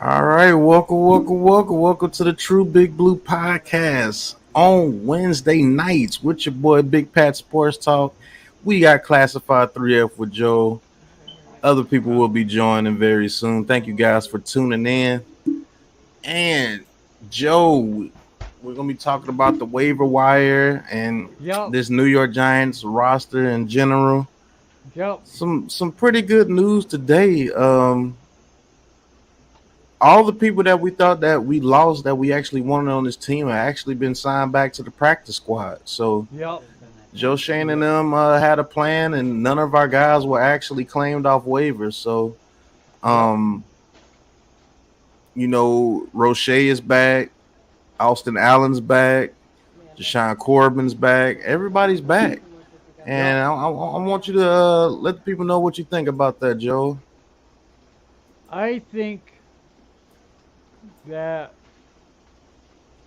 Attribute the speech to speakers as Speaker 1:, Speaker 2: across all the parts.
Speaker 1: All right, welcome to the True Big Blue Podcast on Wednesday nights with your boy Big Pat Sports Talk. We got Classified 3F with Joe. Other people will be joining very soon. Thank you guys for tuning in. And Joe, we're gonna be talking about the waiver wire and
Speaker 2: Yep,
Speaker 1: this New York Giants roster in general.
Speaker 2: yep,
Speaker 1: Some pretty good news today. All the people that we thought that we lost that we actually wanted on this team have actually been signed back to the practice squad. So
Speaker 2: yep,
Speaker 1: Joe Shane and
Speaker 2: yep,
Speaker 1: them had a plan, and none of our guys were actually claimed off waivers. So,
Speaker 2: yep,
Speaker 1: um, Roche is back, Austin Allen's back, Deshaun Corbin's back. Everybody's back,
Speaker 2: yep.
Speaker 1: and I want you to let the people know what you think about that, Joe.
Speaker 2: I think that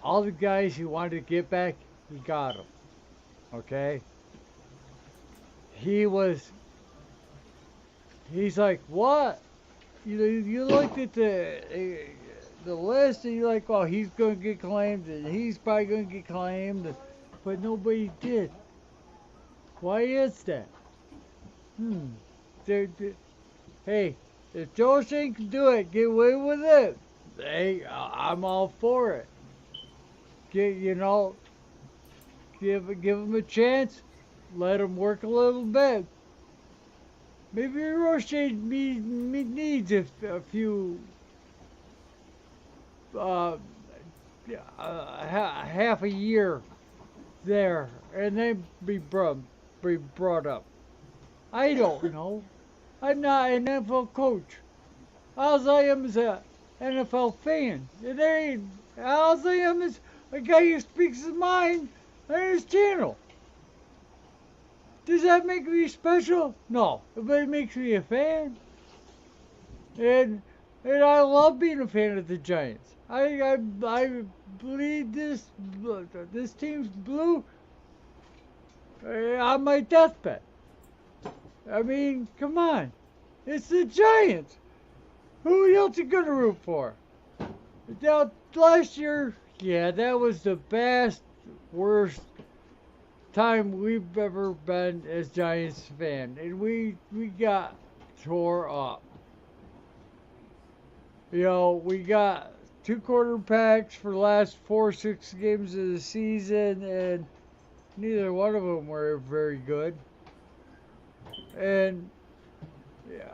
Speaker 2: all the guys who wanted to get back, he got them. Okay? He was, he's like, what? You looked at the list and you're like, oh, he's going to get claimed and he's probably going to get claimed, but nobody did. Why is that? Hmm. They're, hey, if Joe Shane can do it, get away with it. Hey, I'm all for it. Get give him a chance. Let him work a little bit. Maybe Roche needs a few uh, half a year there, and then be brought up. I don't know. I'm not an NFL coach. All I am is a NFL fan. And there ain't, all I am is a guy who speaks his mind on his channel. Does that make me special? No, but it makes me a fan. And and I love being a fan of the Giants. I believe this team's blue on my deathbed. I mean, come on, it's the Giants. Who else you gonna root for? Now, last year, yeah, that was the best, worst time we've ever been as Giants fan, and we got tore up. We got two quarterbacks for the last 6 games of the season, and neither one of them were very good. And yeah,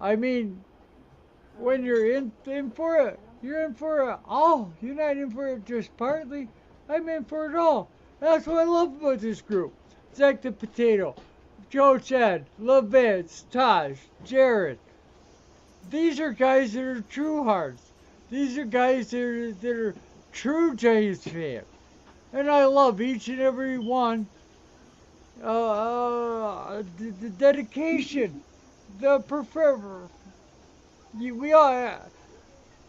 Speaker 2: I mean, when you're in for it, you're in for it all. You're not in for it just partly. I'm in for it all. That's what I love about this group. Zach the Potato, Joe Chad, LeVance, Taj, Jared. These are guys that are true hearts. These are guys that are true Giants fans. And I love each and every one. The dedication, the prefer. We all,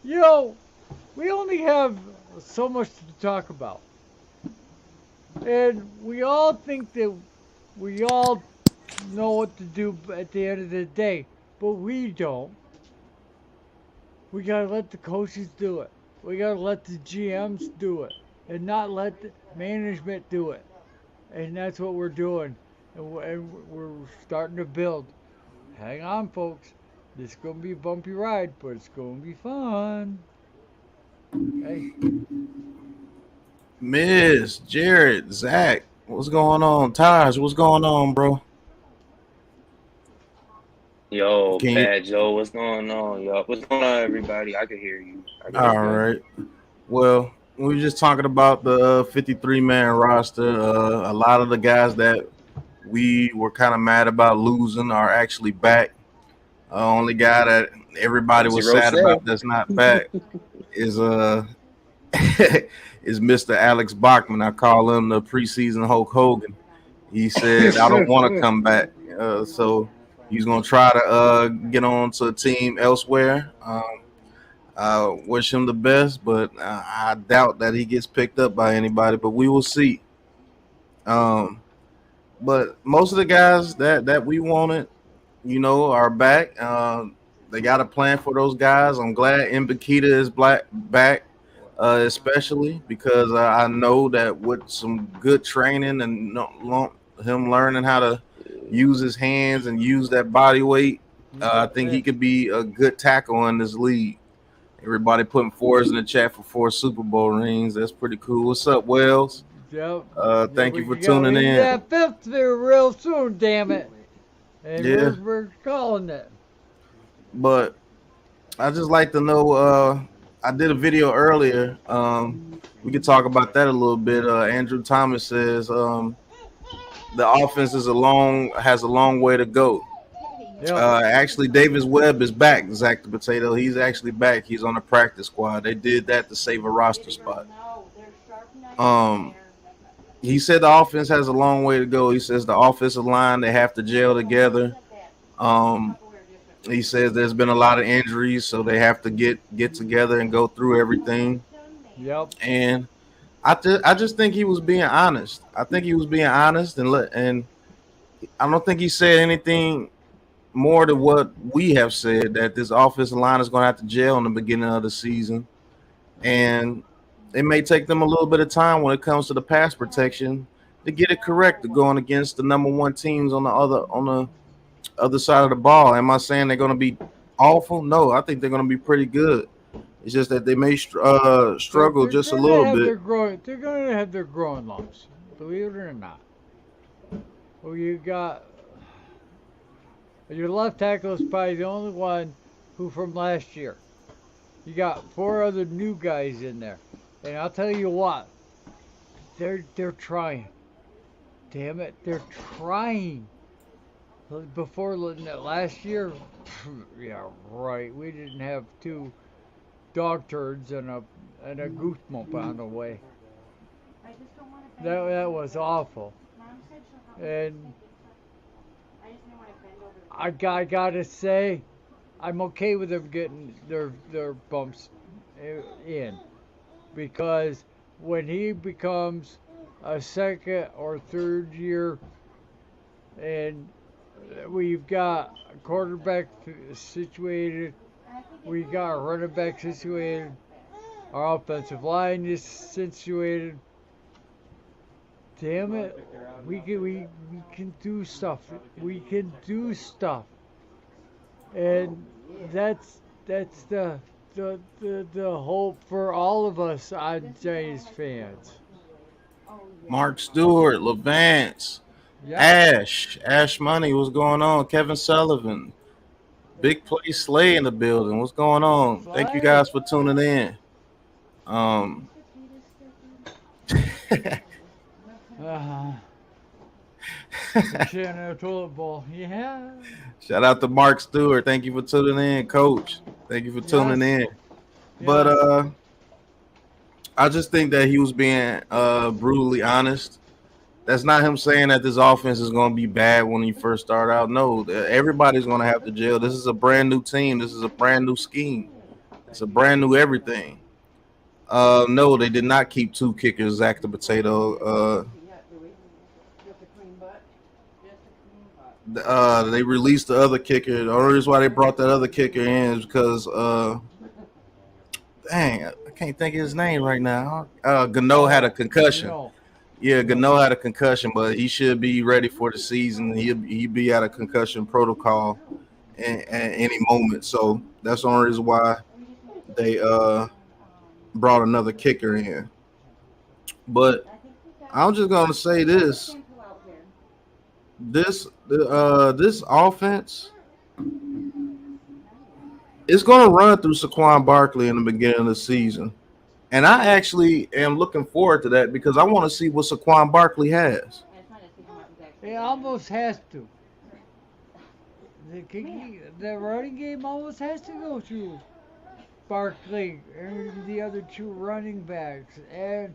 Speaker 2: you know, we only have so much to talk about. And we all think that we all know what to do at the end of the day, but we don't. We gotta let the coaches do it. We gotta let the GMs do it, and not let the management do it. And that's what we're doing. And we're starting to build. Hang on, folks. This is gonna be a bumpy ride, but it's gonna be fun. Okay.
Speaker 1: Miss Jared, Zach, what's going on? Taj, what's going on, bro?
Speaker 3: Yo,
Speaker 1: Can you?
Speaker 3: Pat Joe, what's going on, yo? What's going on, everybody? I can hear you. I can hear
Speaker 1: All
Speaker 3: you.
Speaker 1: right. Well, we were just talking about the 53-man roster. A lot of the guys that we were kind of mad about losing are actually back. Only guy that everybody was
Speaker 3: Zero
Speaker 1: sad
Speaker 3: say.
Speaker 1: about that's not back is is Mr. Alex Bachman. I call him the preseason Hulk Hogan. He said I don't want to come back, so he's gonna try to get on to a team elsewhere. I wish him the best, but I doubt that he gets picked up by anybody. But we will see. Um, but most of the guys that we wanted, are back. They got a plan for those guys. I'm glad Mbakita is back, especially because I know that with some good training and him learning how to use his hands and use that body weight, I think he could be a good tackle in this league. Everybody putting fours in the chat for 4 Super Bowl rings. That's pretty cool. What's up, Wells?
Speaker 2: Yep.
Speaker 1: Thank you
Speaker 2: We
Speaker 1: for
Speaker 2: could go
Speaker 1: tuning
Speaker 2: into
Speaker 1: in.
Speaker 2: that fifth there real soon, damn it. And
Speaker 1: Yeah.
Speaker 2: we're calling it.
Speaker 1: But I just like to know. I did a video earlier. We could talk about that a little bit. Andrew Thomas says the offense has a long way to go.
Speaker 2: Yep.
Speaker 1: Actually, Davis Webb is back. Zach the Potato. He's actually back. He's on the practice squad. They did that to save a roster spot. He said the offense has a long way to go. He says the offensive line, they have to gel together. He says there's been a lot of injuries, so they have to get together and go through everything.
Speaker 2: Yep.
Speaker 1: And I just think he was being honest. I think he was being honest, and I don't think he said anything more than what we have said, that this offensive line is going to have to gel in the beginning of the season, and it may take them a little bit of time when it comes to the pass protection to get it correct, to going against the #1 teams on the other side of the ball. Am I saying they're going to be awful? No, I think they're going to be pretty good. It's just that they may struggle just a little bit.
Speaker 2: They're going to have their growing lumps, believe it or not. Well, you got your left tackle is probably the only one who from last year. You got 4 other new guys in there, and I'll tell you what, they're trying. Damn it, they're trying. Before last year, yeah, right. We didn't have 2 dog turds and a goose bump on the way. That was awful. And I gotta say, I'm okay with them getting their bumps in, because when he becomes a second or third year, and we've got a quarterback situated, we got a running back situated, our offensive line is situated. Damn it, we can do stuff. We can do stuff, and that's the hope for all of us Giants fans.
Speaker 1: Mark Stewart, Levance,
Speaker 2: Yep.
Speaker 1: Ash Money, what's going on? Kevin Sullivan, Big Play Slay in the building. What's going on? Thank you
Speaker 2: Slay.
Speaker 1: guys for tuning in. Um,
Speaker 2: Uh-huh. Sharing a toilet bowl. Yeah.
Speaker 1: Shout out to Mark Stewart. Thank you for tuning in, Coach. Thank you for tuning in. But
Speaker 2: Yes.
Speaker 1: I just think that he was being brutally honest. That's not him saying that this offense is going to be bad when you first start out. No, everybody's going to have to gel. This is a brand new team. This is a brand new scheme. It's a brand new everything. No, they did not keep 2 kickers, Zach the Potato. They released the other kicker. The only reason why they brought that other kicker in is because, dang, I can't think of his name right now. Gano had a concussion. Yeah, Gano had a concussion, but he should be ready for the season. He'll be out of concussion protocol at any moment. So that's the only reason why they brought another kicker in. But I'm just gonna say this: this offense is gonna run through Saquon Barkley in the beginning of the season. And I actually am looking forward to that because I want to see what Saquon Barkley has.
Speaker 2: It almost has to. The running game almost has to go through Barkley and the other 2 running backs, and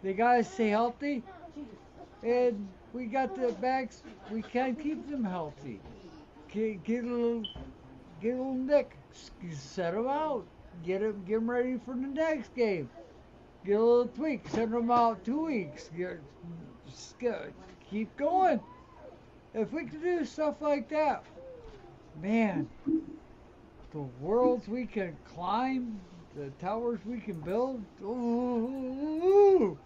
Speaker 2: they gotta stay healthy. And we got the backs. We can't keep them healthy. Get a little nick. Set them out. Get them ready for the next game. Get a little tweak. Send them out 2 weeks. Keep going. If we could do stuff like that, man, the worlds we can climb, the towers we can build. Ooh.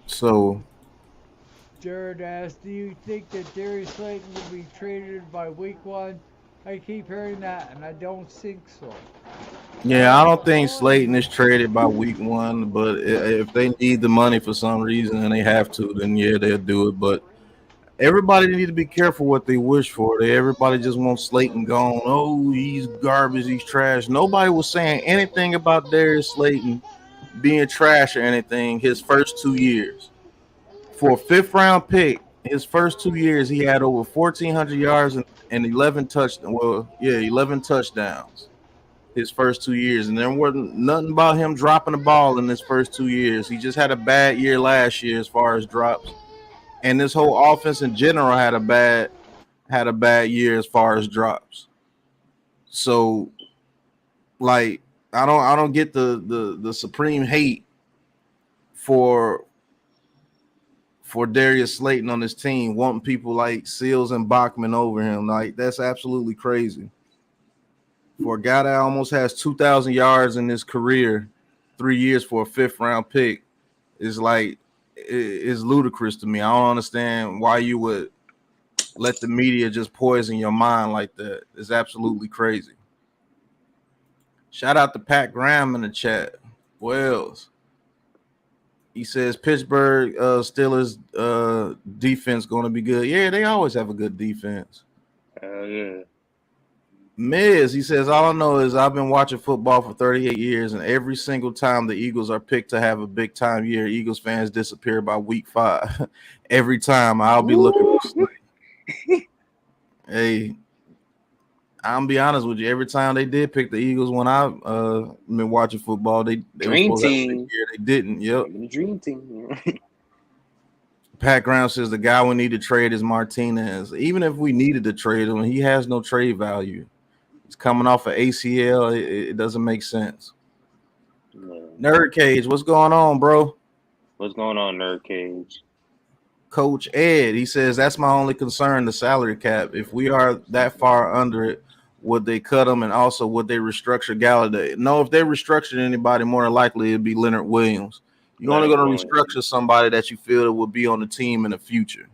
Speaker 1: So
Speaker 2: Jared asked, "Do you think that Darius Slayton will be traded by week 1?" I keep hearing that, and I don't think so.
Speaker 1: yeah, I don't think Slayton is traded by week 1, but if they need the money for some reason and they have to, then yeah, they'll do it. But everybody need to be careful what they wish for. Everybody just wants Slayton gone. Oh, he's garbage, he's trash. Nobody was saying anything about Darius Slayton being trash or anything his first 2 years. For a fifth round pick, his first 2 years, he had over 1,400 yards and 11 touchdowns. Well, yeah, 11 touchdowns his first 2 years. And there wasn't nothing about him dropping the ball in his first 2 years. He just had a bad year last year as far as drops. And this whole offense in general had a bad year as far as drops. So like I don't get the supreme hate for Darius Slayton on this team, wanting people like Seals and Bachman over him. Like, that's absolutely crazy. For a guy that almost has 2,000 yards in his career, 3 years for a fifth round pick is like is ludicrous to me. I don't understand why you would let the media just poison your mind like that. It's absolutely crazy. Shout out to Pat Graham in the chat. Wells. He says Pittsburgh Steelers defense going to be good. Yeah, they always have a good defense.
Speaker 3: Yeah.
Speaker 1: Miz, he says, all I know is I've been watching football for 38 years, and every single time the Eagles are picked to have a big time year, Eagles fans disappear by week 5. Every time I'll be looking for Slayton. Hey, I'm be honest with you. Every time they did pick the Eagles when I've been watching football, they
Speaker 3: Dream
Speaker 1: were supposed to have a
Speaker 3: team.
Speaker 1: big year. They didn't. Yep.
Speaker 3: Dream team.
Speaker 1: Pat Brown says the guy we need to trade is Martinez. Even if we needed to trade him, he has no trade value. He's coming off of ACL. It doesn't make sense.
Speaker 3: No.
Speaker 1: Nerd Cage, what's going on, bro?
Speaker 3: What's going on, Nerd Cage?
Speaker 1: Coach Ed, he says that's my only concern, the salary cap. If we are that far under it, would they cut him, and also would they restructure Golladay? No, if they restructured anybody, more than likely it'd be Leonard Williams. You're only going to restructure somebody that you feel that will be on the team in the future.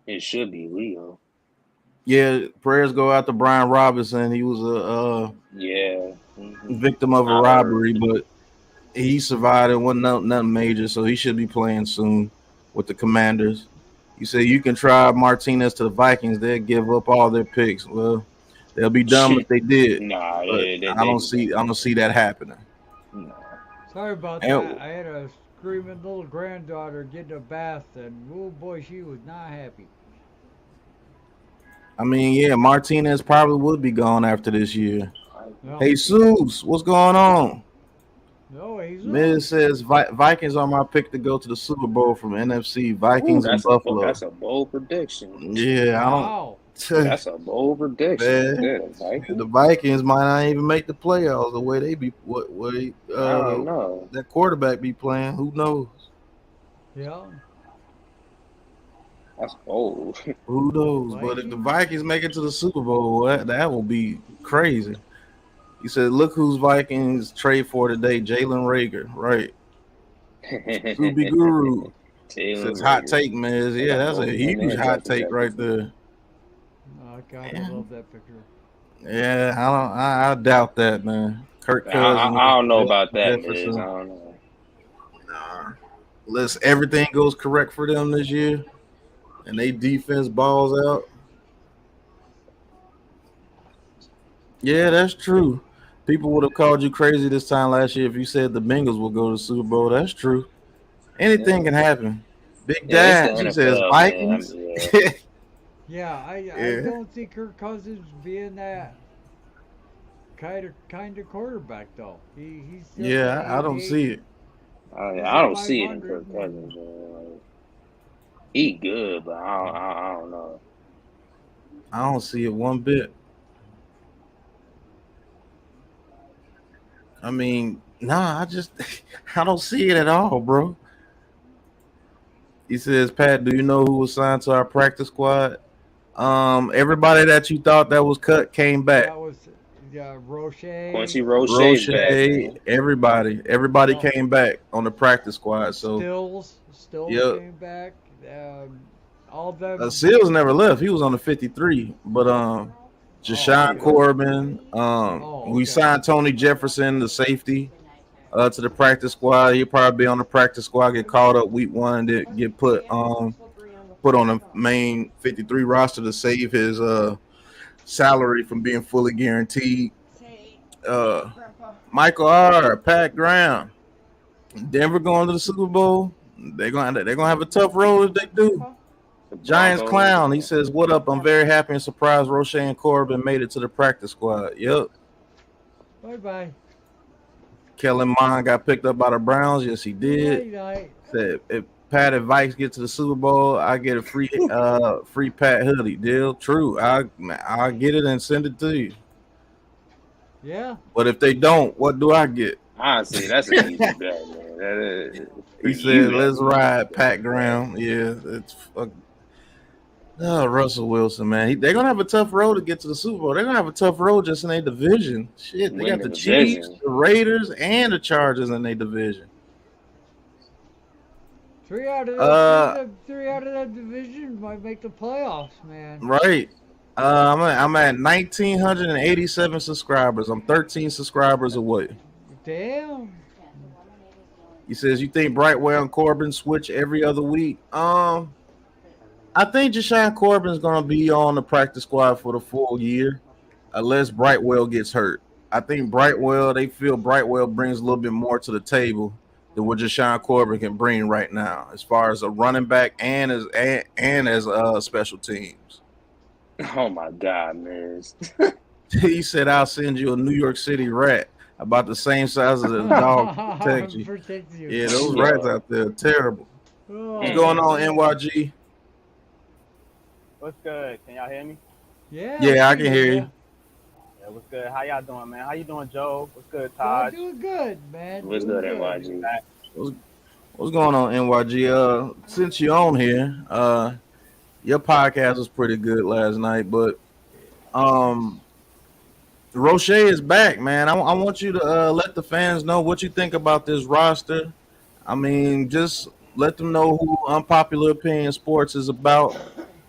Speaker 3: It should be Leo.
Speaker 1: Yeah, prayers go out to Brian Robinson. He was a victim of a robbery, but he survived. It wasn't nothing major, so he should be playing soon with the Commanders. You say you can try Martinez to the Vikings; they'll give up all their picks. Well, they'll be dumb if they did.
Speaker 3: Nah,
Speaker 1: I don't see that happening.
Speaker 3: No.
Speaker 2: Sorry about that. I had a screaming little granddaughter getting a bath, and oh boy, she was not happy.
Speaker 1: I mean, yeah, Martinez probably would be gone after this year. No. Hey, Jesus, what's going on?
Speaker 2: No, he's
Speaker 1: Miz says Vikings are my pick to go to the Super Bowl from NFC. Vikings and Buffalo.
Speaker 3: That's a bold prediction.
Speaker 1: Yeah,
Speaker 2: wow.
Speaker 3: That's a bold prediction.
Speaker 1: The Vikings might not even make the playoffs the way they be. I don't know. That quarterback be playing. Who knows?
Speaker 2: Yeah.
Speaker 3: That's bold.
Speaker 1: Who knows? But if the Vikings make it to the Super Bowl, that will be crazy. He said, look who's Vikings trade for today, Jalen Reagor. Right. Scooby Guru. Says hot take, man. Yeah, that's a huge hot take right there.
Speaker 2: Oh, God, I love that picture.
Speaker 1: Yeah, I doubt that, man. Kirk Cousins.
Speaker 3: I don't know about that, Miz. I don't know.
Speaker 1: Nah. Unless everything goes correct for them this year and they defense balls out. Yeah, that's true. People would have called you crazy this time last year if you said the Bengals will go to the Super Bowl. That's true. Anything can happen. Big Dad, he says Vikings.
Speaker 2: I don't see Kirk Cousins being that kind of quarterback though. He's
Speaker 1: I don't see it.
Speaker 3: I don't see it in Kirk Cousins. He good, but I don't know.
Speaker 1: I don't see it one bit. I mean, I don't see it at all, bro. He says, Pat, do you know who was signed to our practice squad? Everybody that you thought that was cut came back.
Speaker 2: That was Roche.
Speaker 3: Quincy Roche's
Speaker 1: Roche,
Speaker 3: back, man.
Speaker 1: everybody
Speaker 2: Yep.
Speaker 1: came back on the practice squad. So,
Speaker 2: Stills
Speaker 1: yep.
Speaker 2: came back. All of them.
Speaker 1: Seals never left. He was on the 53. But
Speaker 2: Oh,
Speaker 1: Jashawn
Speaker 2: okay.
Speaker 1: Corbin.
Speaker 2: Oh,
Speaker 1: We
Speaker 2: okay.
Speaker 1: signed Tony Jefferson, the safety, to the practice squad. He'll probably be on the practice squad, get called up week one, and then get put on the main 53 roster to save his salary from being fully guaranteed. Uh, Michael R. Pat Graham. Denver going to the Super Bowl. They're gonna have a tough road if they do.
Speaker 3: The
Speaker 1: Giants
Speaker 3: Broncos.
Speaker 1: clown. He says, "What up? I'm very happy and surprised Roche and Corbin made it to the practice squad." Yep.
Speaker 2: Bye bye.
Speaker 1: Kellen Mond got picked up by the Browns. Yes, he did.
Speaker 2: Night night.
Speaker 1: Said if Pat and Vikes get to the Super Bowl, I get a free Pat hoodie. Deal. True. I'll get it and send it to you.
Speaker 2: Yeah.
Speaker 1: But if they don't, what do I get?
Speaker 3: Honestly, that's an easy bet, man. That is for
Speaker 1: He
Speaker 3: you.
Speaker 1: said, "Let's ride, Pat Graham." Yeah, it's Russell Wilson, man. They're gonna have a tough road to get to the Super Bowl. They're gonna have a tough road just in their division. Shit, they
Speaker 3: Win
Speaker 1: got
Speaker 3: the
Speaker 1: the Chiefs,
Speaker 3: division.
Speaker 1: the Raiders, and the Chargers in their division.
Speaker 2: Three out of
Speaker 1: Uh,
Speaker 2: that division might make the playoffs, man.
Speaker 1: right. I'm at 1,987 subscribers. I'm 13 subscribers away.
Speaker 2: Damn.
Speaker 1: He says, "You think Brightwell and Corbin switch every other week?" I think Jashawn Corbin's gonna be on the practice squad for the full year, unless Brightwell gets hurt. I think they feel Brightwell brings a little bit more to the table than what Jashawn Corbin can bring right now, as far as a running back and as special teams.
Speaker 3: Oh my God, man.
Speaker 1: He said, "I'll send you a New York City rat about the same size as a dog to protect you."
Speaker 2: Protect you.
Speaker 1: Yeah, those rats
Speaker 3: Yo.
Speaker 1: out there are terrible. What's
Speaker 2: Oh,
Speaker 1: going on,
Speaker 2: man.
Speaker 1: NYG?
Speaker 4: What's good? Can y'all hear me?
Speaker 2: Yeah,
Speaker 1: Yeah, I
Speaker 2: we
Speaker 1: can hear you.
Speaker 4: Yeah, what's good? How y'all doing, man? How you doing, Joe? What's good,
Speaker 2: Y'all
Speaker 4: Taj?
Speaker 2: doing good, man.
Speaker 3: What's
Speaker 2: Doing
Speaker 3: good,
Speaker 2: good.
Speaker 3: NYG?
Speaker 1: What's going on, NYG? Since you're on here, your podcast was pretty good last night, but um, Roche is back, man. I want you to let the fans know what you think about this roster. I mean, just let them know who Unpopular Opinion Sports is about.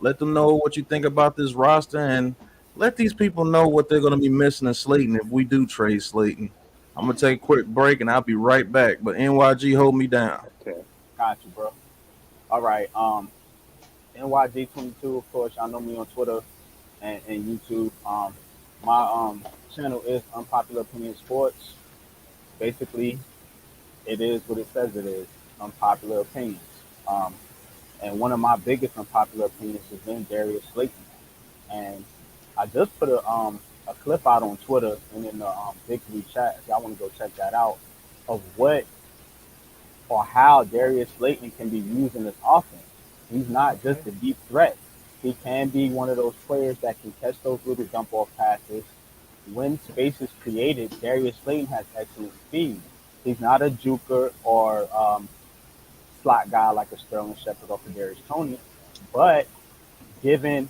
Speaker 1: Let them know what you think about this roster, and let these people know what they're going to be missing in Slayton if we do trade Slayton. I'm gonna take a quick break, and I'll be right back. But NYG, hold me down.
Speaker 3: Okay.
Speaker 4: Got you, bro. All right. NYG22, of course, y'all know me on Twitter and YouTube. My channel is Unpopular Opinion Sports. Basically, it is what it says it is. Unpopular opinions. Um, and one of my biggest unpopular opinions has been Darius Slayton. And I just put a clip out on Twitter and in the Big Blue chat. If y'all want to go check that out, of what or how Darius Slayton can be used in this offense. He's not just a deep threat. He can be one of those players that can catch those little dump off passes. When space is created, Darius Slayton has excellent speed. He's not a juker or slot guy like a Sterling Shepard or Kadarius Toney, but given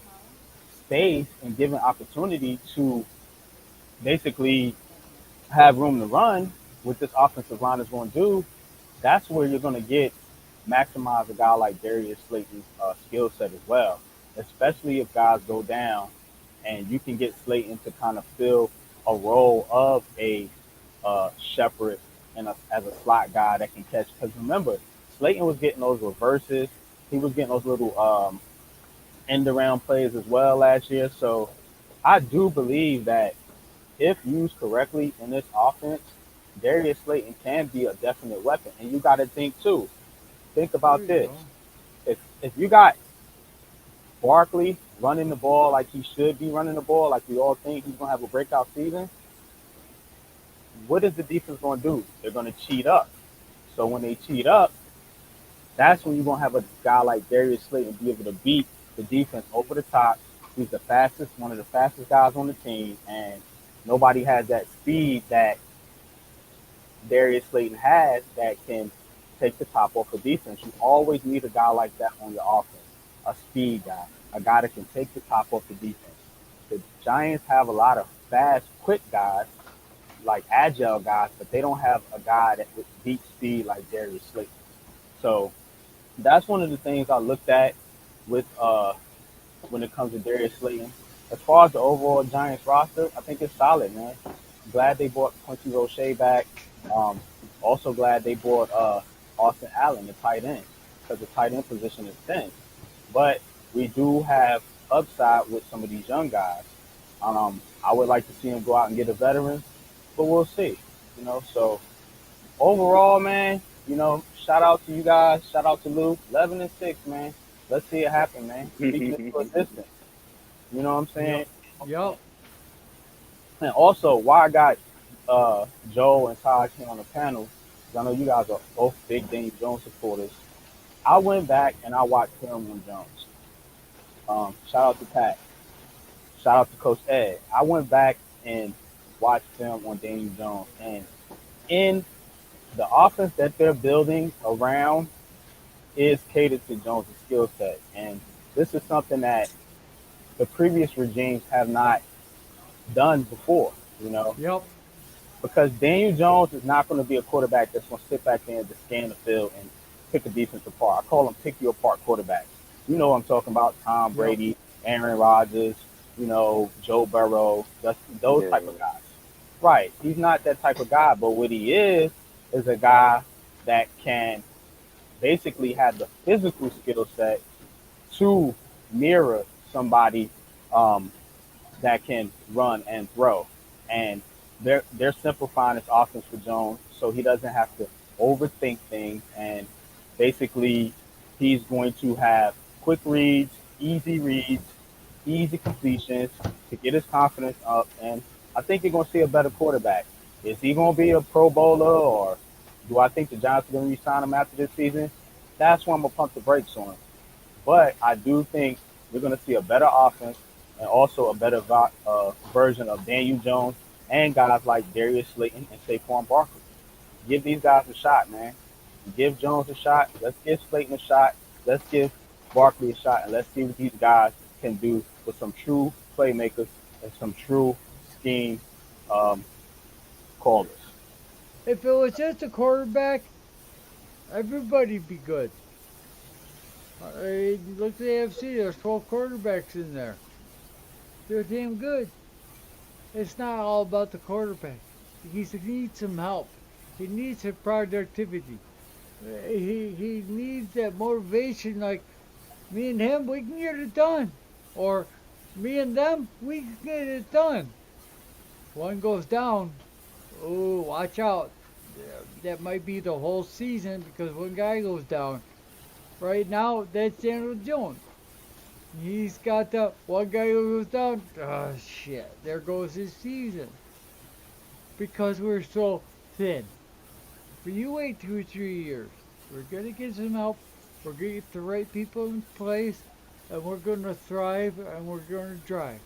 Speaker 4: space and given opportunity to basically have room to run, what this offensive line is going to do, that's where you're going to get maximize a guy like Darius Slayton's skill set as well, especially if guys go down and you can get Slayton to kind of fill a role of a Shepard and as a slot guy that can catch. Because remember, Slayton was getting those reverses. He was getting those little end around plays as well last year. So I do believe that if used correctly in this offense, Darius Slayton can be a definite weapon. And you got to think too. Think about this. If you got Barkley running the ball like he should be running the ball, like we all think he's going to have a breakout season, what is the defense going to do? They're going to cheat up. So when they cheat up, that's when you're going to have a guy like Darius Slayton be able to beat the defense over the top. He's the fastest, one of the fastest guys on the team, and nobody has that speed that Darius Slayton has that can take the top off of defense. You always need a guy like that on your offense, a speed guy, a guy that can take the top off the defense. The Giants have a lot of fast, quick guys, like agile guys, but they don't have a guy that with deep speed like Darius Slayton. So that's one of the things I looked at with when it comes to Darius Slayton. As far as the overall Giants roster, I think it's solid, man. Glad they brought Quincy Roche back. Um, Also glad they brought Austin Allen, the tight end, because the tight end position is thin. But we do have upside with some of these young guys. I would like to see him go out and get a veteran, but we'll see. So overall, man, shout out to you guys. Shout out to Lou. 11-6, man. Let's see it happen, man. Speaking into existence. You know what I'm saying?
Speaker 2: Yup.
Speaker 4: And also, why I got Joe and Todd here on the panel, because I know you guys are both big Daniel Jones supporters. I went back and I watched film on Jones. Shout out to Pat. Shout out to Coach Ed. I went back and watched film on Daniel Jones. And in the offense that they're building around is catered to Jones' skill set. And this is something that the previous regimes have not done before,
Speaker 2: Yep.
Speaker 4: because Daniel Jones is not going to be a quarterback that's going to sit back there and just scan the field and pick a defense apart. I call them pick you apart quarterbacks. You know what I'm talking about? Tom Brady, Aaron Rodgers, Joe Burrow, those type of guys. Right. He's not that type of guy, but what he is a guy that can basically have the physical skill set to mirror somebody that can run and throw. And they're simplifying this offense for Jones so he doesn't have to overthink things. And basically, he's going to have quick reads, easy completions to get his confidence up. And I think you're going to see a better quarterback. Is he going to be a Pro Bowler, or do I think the Giants are going to re-sign him after this season? That's when I'm going to pump the brakes on him. But I do think we're going to see a better offense and also a better version of Daniel Jones and guys like Darius Slayton and Saquon Barkley. Give these guys a shot, man. Give Jones a shot. Let's give Slayton a shot. Let's give Barkley a shot, and let's see what these guys can do with some true playmakers and some true scheme callers.
Speaker 2: If it was just a quarterback, everybody'd be good. Look at the AFC, there's 12 quarterbacks in there. They're damn good. It's not all about the quarterback. He needs some help. He needs some productivity. He needs that motivation, like me and him, we can get it done. Or me and them, we can get it done. One goes down, oh, watch out. That might be the whole season because one guy goes down. Right now, that's Daniel Jones. He's got the one guy who goes down. Oh, shit. There goes his season. Because we're so thin. But you wait 2 or 3 years. We're going to get some help. We're going to get the right people in place. And we're going to thrive and we're going to drive.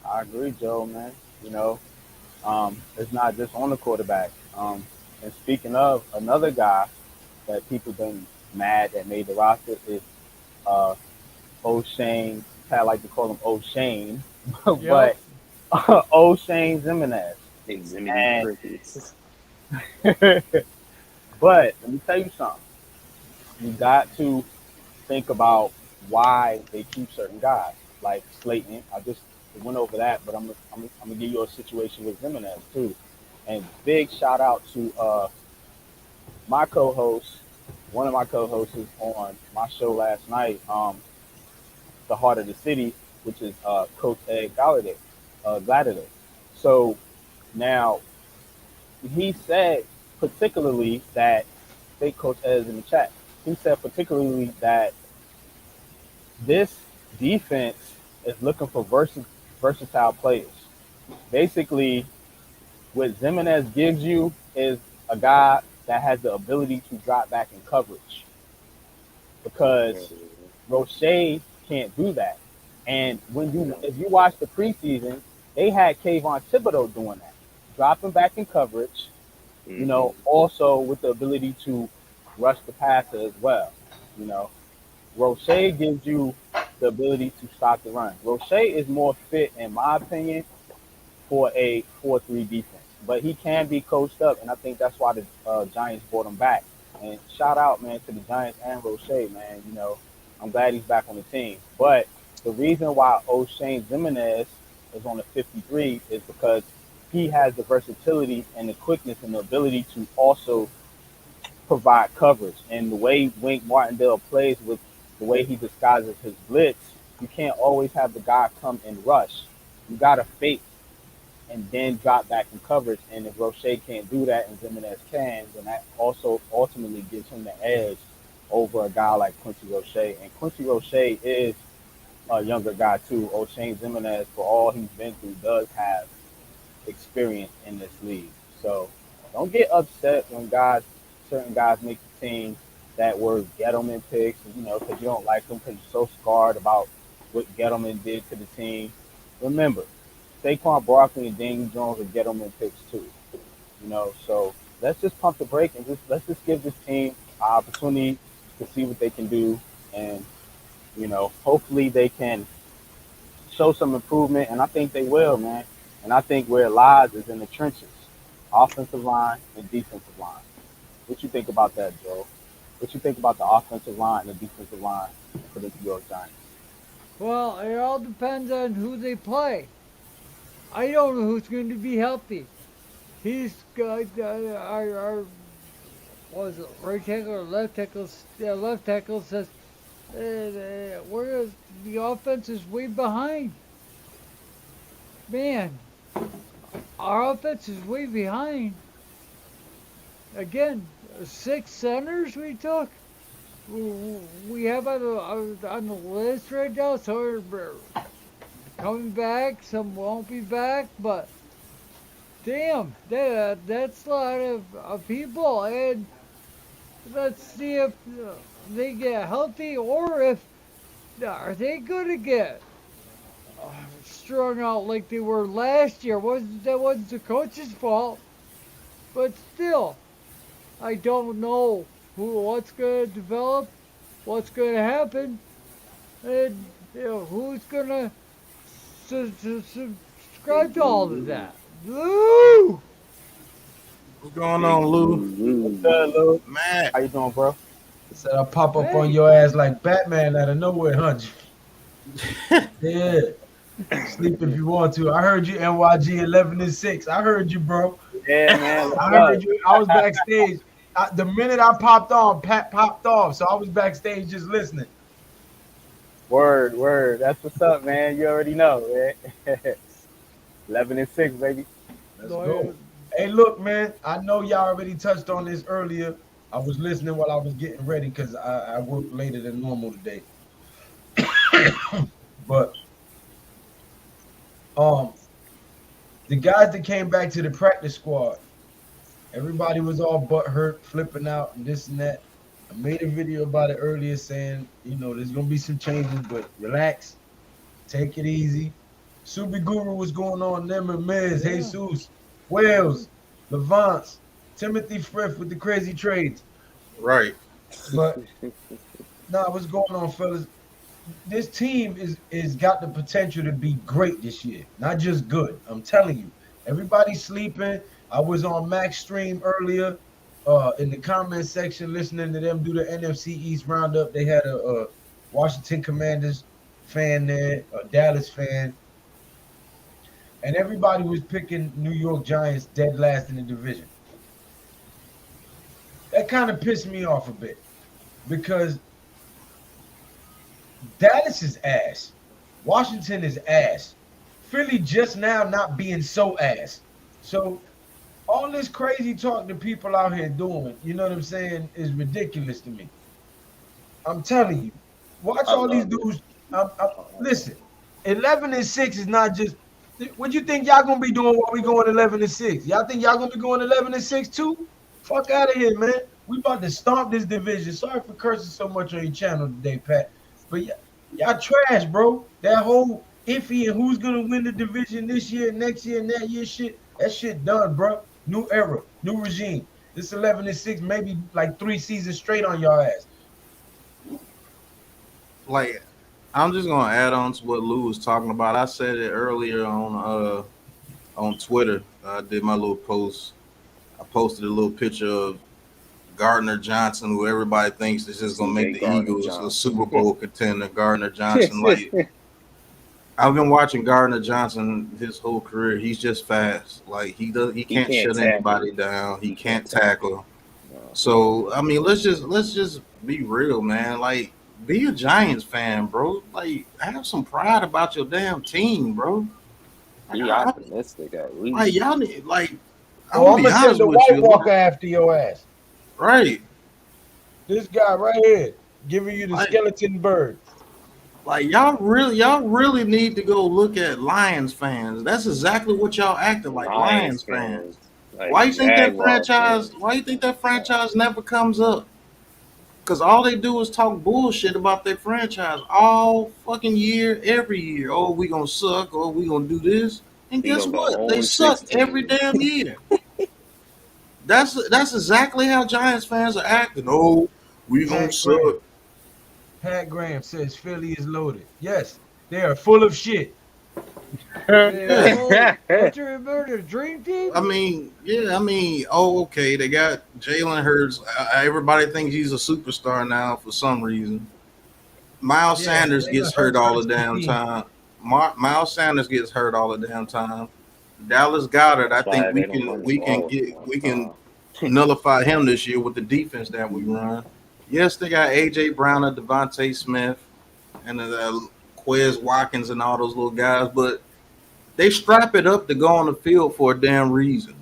Speaker 4: I agree, Joe, man. It's not just on the quarterback. And speaking of another guy that people been mad that made the roster is O'Shane. I like to call him O'Shane, but O'Shane Zimenez. But let me tell you something. You got to think about why they keep certain guys like Slayton. I just went over that, but I'm gonna give you a situation with Zimenez too. And big shout out to my co-host, one of my co-hosts on my show last night, The Heart of the City, which is Coach Ed Golladay. So now he said particularly that, I think Coach Ed is in the chat, he said particularly that this defense is looking for versatile players. Basically, what Zimenez gives you is a guy that has the ability to drop back in coverage, because Roche can't do that. And if you watch the preseason, they had Kayvon Thibodeau doing that, dropping back in coverage
Speaker 3: Mm-hmm.
Speaker 4: Also with the ability to rush the passer as well. You know, Roche gives you the ability to stop the run. Roche is more fit, in my opinion, for a 4-3 defense. But he can be coached up, and I think that's why the Giants brought him back. And shout out, man, to the Giants and Roche, man. I'm glad he's back on the team. But the reason why O'Shane Zimenez is on the 53 is because he has the versatility and the quickness and the ability to also provide coverage. And the way Wink Martindale plays with the way he disguises his blitz, you can't always have the guy come and rush. You got to fake and then drop back in coverage. And if Roche can't do that and Jimenez can, then that also ultimately gives him the edge over a guy like Quincy Roche. And Quincy Roche is a younger guy too. O'Shane Jimenez, for all he's been through, does have experience in this league. So don't get upset when certain guys make the team that were Gettleman picks, because you don't like them because you're so scarred about what Gettleman did to the team. Remember, Saquon Barkley and Daniel Jones are Gettleman picks too. So let's just pump the brake and let's just give this team an opportunity to see what they can do, and hopefully they can show some improvement, and I think they will, man. And I think where it lies is in the trenches, offensive line and defensive line. What you think about that, Joe? What you think about the offensive line and the defensive line for the New York Giants?
Speaker 2: Well, it all depends on who they play. I don't know who's going to be healthy. He's got our what was it, right tackle or left tackle? Yeah, left tackle says the offense is way behind. Man, our offense is way behind. Again, 6 centers we took. We have on the list right now. So we're coming back. Some won't be back, but damn, that's a lot of people. And let's see if they get healthy or if are they going to get strung out like they were last year. That wasn't the coach's fault, but still, I don't know what's going to develop, what's going to happen, and who's going to subscribe to all of that. Woo!
Speaker 1: What's going on, Lou?
Speaker 4: What's good, Lou?
Speaker 1: Matt.
Speaker 4: How you doing, bro?
Speaker 5: Said I'll pop up on your ass like Batman out of nowhere, huh? Yeah. Sleep if you want to. I heard you NYG 11-6. I heard you, bro.
Speaker 4: Yeah, man.
Speaker 5: I heard you. I was backstage. The minute I popped on, Pat popped off. So I was backstage just listening.
Speaker 4: Word. That's what's up, man. You already know, man. 11-6, baby.
Speaker 5: Let's go. Hey, look, man. I know y'all already touched on this earlier. I was listening while I was getting ready because I worked later than normal today. But the guys that came back to the practice squad, everybody was all butthurt, flipping out and this and that. I made a video about it earlier saying, there's going to be some changes, but relax, take it easy. Subi Guru was going on, them and Miz, Jesus, Wales, Levance, Timothy Frith with the crazy trades.
Speaker 1: Right.
Speaker 5: But what's going on, fellas? This team is got the potential to be great this year, not just good. I'm telling you, everybody's sleeping. I was on Mac's stream earlier, in the comment section, listening to them do the NFC East roundup. They had a Washington Commanders fan there, a Dallas fan, and everybody was picking New York Giants dead last in the division. That kind of pissed me off a bit because Dallas is ass. Washington is ass. Philly just now not being so ass. So all this crazy talk that people out here doing, you know what I'm saying, is ridiculous to me. I'm telling you. Watch all these dudes. Listen, 11-6 is not just. What you think y'all gonna be doing while we going 11-6? Y'all think y'all gonna be going 11-6 too? Fuck out of here, man. We about to stomp this division. Sorry for cursing so much on your channel today, Pat. But y'all trash, bro. That whole iffy and who's gonna win the division this year, next year, and that year shit. That shit done, bro. new era, new regime. This 11-6, maybe like 3 seasons straight on your ass.
Speaker 1: Like, I'm just gonna add on to what Lou was talking about. I said it earlier on Twitter. I did my little post. I posted a little picture of Gardner Johnson, who everybody thinks is just gonna make
Speaker 3: CJ
Speaker 1: the
Speaker 3: Gardner
Speaker 1: Eagles a
Speaker 3: Johnson.
Speaker 1: Super Bowl contender. Gardner Johnson, like, I've been watching Gardner Johnson his whole career. He's just fast. Like, he
Speaker 3: He
Speaker 1: can't
Speaker 3: can't
Speaker 1: shut
Speaker 3: tackle.
Speaker 1: anybody down. He
Speaker 3: He
Speaker 1: can't
Speaker 3: can't tackle.
Speaker 1: tackle.
Speaker 3: No.
Speaker 1: So I mean, let's just be real, man. Like, be a Giants fan, bro. Like, have some pride about your damn team, bro. Like,
Speaker 3: Be optimistic at
Speaker 1: like
Speaker 3: least.
Speaker 1: y'all need, like, I'm
Speaker 5: Oh,
Speaker 1: gonna
Speaker 5: I'm
Speaker 1: be
Speaker 5: gonna send
Speaker 1: honest
Speaker 5: the
Speaker 1: with
Speaker 5: White
Speaker 1: you.
Speaker 5: Walker after your ass.
Speaker 1: Right.
Speaker 5: This guy right here giving you the
Speaker 1: Like,
Speaker 5: skeleton bird.
Speaker 1: like y'all really need to go look at Lions fans. That's exactly what y'all acting like,
Speaker 3: Lions
Speaker 1: Lions fans.
Speaker 3: fans, like
Speaker 1: Why you think that
Speaker 3: Jaguar
Speaker 1: franchise?
Speaker 3: fans.
Speaker 1: Why you think that franchise never comes up? Because all they do is talk bullshit about their franchise all fucking year, every year. Oh, we gonna suck. Oh, we gonna do this. And
Speaker 3: We
Speaker 1: guess
Speaker 3: gonna go
Speaker 1: what? They
Speaker 3: 0
Speaker 1: suck every
Speaker 3: 16.
Speaker 1: damn year. That's exactly how Giants fans are acting. Oh, we gonna
Speaker 5: Pat Graham.
Speaker 1: suck.
Speaker 5: Pat Graham says Philly is loaded. Yes, they are full of shit.
Speaker 2: Yeah,
Speaker 1: Yeah.
Speaker 2: well, don't you remember the Dream Team?
Speaker 1: I mean, yeah. I mean, oh, okay. They got Jalen Hurts. Everybody thinks he's a superstar now for some reason. Miles
Speaker 5: Yeah,
Speaker 1: Sanders gets
Speaker 5: Jalen
Speaker 1: hurt
Speaker 5: Hurts
Speaker 1: all
Speaker 5: hurts
Speaker 1: the
Speaker 5: the
Speaker 1: damn
Speaker 5: team.
Speaker 1: time. Miles Sanders gets hurt all the damn time. Dallas Goddard, I
Speaker 3: That's why
Speaker 1: think
Speaker 3: they don't run the
Speaker 1: we can
Speaker 3: ball
Speaker 1: get
Speaker 3: all
Speaker 1: we
Speaker 3: the
Speaker 1: can
Speaker 3: time.
Speaker 1: nullify him this year with the defense that we run. Yes, they got AJ Brown and Devontae Smith and Quez Watkins and all those little guys, but they strap it up to go on the field for a damn reason.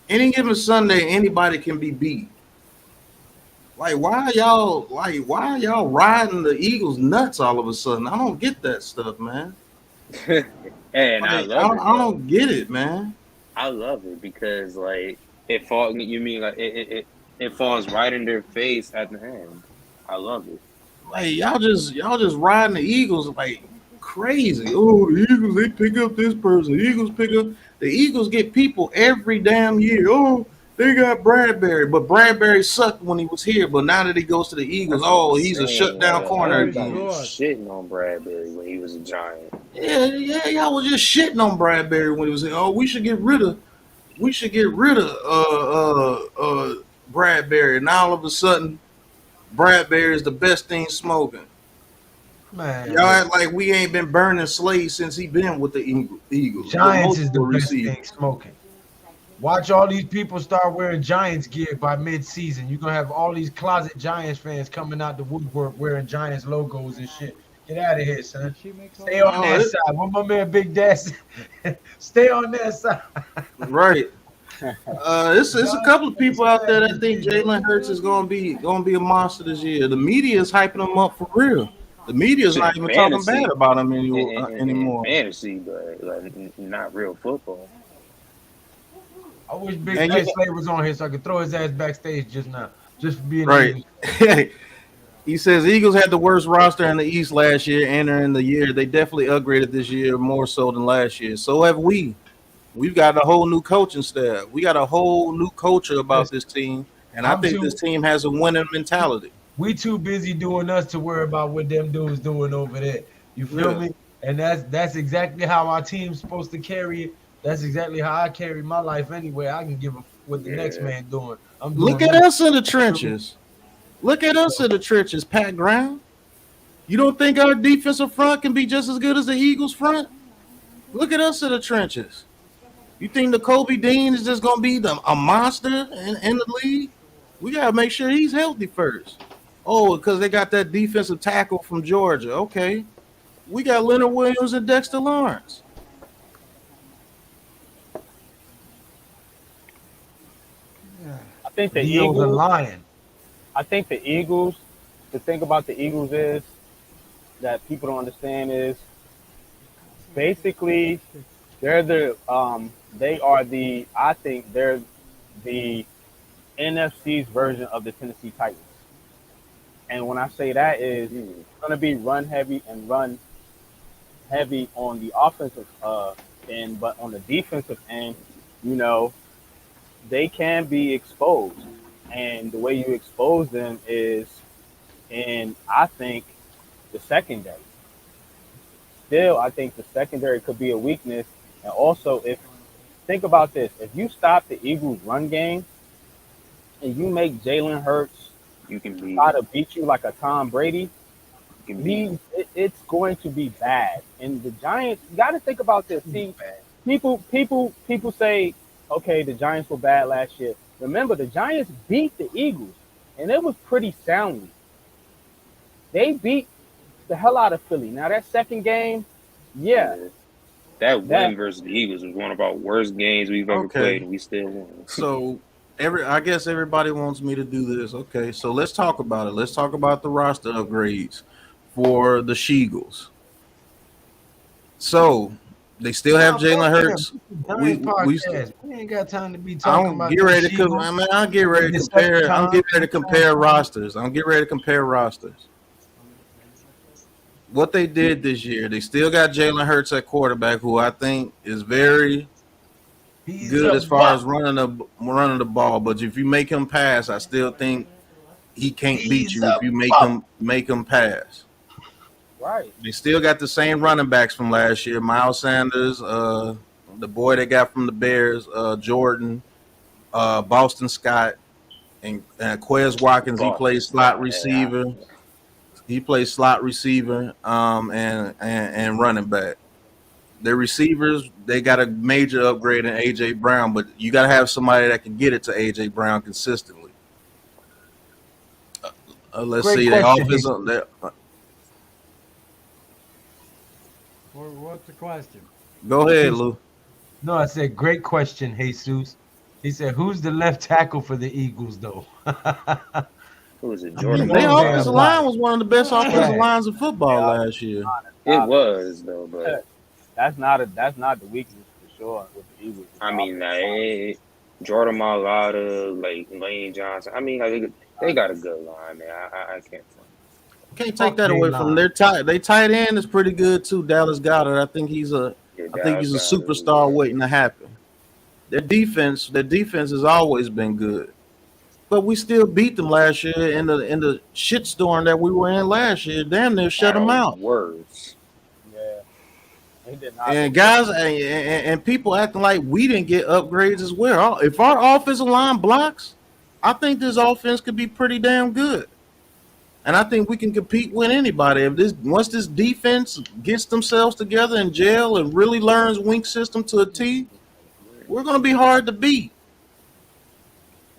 Speaker 1: Any given Sunday, anybody can be beat. Like, why are y'all riding the Eagles nuts all of a sudden? I don't get that stuff, man.
Speaker 3: And I
Speaker 1: Like,
Speaker 3: love it
Speaker 1: I
Speaker 3: though.
Speaker 1: don't get it, man.
Speaker 3: I love it because like it falls. You mean like it falls right in their face at the end. I love it.
Speaker 1: Like, y'all just riding the Eagles like crazy. Oh, the Eagles, they pick up this person. The Eagles get people every damn year. Oh, they got Bradbury, but Bradbury sucked when he was here. But now that he goes to the Eagles,
Speaker 3: That's what I'm
Speaker 1: oh, he's a
Speaker 3: saying.
Speaker 1: shutdown
Speaker 3: Like
Speaker 1: corner
Speaker 2: Oh, he's
Speaker 3: everybody
Speaker 1: again.
Speaker 3: was
Speaker 2: good.
Speaker 3: shitting on Bradbury when he was a Giant.
Speaker 1: Yeah, y'all was just shitting on Bradbury when he was here. Oh, we should get rid of Bradbury. And all of a sudden, Bradbury is the best thing smoking.
Speaker 5: Man,
Speaker 1: Y'all
Speaker 5: look,
Speaker 1: act like we ain't been burning Slade since he been with the Eagles with
Speaker 5: Giants is the
Speaker 1: multiple
Speaker 5: best thing
Speaker 1: receivers.
Speaker 5: smoking. Watch all these people start wearing Giants gear by mid-season. You're gonna have all these closet Giants fans coming out the woodwork wearing Giants logos and shit. Get out of here, son.
Speaker 2: Did she make
Speaker 5: Stay
Speaker 2: all
Speaker 5: on
Speaker 1: Oh,
Speaker 5: that side. What my man Big Dash stay on that side.
Speaker 1: right. It's a couple of people out there that think
Speaker 5: Giants
Speaker 1: Jalen Hurts is gonna be a monster this year. The media is hyping him up for real. The media is
Speaker 3: Shit in
Speaker 1: not even talking bad
Speaker 3: fantasy,
Speaker 1: about him
Speaker 3: in
Speaker 1: anymore.
Speaker 3: fantasy, but like not real football.
Speaker 5: I wish Big
Speaker 1: And
Speaker 5: Dick
Speaker 1: you,
Speaker 5: Slade was on here so I could throw his ass backstage just now, just for being
Speaker 1: right.
Speaker 5: Eagles.
Speaker 1: He says Eagles had the worst roster in the East last year, entering the year. They definitely upgraded this year more so than last year. So have we. We've got a whole new coaching staff. We got a whole new culture about
Speaker 5: Listen,
Speaker 1: this team, and I
Speaker 5: I'm
Speaker 1: think this
Speaker 5: too.
Speaker 1: team has a winning mentality.
Speaker 5: We too busy doing us to worry about what them dudes doing over there. You feel
Speaker 1: Yeah.
Speaker 5: me? And that's exactly how our team's supposed to carry it. That's exactly how I carry my life anyway. I can give a what the next
Speaker 3: Yeah,
Speaker 5: man doing. I'm
Speaker 1: Look
Speaker 5: doing
Speaker 1: at
Speaker 5: me.
Speaker 1: us in the
Speaker 5: You feel me?
Speaker 1: trenches. Look at us in the trenches, Pat Brown. You don't think our defensive front can be just as good as the Eagles front? Look at us in the trenches. You think the Kobe Dean is just gonna be a monster in the league? We gotta make sure he's healthy first. Oh, because they got that defensive tackle from Georgia. Okay. We got Leonard Williams and Dexter Lawrence.
Speaker 2: Yeah.
Speaker 4: I think the
Speaker 5: Dio's a
Speaker 4: Eagles.
Speaker 5: lion.
Speaker 4: I think the Eagles. The thing about the Eagles is that people don't understand is basically they're they are I think they're the NFC's version of the Tennessee Titans. And when I say that is
Speaker 3: mm,
Speaker 4: it's going to be run heavy and run heavy on the offensive end, but on the defensive end, you know, they can be exposed. And the way you expose them is in, I think, the secondary. Still, I think the secondary could be a weakness. And also, if think about this, if you stop the Eagles' run game and you make Jalen Hurts
Speaker 3: You can be.
Speaker 4: try to beat you like a Tom Brady,
Speaker 3: You can be.
Speaker 4: it's going to be bad. And the Giants, you got to think about this. See,
Speaker 5: Bad.
Speaker 4: people say, okay, the Giants were bad last year. Remember, the Giants beat the Eagles, and it was pretty soundly. They beat the hell out of Philly. Now that second game, yeah,
Speaker 3: That
Speaker 4: that
Speaker 3: win versus the Eagles was one of our worst games we've ever played,
Speaker 1: Okay.
Speaker 3: and we still won.
Speaker 1: So I guess everybody wants me to do this. Okay, so let's talk about it. Let's talk about the roster upgrades for the Sheagles. So they still have
Speaker 5: Nah,
Speaker 1: Jalen
Speaker 5: fuck them.
Speaker 1: Hurts.
Speaker 5: This is
Speaker 1: We
Speaker 5: Giants
Speaker 1: we
Speaker 5: podcast. We ain't got time to be
Speaker 1: I
Speaker 5: talking
Speaker 1: don't
Speaker 5: about
Speaker 1: get
Speaker 5: them
Speaker 1: ready because
Speaker 5: Sheagles.
Speaker 1: I mean I'll get ready to
Speaker 5: The second
Speaker 1: compare. I'm
Speaker 5: time.
Speaker 1: getting ready to compare rosters. I'm getting ready to compare rosters. What they did this year, they still got Jalen Hurts at quarterback, who I think is very
Speaker 5: He's
Speaker 1: good
Speaker 5: a
Speaker 1: as far as
Speaker 5: buck.
Speaker 1: running the ball. But if you make him pass, I still think he can't beat
Speaker 5: He's
Speaker 1: you if
Speaker 5: a
Speaker 1: you
Speaker 5: buck.
Speaker 1: make him pass.
Speaker 4: right.
Speaker 1: They still got the same running backs from last year: Miles Sanders, the boy they got from the Bears, Jordan, Boston Scott, and Quez Watkins. He
Speaker 3: Boston
Speaker 1: plays slot
Speaker 3: Scott, yeah.
Speaker 1: receiver. He plays slot receiver, and running back. Their receivers, they got a major upgrade in AJ Brown, but you got to have somebody that can get it to AJ Brown consistently. Let's
Speaker 5: Great
Speaker 1: see, they
Speaker 5: question,
Speaker 1: offense.
Speaker 5: Jesus.
Speaker 2: What's the question?
Speaker 1: Go ahead, Lou.
Speaker 5: No, I said great question, Jesus. He said, "Who's the left tackle for the Eagles, though?"
Speaker 3: Who was it?
Speaker 1: I mean,
Speaker 3: Jordan
Speaker 1: their
Speaker 5: Damn
Speaker 3: Love?
Speaker 1: offensive line
Speaker 5: body.
Speaker 1: was one of the best offensive
Speaker 5: Trash.
Speaker 1: lines of football
Speaker 4: Yeah,
Speaker 1: last year.
Speaker 3: It
Speaker 4: honest.
Speaker 3: was though, but
Speaker 4: That's not the weakness for sure with the Eagles. It's
Speaker 3: I
Speaker 4: the
Speaker 3: mean,
Speaker 4: offensive line.
Speaker 3: Jordan Mailata, like Lane Johnson. I mean, like they got a good line, man. I can't front.
Speaker 1: Can't take
Speaker 5: Fuck
Speaker 1: that
Speaker 5: they
Speaker 1: away from
Speaker 5: line.
Speaker 1: their tight. They tight end is pretty good too. Dallas Goddard.
Speaker 3: Yeah,
Speaker 1: I think
Speaker 3: Dallas
Speaker 1: he's a
Speaker 3: got it.
Speaker 1: superstar waiting to happen. Their defense has always been good. But we still beat them last year in the shitstorm that we were in last year. Damn near shut
Speaker 3: At
Speaker 1: them
Speaker 3: our
Speaker 1: out.
Speaker 3: worst.
Speaker 4: Yeah, he did not
Speaker 1: And
Speaker 4: look good.
Speaker 1: guys, and people acting like we didn't get upgrades as well. If our offensive line blocks, I think this offense could be pretty damn good. And I think we can compete with anybody. If this once this defense gets themselves together and gel and really learns Wink system to a T, we're gonna be hard to beat.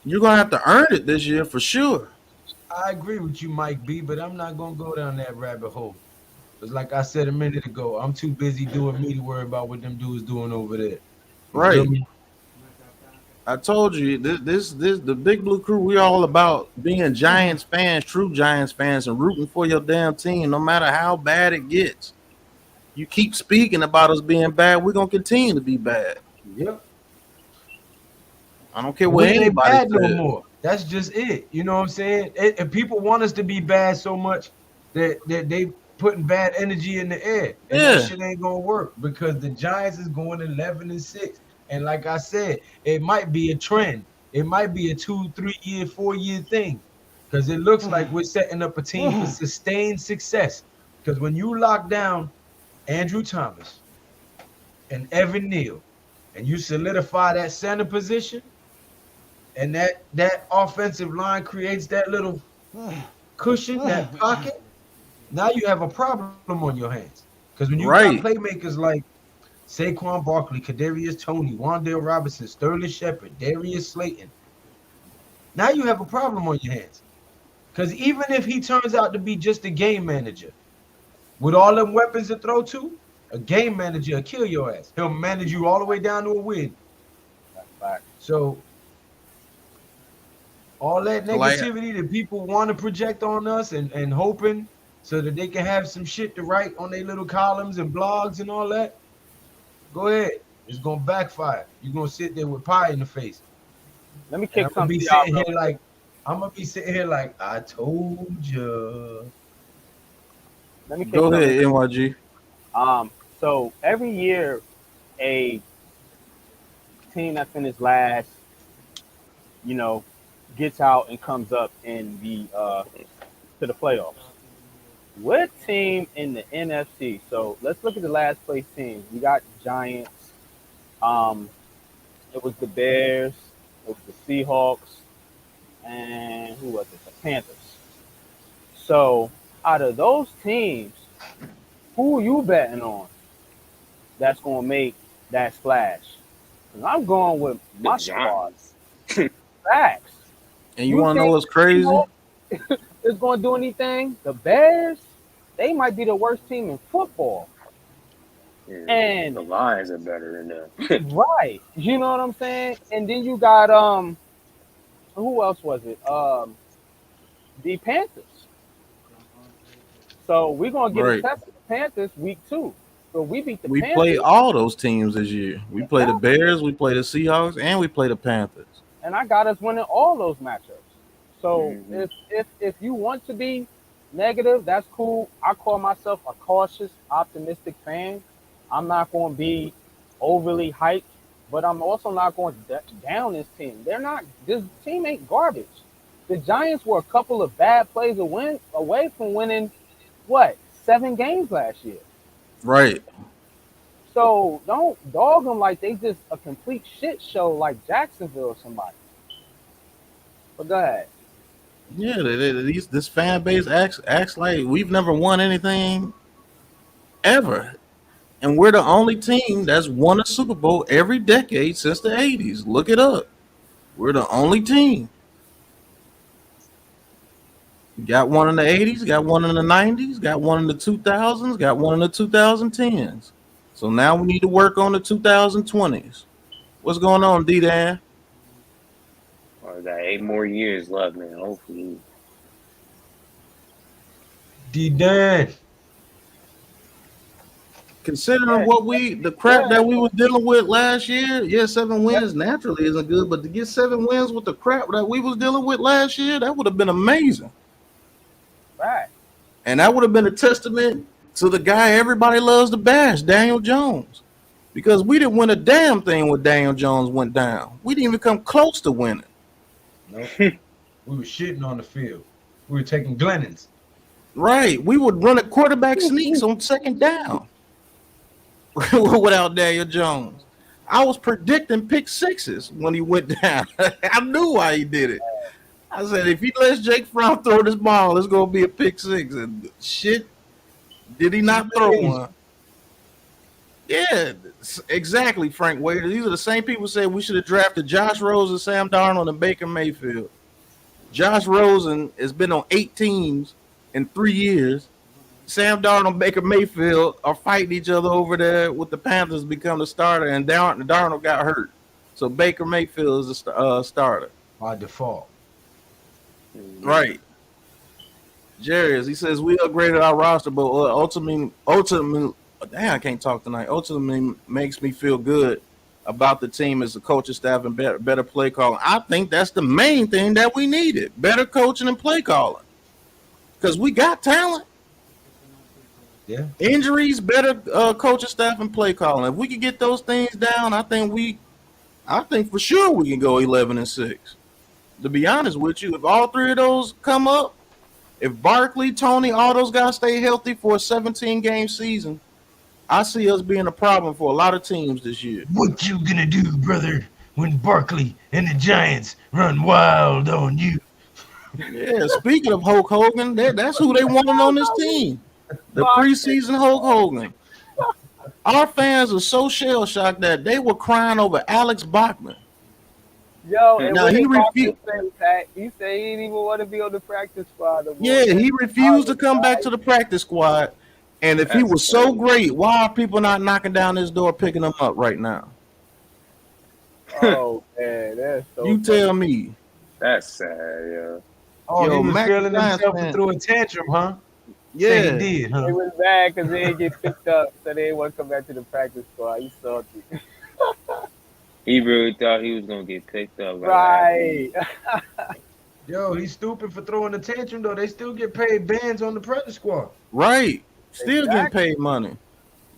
Speaker 1: You're gonna have to earn it this year for sure.
Speaker 5: I agree with you, Mike B, but I'm not gonna go down that rabbit hole. Because, like I said a minute ago, I'm too busy doing me to worry about what them dudes doing over there. You feel
Speaker 1: Right.
Speaker 5: me?
Speaker 1: I told you this the Big Blue Crew. We all about being Giants fans, true Giants fans, and rooting for your damn team, no matter how bad it gets. You keep speaking about us being bad, we're gonna continue to be bad.
Speaker 5: Yep.
Speaker 1: I don't care
Speaker 5: And
Speaker 1: what
Speaker 5: we ain't
Speaker 1: anybody
Speaker 5: bad no
Speaker 1: says.
Speaker 5: more. That's just it. You know what I'm saying? And people want us to be bad so much that they putting bad energy in the air, and that
Speaker 1: Yeah,
Speaker 5: shit ain't gonna work because the Giants is going 11-6. And like I said, it might be a trend. It might be a 2, 3 year, 4 year thing because it looks like we're setting up a team for sustained success. Because when you lock down Andrew Thomas and Evan Neal, and you solidify that center position, and that offensive line creates that little cushion, that pocket, now you have a problem on your hands. Because when you got
Speaker 1: right.
Speaker 5: playmakers like Saquon Barkley, Kadarius Toney, Wandale Robinson, Sterling Shepard, Darius Slayton, now you have a problem on your hands. Because even if he turns out to be just a game manager with all them weapons to throw to, a game manager will kill your ass. He'll manage you all the way down to a win.
Speaker 4: That's fact.
Speaker 5: So all that
Speaker 1: So like
Speaker 5: negativity that people want to project on us and hoping so that they can have some shit to write on their little columns and blogs and all that, go ahead. It's gonna backfire. You're gonna sit there with pie in the face.
Speaker 4: Let me
Speaker 5: And
Speaker 4: kick something to y'all real quick.
Speaker 5: I'm gonna be sitting here like I told you.
Speaker 4: Let me kick
Speaker 1: go
Speaker 4: something.
Speaker 1: ahead, NYG.
Speaker 4: So every year a team that finished last, you know, gets out and comes up in the to the playoffs. What team in the NFC? So let's look at the last place teams. We got Giants. Um, it was the Bears. It was the Seahawks, and who was it? The Panthers. So out of those teams, who are you betting on that's gonna make that splash? 'Cause I'm going with
Speaker 3: The
Speaker 4: my squad.
Speaker 3: Giants.
Speaker 4: Facts.
Speaker 1: And you want to know what's crazy?
Speaker 4: Is going to do anything? The Bears, they might be the worst team in football.
Speaker 3: Yeah,
Speaker 4: And
Speaker 3: the Lions are better than them.
Speaker 4: right, you know what I'm saying? And then you got who else was it? The Panthers. So we're gonna get a
Speaker 1: Right.
Speaker 4: test of the Panthers week 2. So we beat the
Speaker 1: We
Speaker 4: Panthers.
Speaker 1: play all those teams this year. We play the Bears, we play the Seahawks, and we play the Panthers.
Speaker 4: And I got us winning all those matchups. So
Speaker 3: Mhm.
Speaker 4: if you want to be negative, that's cool. I call myself a cautious, optimistic fan. I'm not going to be overly hyped, but I'm also not going to down this team. This team ain't garbage. The Giants were a couple of bad plays away from winning, 7 games last year.
Speaker 1: Right.
Speaker 4: So don't dog them like they just a complete shit show like Jacksonville or somebody. But go ahead.
Speaker 1: Yeah, this fan base acts like we've never won anything ever. And we're the only team that's won a Super Bowl every decade since the 80s. Look it up. We're the only team. Got one in the 80s, got one in the 90s, got one in the 2000s, got one in the 2010s. So now we need to work on the 2020s. What's going on, D-Dan?
Speaker 3: I got 8 more years left, man. Hopefully.
Speaker 5: D-Dan.
Speaker 1: Considering the crap that we were dealing with last year, 7 wins naturally isn't good, but to get 7 wins with the crap that we was dealing with last year, that would have been amazing.
Speaker 4: Right.
Speaker 1: And that would have been a testament to the guy everybody loves to bash, Daniel Jones. Because we didn't win a damn thing when Daniel Jones went down. We didn't even come close to winning.
Speaker 5: Nope. We were shitting on the field. We were taking Glennons.
Speaker 1: Right. We would run a quarterback sneaks on second down without Daniel Jones. I was predicting pick sixes when he went down. I knew why he did it. I said, if he lets Jake Fromm throw this ball, it's going to be a pick six. And shit, did he not throw one? Yeah, exactly, Frank Waiter. These are the same people who said we should have drafted Josh Rosen, Sam Darnold, and Baker Mayfield. Josh Rosen has been on 8 teams in 3 years. Sam Darnold and Baker Mayfield are fighting each other over there with the Panthers become the starter, and Darnold got hurt. So Baker Mayfield is the starter.
Speaker 5: By default.
Speaker 1: Right. Jarius, he says we upgraded our roster, but ultimately, damn, I can't talk tonight. Ultimately makes me feel good about the team as the coaching staff and better play calling. I think that's the main thing that we needed: better coaching and play calling. Because we got talent.
Speaker 5: Yeah.
Speaker 1: Injuries, better coaching staff and play calling. If we could get those things down, I think for sure we can go 11-6. To be honest with you, if all 3 of those come up, if Barkley, Tony, all those guys stay healthy for a 17-game season, I see us being a problem for a lot of teams this year.
Speaker 5: What you gonna do, brother, when Barkley and the Giants run wild on you?
Speaker 1: Yeah, speaking of Hulk Hogan, that's who they wanted on this team. The preseason Hulk Hogan. Our fans are so shell-shocked that they were crying over Alex Bachman.
Speaker 4: Yo, and
Speaker 1: Now, he refused.
Speaker 4: He said he didn't even want to be on the practice squad.
Speaker 1: Yeah, he refused to come back to the practice squad. And if he was so great, why are people not knocking down his door picking him up right now?
Speaker 4: Oh, man, that's so
Speaker 1: You tell me.
Speaker 3: That's sad, yeah.
Speaker 5: Oh,
Speaker 1: Yo,
Speaker 5: he was
Speaker 1: Mac
Speaker 5: feeling
Speaker 1: Giants
Speaker 5: himself
Speaker 1: fan.
Speaker 5: and threw a tantrum, huh?
Speaker 1: Yeah.
Speaker 5: Say he did,
Speaker 4: It
Speaker 5: huh?
Speaker 4: was bad because they didn't get picked up, so they didn't want to come back to the practice squad. He salty.
Speaker 3: He really thought he was gonna get picked up.
Speaker 4: Right.
Speaker 5: Yo, he's stupid for throwing a tantrum, though. They still get paid bands on the practice squad.
Speaker 1: Right. Still getting
Speaker 4: Exactly.
Speaker 1: paid money.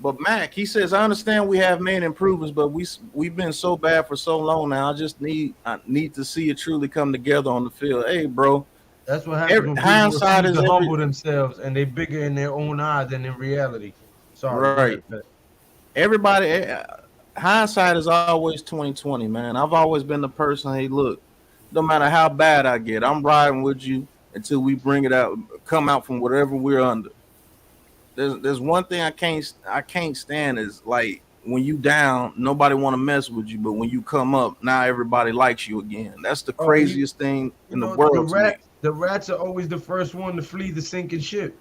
Speaker 1: But Mac, he says, I understand we have made improvements, but we've been so bad for so long now. I need to see it truly come together on the field. Hey, bro,
Speaker 5: That's what happens when people
Speaker 1: hindsight
Speaker 5: refuse
Speaker 1: is
Speaker 5: to
Speaker 1: every
Speaker 5: humble themselves and they bigger in their own eyes than in reality. Sorry, go
Speaker 1: right.
Speaker 5: ahead, Pat.
Speaker 1: Everybody, hindsight is always 2020, man. I've always been the person. Hey, look, no matter how bad I get, I'm riding with you until we bring it out, come out from whatever we're under. There's one thing I can't stand is like when you down, nobody want to mess with you, but when you come up, now everybody likes you again. That's the
Speaker 5: Oh,
Speaker 1: craziest thing
Speaker 5: you
Speaker 1: in the
Speaker 5: know the
Speaker 1: world to me.
Speaker 5: rats are always the first one to flee the sinking ship.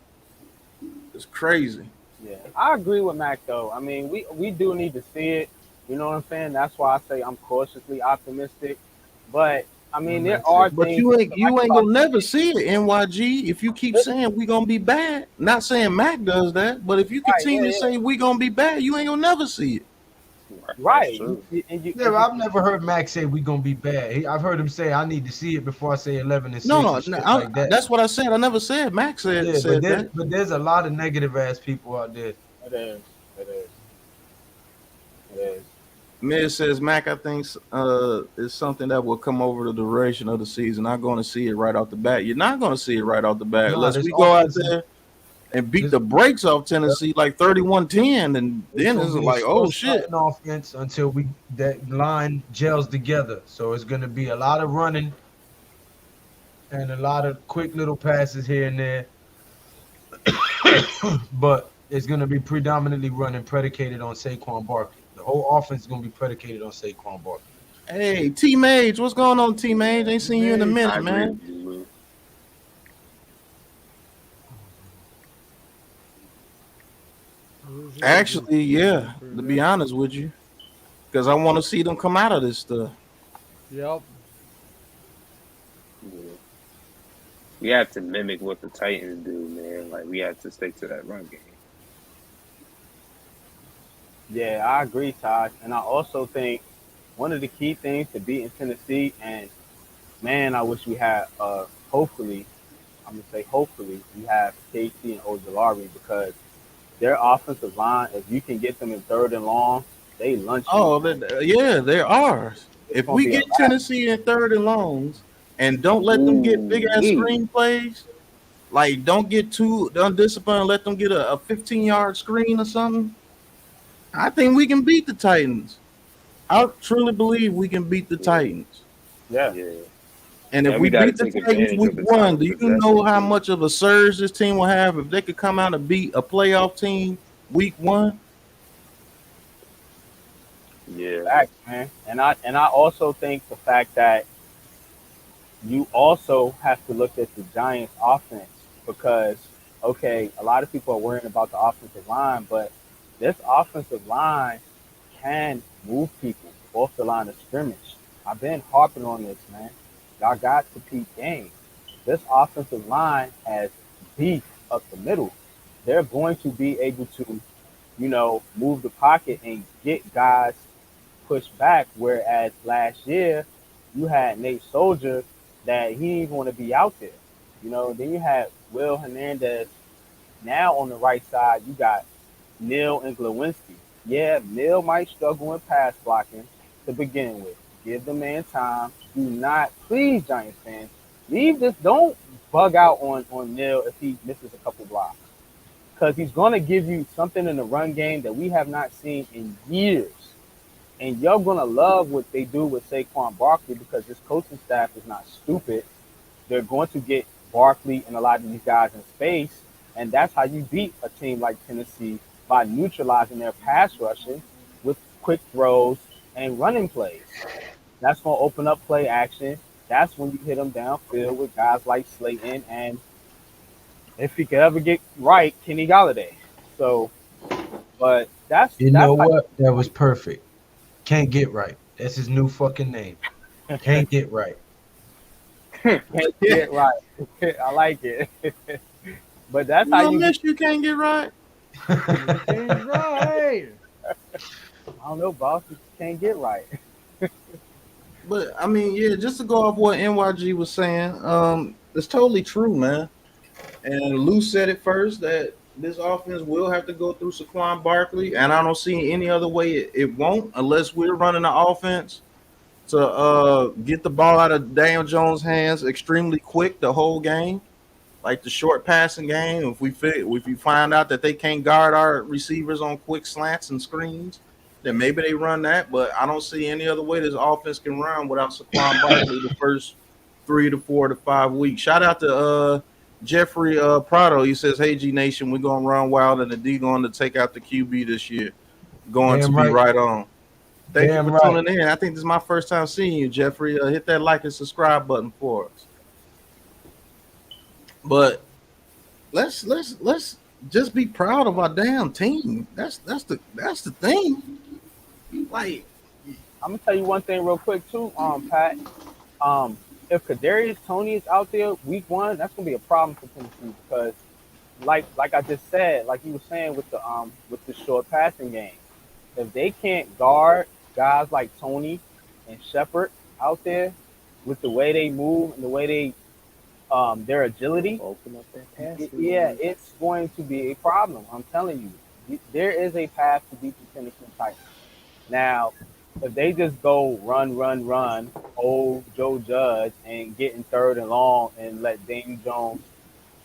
Speaker 1: It's crazy.
Speaker 4: Yeah, I agree with Mac though. I mean, we do need to see it. You know what I'm saying? That's why I say I'm cautiously optimistic. But I
Speaker 5: What
Speaker 4: mean, there
Speaker 5: Max
Speaker 4: are
Speaker 5: said.
Speaker 1: But
Speaker 4: things
Speaker 1: you ain't gonna never see it, NYG. If you keep saying we gonna be bad, not saying Mac does that, but if you
Speaker 4: right.
Speaker 1: continue
Speaker 4: Yeah,
Speaker 1: to
Speaker 4: yeah.
Speaker 1: say we gonna be bad, you ain't gonna never see it.
Speaker 3: That's
Speaker 4: Right.
Speaker 3: true.
Speaker 5: Yeah, but I've never heard Max say we gonna be bad. I've heard him say I need to see it before I say 11-6
Speaker 1: No,
Speaker 5: and shit like that.
Speaker 1: that's what I said. I never said Mac
Speaker 5: Yeah,
Speaker 1: said that.
Speaker 5: but there's a lot of negative ass people out there.
Speaker 4: It is. It is. It is.
Speaker 1: Miz says Mac, I think is something that will come over the duration of the season. Not going to see it right off the bat. You're not going to see it right off the bat
Speaker 5: Nah,
Speaker 1: unless
Speaker 5: this
Speaker 1: we go out
Speaker 5: offense is
Speaker 1: there and beat
Speaker 5: this.
Speaker 1: the brakes off Tennessee like 31-10, and
Speaker 5: It's
Speaker 1: then
Speaker 5: gonna
Speaker 1: it's
Speaker 5: be a
Speaker 1: like,
Speaker 5: slow
Speaker 1: oh shit.
Speaker 5: starting offense until we that line gels together. So it's gonna be a lot of running and a lot of quick little passes here and there. But it's gonna be predominantly running predicated on Saquon Barkley. The whole offense is gonna be predicated on Saquon Barkley.
Speaker 1: Hey, T Mage, what's going on, T Mage? Ain't seen you in a
Speaker 2: Mage.
Speaker 3: I
Speaker 1: minute,
Speaker 3: agree
Speaker 1: man.
Speaker 3: with you, Lou.
Speaker 1: Actually, yeah, to be honest with you, because I want to see them come out of this stuff.
Speaker 2: Yep.
Speaker 3: Yeah. We have to mimic what the Titans do, man. Like we have to stick to that run game.
Speaker 4: Yeah, I agree, Todd. And I also think one of the key things to beating Tennessee, and man, I wish we had. Hopefully, I'm gonna say hopefully we have KC and Ojolari because their offensive line, if you can get them in third and long, they lunch you.
Speaker 1: Oh, yeah, there are.
Speaker 4: It's
Speaker 1: If
Speaker 4: gonna
Speaker 1: we
Speaker 4: be a
Speaker 1: get
Speaker 4: wrap.
Speaker 1: Tennessee in third and longs and don't let them get big
Speaker 3: Ooh,
Speaker 1: ass
Speaker 3: wee.
Speaker 1: screen plays, like don't get too undisciplined, let them get a 15-yard screen or something, I think we can beat the Titans. I truly believe we can beat the
Speaker 3: Yeah,
Speaker 1: Titans.
Speaker 4: Yeah,
Speaker 3: yeah.
Speaker 1: And if
Speaker 3: And
Speaker 1: we
Speaker 3: we got to
Speaker 1: beat the
Speaker 3: take
Speaker 1: Titans
Speaker 3: advantage
Speaker 1: week
Speaker 3: of the
Speaker 1: one,
Speaker 3: time
Speaker 1: do
Speaker 3: of
Speaker 1: you know
Speaker 3: possession
Speaker 1: how
Speaker 3: too.
Speaker 1: much of a surge this team will have if they could come out and beat a playoff team week one?
Speaker 3: Yeah,
Speaker 4: facts, man. And I also think the fact that you also have to look at the Giants' offense because okay, a lot of people are worrying about the offensive line, but this offensive line can move people off the line of scrimmage. I've been harping on this, man. Y'all got to peak game. This offensive line has beef up the middle. They're going to be able to, move the pocket and get guys pushed back. Whereas last year, you had Nate Soldier that he didn't want to be out there. Then you had Will Hernandez. Now on the right side, you got Neal and Glowinski. Yeah, Neal might struggle in pass blocking to begin with. Give the man time. Do not, please, Giants fans, leave this. Don't bug out on Neal if he misses a couple blocks. Because he's going to give you something in the run game that we have not seen in years. And you're going to love what they do with Saquon Barkley because this coaching staff is not stupid. They're going to get Barkley and a lot of these guys in space. And that's how you beat a team like Tennessee by neutralizing their pass rushing with quick throws and running plays. That's going to open up play action. That's when you hit them downfield with guys like Slayton and if he could ever get right, Kenny Golladay. So, but that's
Speaker 5: You know
Speaker 4: that's how
Speaker 5: what? That was perfect. Can't get right. That's his new fucking name.
Speaker 4: you
Speaker 5: Can't get right.
Speaker 4: can't get right. I like it. But that's
Speaker 1: You
Speaker 4: how
Speaker 1: know,
Speaker 4: you get.
Speaker 1: miss you can't get right.
Speaker 2: He's right.
Speaker 4: I don't know, boss. You can't get right.
Speaker 1: But I mean, yeah, just to go off what NYG was saying, it's totally true, man. And Lou said it first that this offense will have to go through Saquon Barkley, and I don't see any other way it won't, unless we're running the offense to get the ball out of Daniel Jones' hands extremely quick the whole game, like the short passing game. If we find out that they can't guard our receivers on quick slants and screens, then maybe they run that. But I don't see any other way this offense can run without Saquon Barkley the first 3 to 4 to 5 weeks. Shout out to Jeffrey Prado. He says, "Hey G Nation, we're gonna run wild and the D going to take out the QB this year." Going
Speaker 5: Damn
Speaker 1: to be
Speaker 5: right.
Speaker 1: right on. Thank
Speaker 5: Damn
Speaker 1: you for
Speaker 5: right.
Speaker 1: tuning in. I think this is my first time seeing you, Jeffrey. Hit that like and subscribe button for us. But let's just be proud of our damn team. That's the thing. Like,
Speaker 4: I'm gonna tell you one thing real quick too, Pat. If Kadarius Toney is out there week 1, that's gonna be a problem for Tennessee because, like I just said, like you were saying with the short passing game, if they can't guard guys like Toney and Shepard out there with the way they move and the way they their agility,
Speaker 3: Open up that pass.
Speaker 4: yeah, it's going to be a problem. I'm telling you, there is a path to beat the Tennessee Titans. Now, if they just go run, hold Joe Judge and get in 3rd and long and let Daniel Jones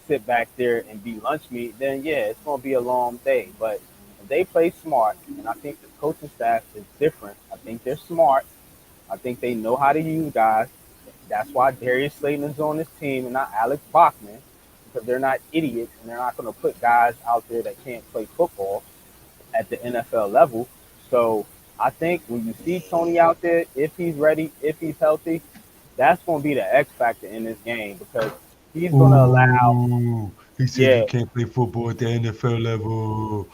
Speaker 4: sit back there and be lunch meat, then yeah, it's going to be a long day. But if they play smart, and I think the coaching staff is different, I think they're smart. I think they know how to use guys. That's why Darius Slayton is on this team and not Alex Bachman, because they're not idiots and they're not going to put guys out there that can't play football at the NFL level. So I think when you see Tony out there, if he's ready, if he's healthy, that's going to be the X factor in this game because he's going to allow.
Speaker 5: He said
Speaker 4: Yeah.
Speaker 5: you can't play football at the NFL level.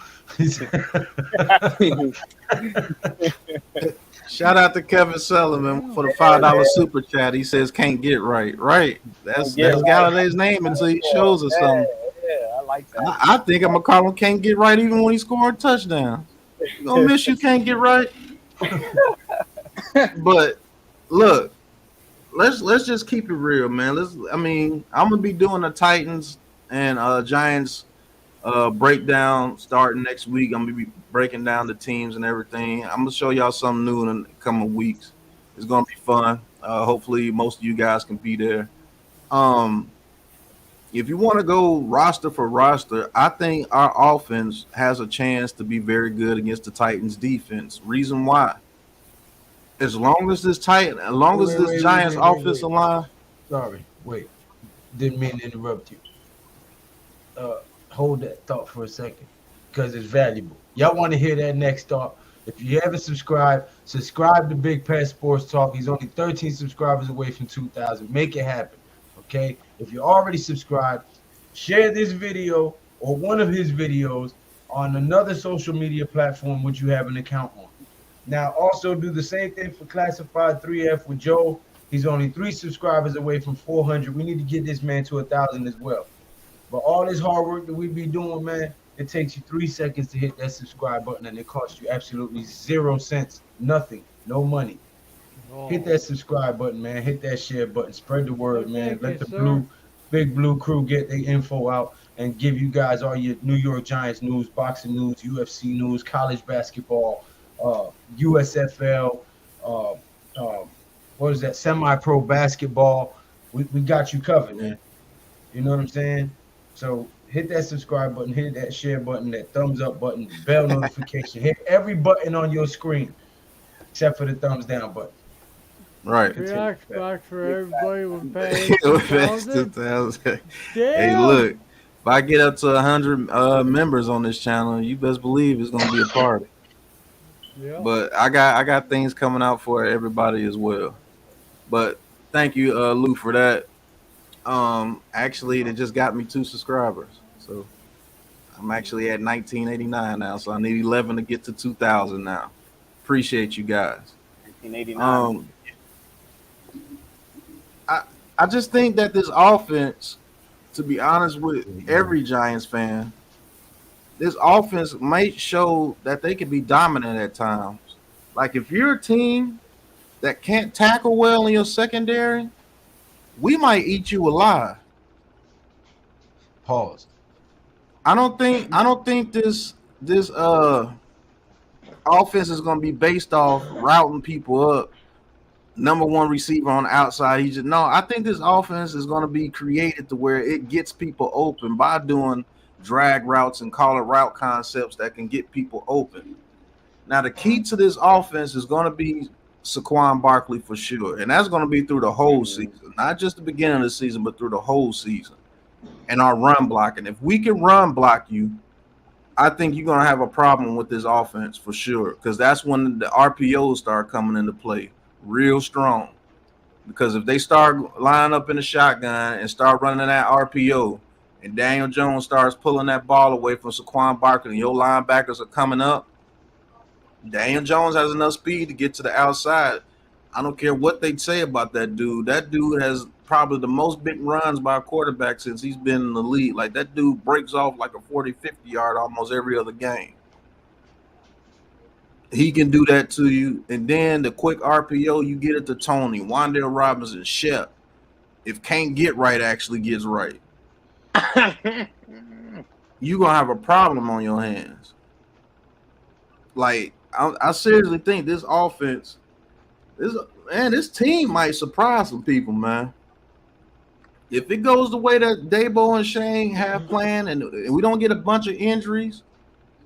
Speaker 1: shout out to Kevin Sullivan for the $5 super chat. He says can't get right. Right. That's Galladay's name until he shows us something.
Speaker 4: Yeah, I like that.
Speaker 1: I think I'm gonna call him can't get right even when he scored a touchdown. You gonna miss you can't get right. But look, let's just keep it real, man. I'm gonna be doing the Titans and Giants breakdown starting next week. I'm gonna be breaking down the teams and everything. I'm gonna show y'all something new in the coming weeks. It's gonna be fun. Hopefully most of you guys can be there. If you want to go roster for roster, I think our offense has a chance to be very good against the Titans defense. Reason why? As long as this Giants offensive line.
Speaker 5: Sorry, wait. Didn't mean to interrupt you. Hold that thought for a second because it's valuable. Y'all want to hear that next thought? If you haven't subscribed, subscribe to Big Pat Sports Talk. He's only 13 subscribers away from 2,000. Make it happen, okay? If you're already subscribed, share this video or one of his videos on another social media platform which you have an account on. Now, also do the same thing for Classified 3F with Joe. He's only 3 subscribers away from 400. We need to get this man to 1,000 as well. But all this hard work that we be doing, man, it takes you 3 seconds to hit that subscribe button, and it costs you absolutely 0 cents, nothing, no money. Hit that subscribe button, man. Hit that share button. Spread the word, man. Let the Big Blue Crew get the info out and give you guys all your New York Giants news, boxing news, UFC news, college basketball, USFL, what is that? Semi-pro basketball. We got you covered, man. You know what I'm saying? So hit that subscribe button, hit that share button, that thumbs up button, bell notification. Hit every button on your screen except for the thumbs down button.
Speaker 1: Right.
Speaker 2: Xbox for everybody with past
Speaker 1: 2,000. Hey, look, if I get up to 100 members on this channel, you best believe it's gonna be a party.
Speaker 2: Yeah.
Speaker 1: But I got things coming out for everybody as well. But thank you, Lou, for that. Actually, it just got me 2 subscribers, so I'm actually at 1989 now. So I need 11 to get to 2,000 now. Appreciate you guys.
Speaker 4: 1989.
Speaker 1: I just think that this offense, to be honest with every Giants fan, this offense might show that they can be dominant at times. Like if you're a team that can't tackle well in your secondary, we might eat you alive.
Speaker 5: Pause.
Speaker 1: I don't think this offense is going to be based off routing people up. Number one receiver on the outside. I think this offense is going to be created to where it gets people open by doing drag routes and call it route concepts that can get people open. Now, the key to this offense is going to be Saquon Barkley for sure, and that's going to be through the whole season, not just the beginning of the season, but through the whole season. And our run blocking. If we can run block you, I think you're going to have a problem with this offense for sure, because that's when the RPOs start coming into play real strong. Because if they start lining up in the shotgun and start running that RPO, and Daniel Jones starts pulling that ball away from Saquon Barkley, and your linebackers are coming up, Daniel Jones has enough speed to get to the outside. I don't care what they say about that dude. That dude has probably the most big runs by a quarterback since he's been in the league. Like, that dude breaks off like a 40, 50 yard almost every other game. He can do that to you. And then the quick RPO, you get it to Tony, Wan'Dale Robinson, Shep. If can't get right actually gets right, you're going to have a problem on your hands. Like, I seriously think this offense, this team might surprise some people, man. If it goes the way that Dabo and Shane have planned and we don't get a bunch of injuries,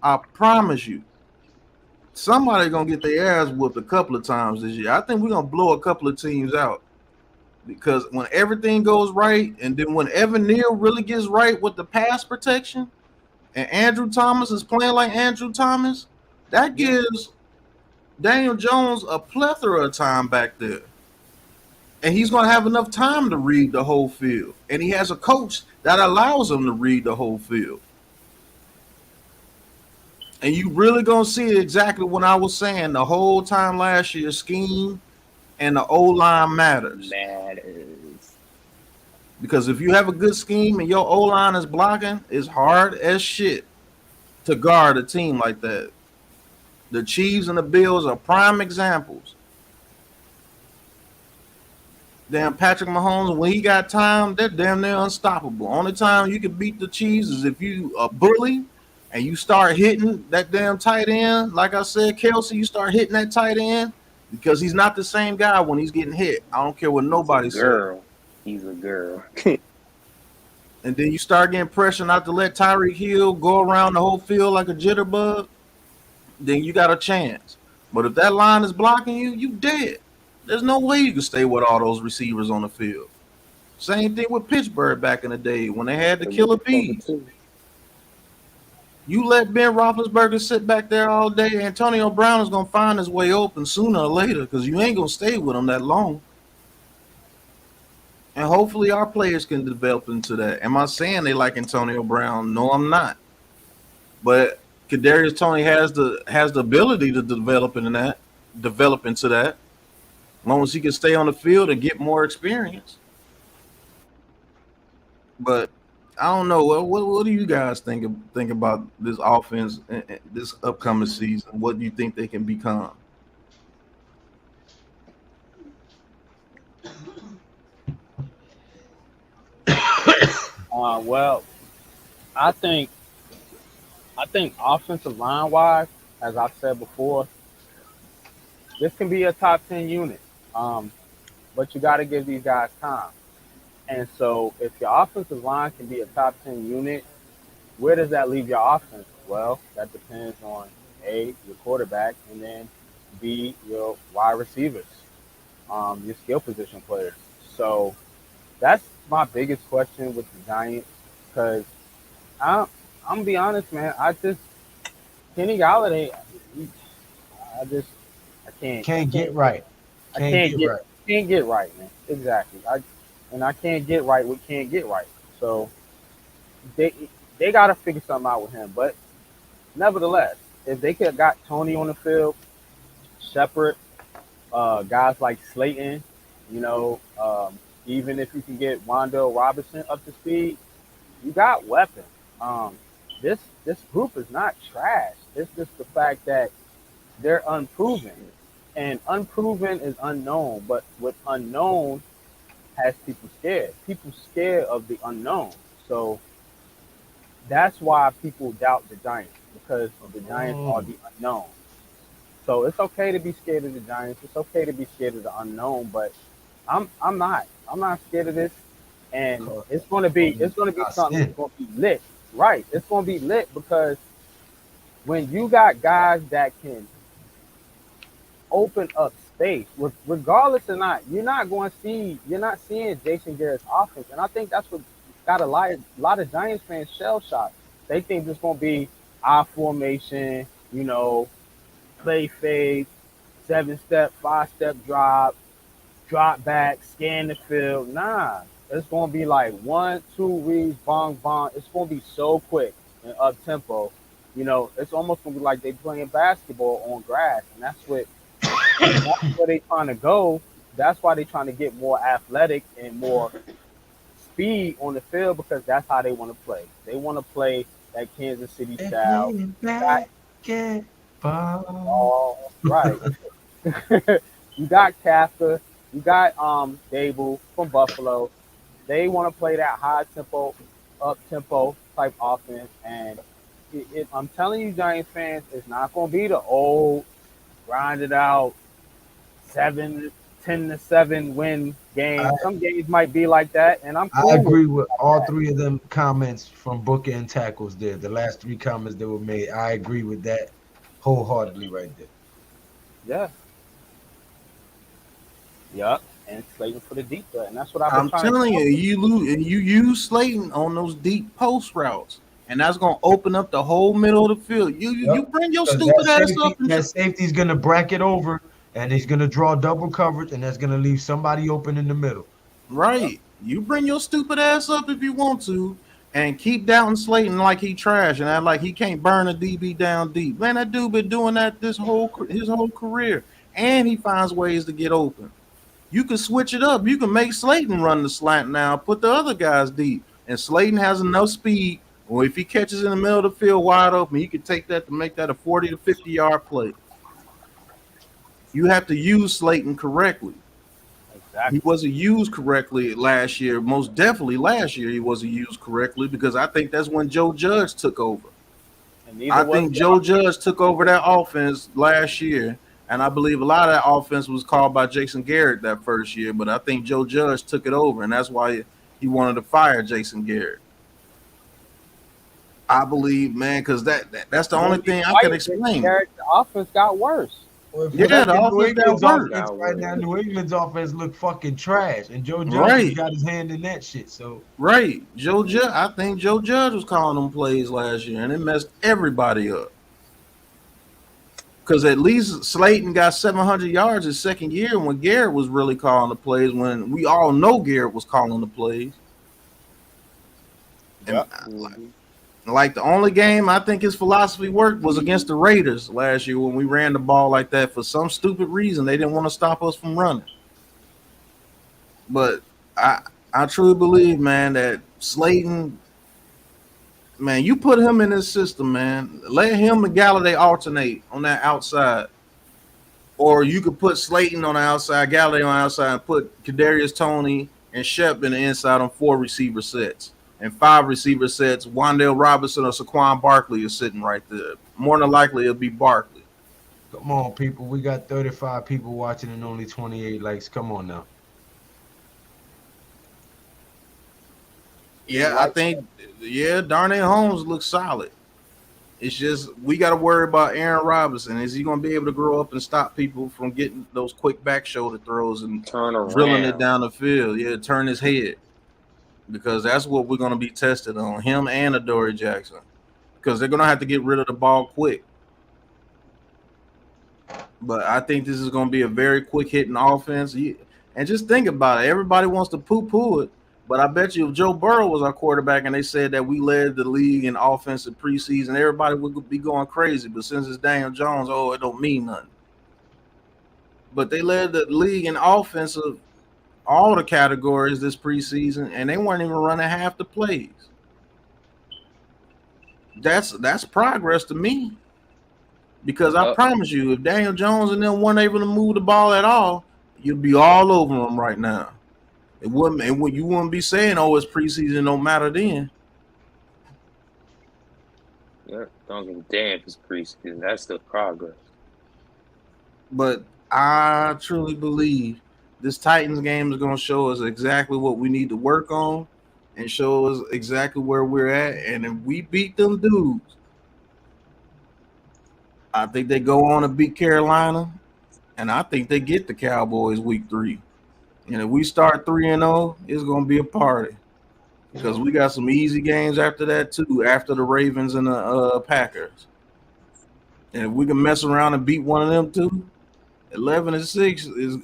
Speaker 1: I promise you, somebody's going to get their ass whooped a couple of times this year. I think we're going to blow a couple of teams out. Because when everything goes right, and then when Evan Neal really gets right with the pass protection, and Andrew Thomas is playing like Andrew Thomas, that gives Daniel Jones a plethora of time back there. And he's going to have enough time to read the whole field. And he has a coach that allows him to read the whole field. And you really going to see exactly what I was saying the whole time last year. Scheme and the O-line matters. Because if you have a good scheme and your O-line is blocking, it's hard as shit to guard a team like that. The Chiefs and the Bills are prime examples. Damn, Patrick Mahomes, when he got time, they're damn near unstoppable. Only time you can beat the Chiefs is if you a bully and you start hitting that damn tight end. Like I said, Kelsey, you start hitting that tight end because he's not the same guy when he's getting hit. I don't care what nobody says.
Speaker 3: He's a girl.
Speaker 1: And then you start getting pressure not to let Tyreek Hill go around the whole field like a jitterbug, then you got a chance. But if that line is blocking you, you dead. There's no way you can stay with all those receivers on the field. Same thing with Pittsburgh back in the day when they had the killer bees. You let Ben Roethlisberger sit back there all day, Antonio Brown is going to find his way open sooner or later because you ain't going to stay with him that long. And hopefully our players can develop into that. Am I saying they like Antonio Brown? No, I'm not. But Kadarius Toney has the ability to develop into that. As long as he can stay on the field and get more experience. But I don't know. What do you guys think about this offense this upcoming season? What do you think they can become?
Speaker 4: Well, I think offensive line wise, as I've said before, this can be a top 10 unit. But you got to give these guys time. And so if your offensive line can be a top 10 unit, where does that leave your offense? Well, that depends on A, your quarterback, and then B, your wide receivers, your skill position players. So that's my biggest question with the Giants because I'm going to be honest, man. Kenny Golladay, I
Speaker 5: Can't get right.
Speaker 4: Can't get right, man. Exactly. I can't get right with can't get right. So they got to figure something out with him. But nevertheless, if they could have got Tony on the field, Shepard, guys like Slayton, even if you can get Wan'Dale Robinson up to speed, you got weapons. This group is not trash. It's just the fact that they're unproven. And unproven is unknown. But what unknown has people scared. People scared of the unknown. So That's why people doubt the Giants, because the Giants are
Speaker 5: Oh,
Speaker 4: the unknown. So it's okay to be scared of the Giants. It's okay to be scared of the unknown, but I'm not. I'm not scared of this. And
Speaker 5: cause,
Speaker 4: it's gonna be
Speaker 5: I
Speaker 4: something that's
Speaker 5: sin.
Speaker 4: gonna be lit. Right. It's gonna be lit because when you got guys that can open up space, regardless or not, you're not seeing Jason Garrett's offense. And I think that's what got a lot of Giants fans shell shocked. They think it's gonna be I formation, play fade, 7-step, 5-step drop back, scan the field. Nah, it's gonna be like 1, 2 reads, bong bong. It's gonna be so quick and up tempo. It's almost gonna be like they playing basketball on grass, and that's where they trying to go. That's why they trying to get more athletic and more speed on the field because that's how they want to play. They want to play that Kansas City
Speaker 5: They
Speaker 4: style.
Speaker 5: playing
Speaker 4: Got
Speaker 5: basketball.
Speaker 4: all right. You got Kafka, you got Dable from Buffalo. They want to play that high tempo, up tempo type offense, and I'm telling you, Giants fans, it's not going to be the old grinded out 7, 10-7 win
Speaker 5: I,
Speaker 4: game. Some games might be like that, and I'm
Speaker 5: I
Speaker 4: cool with
Speaker 5: agree
Speaker 4: it
Speaker 5: with
Speaker 4: like
Speaker 5: all
Speaker 4: that.
Speaker 5: three of them comments from Booker and Tackles there. The last three comments that were made, I agree with that wholeheartedly right there.
Speaker 4: Yeah, yep. And Slayton for the deep threat, and that's what I've been
Speaker 1: I'm
Speaker 4: trying to
Speaker 1: telling you,
Speaker 4: tell people.
Speaker 1: you use Slayton on those deep post routes, and that's gonna open up the whole middle of the field. You
Speaker 5: Yep.
Speaker 1: bring your
Speaker 5: Because
Speaker 1: stupid ass up and
Speaker 5: that safety's gonna bracket over and he's gonna draw double coverage and that's gonna leave somebody open in the middle.
Speaker 4: Yep.
Speaker 1: right. You bring your stupid ass up if you want to, and keep doubting Slayton like he trash and act like he can't burn a DB down deep. Man, that dude been doing that his whole career, and he finds ways to get open. You can switch it up. You can make Slayton run the slant now, put the other guys deep. And Slayton has enough speed, or if he catches in the middle of the field wide open, he can take that to make that a 40 to 50-yard play. You have to use Slayton correctly. He
Speaker 4: Exactly.
Speaker 1: wasn't used correctly last year. Most definitely last year he wasn't used correctly because I think that's when Joe Judge took over.
Speaker 4: And neither
Speaker 1: I
Speaker 4: was
Speaker 1: think Joe
Speaker 4: John.
Speaker 1: Judge took over that offense last year, and I believe a lot of that offense was called by Jason Garrett that first year. But I think Joe Judge took it over, and that's why he wanted to fire Jason Garrett. I believe, man, because that's the only
Speaker 4: When you
Speaker 1: thing I can
Speaker 4: fired Jason
Speaker 1: explain it.
Speaker 4: Garrett, the offense got worse.
Speaker 5: Well, if you
Speaker 1: Yeah,
Speaker 5: look
Speaker 1: the
Speaker 5: at New
Speaker 1: offense got
Speaker 5: England's
Speaker 1: worse.
Speaker 5: offense
Speaker 3: Got
Speaker 5: right now,
Speaker 3: worse.
Speaker 5: New England's offense look fucking trash. And Joe Judge has
Speaker 1: Right,
Speaker 5: got his hand in that shit. So
Speaker 1: right. Joe Judge, I think Joe Judge was calling them plays last year, and it messed everybody up. Because at least Slayton got 700 yards his second year when Garrett was really calling the plays. When we all know Garrett was calling the plays, and
Speaker 4: Yep.
Speaker 3: Hmm.
Speaker 1: like the only game I think his philosophy worked was against the Raiders last year when we ran the ball like that for some stupid reason. They didn't want to stop us from running. But I I truly believe, man, that Slayton, man, you put him in this system, man. Let him and Galladay alternate on that outside. Or you could put Slayton on the outside, Galladay on the outside, and put Kadarius Toney and Shep in the inside on 4 receiver sets. And 5 receiver sets, Wandale Robinson or Saquon Barkley is sitting right there. More than likely, it'll be Barkley.
Speaker 5: come on, people. We got 35 people watching and only 28 likes. Come on now.
Speaker 4: We
Speaker 1: Yeah, I
Speaker 4: like that.
Speaker 1: think, yeah, Darnell Holmes looks solid. It's just we got to worry about Aaron Robinson. Is he going to be able to grow up and stop people from getting those quick back shoulder throws and
Speaker 3: Turn
Speaker 1: drilling it
Speaker 3: around.
Speaker 1: down the field? Yeah, turn his head because that's what we're going to be tested on him and Adoree Jackson because they're going to have to get rid of the ball quick. But I think this is going to be a very quick hitting offense. And just think about it. Everybody wants to poo poo it. But I bet you if Joe Burrow was our quarterback and they said that we led the league in offensive preseason, everybody would be going crazy. But since it's Daniel Jones, oh, it don't mean nothing. But they led the league in offensive all the categories this preseason, and they weren't even running half the plays. That's progress to me. Because I
Speaker 3: Yup.
Speaker 1: promise you, if Daniel Jones and them weren't able to move the ball at all, you'd be all over them right now. You wouldn't be saying, "Oh, it's preseason, don't matter then."
Speaker 3: Yeah, don't give a damn if it's preseason. That's still progress.
Speaker 1: But I truly believe this Titans game is going to show us exactly what we need to work on and show us exactly where we're at. And if we beat them dudes, I think they go on to beat Carolina, and I think they get the Cowboys week 3. And if we start 3-0, it's going to be a party because we got some easy games after that too, after the Ravens and the Packers. And if we can mess around and beat one of them too, 11-6 is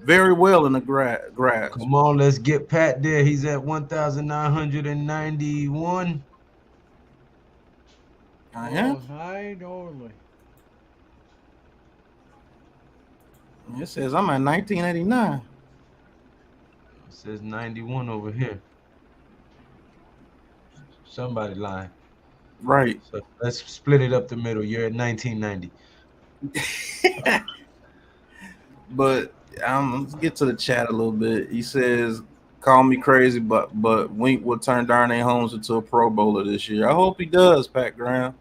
Speaker 1: very well in the grasp.
Speaker 5: Come on, let's get Pat there. He's at 1,991.
Speaker 1: I am.
Speaker 2: 9 only.
Speaker 1: It says I'm at 1989.
Speaker 5: It says 91 over here. Somebody lying.
Speaker 1: Right.
Speaker 5: So let's split it up the middle. You're at 1990.
Speaker 1: But let's get to the chat a little bit. He says, "Call me crazy, but Wink will turn Darnay Holmes into a Pro Bowler this year. I hope he does." Pat Graham.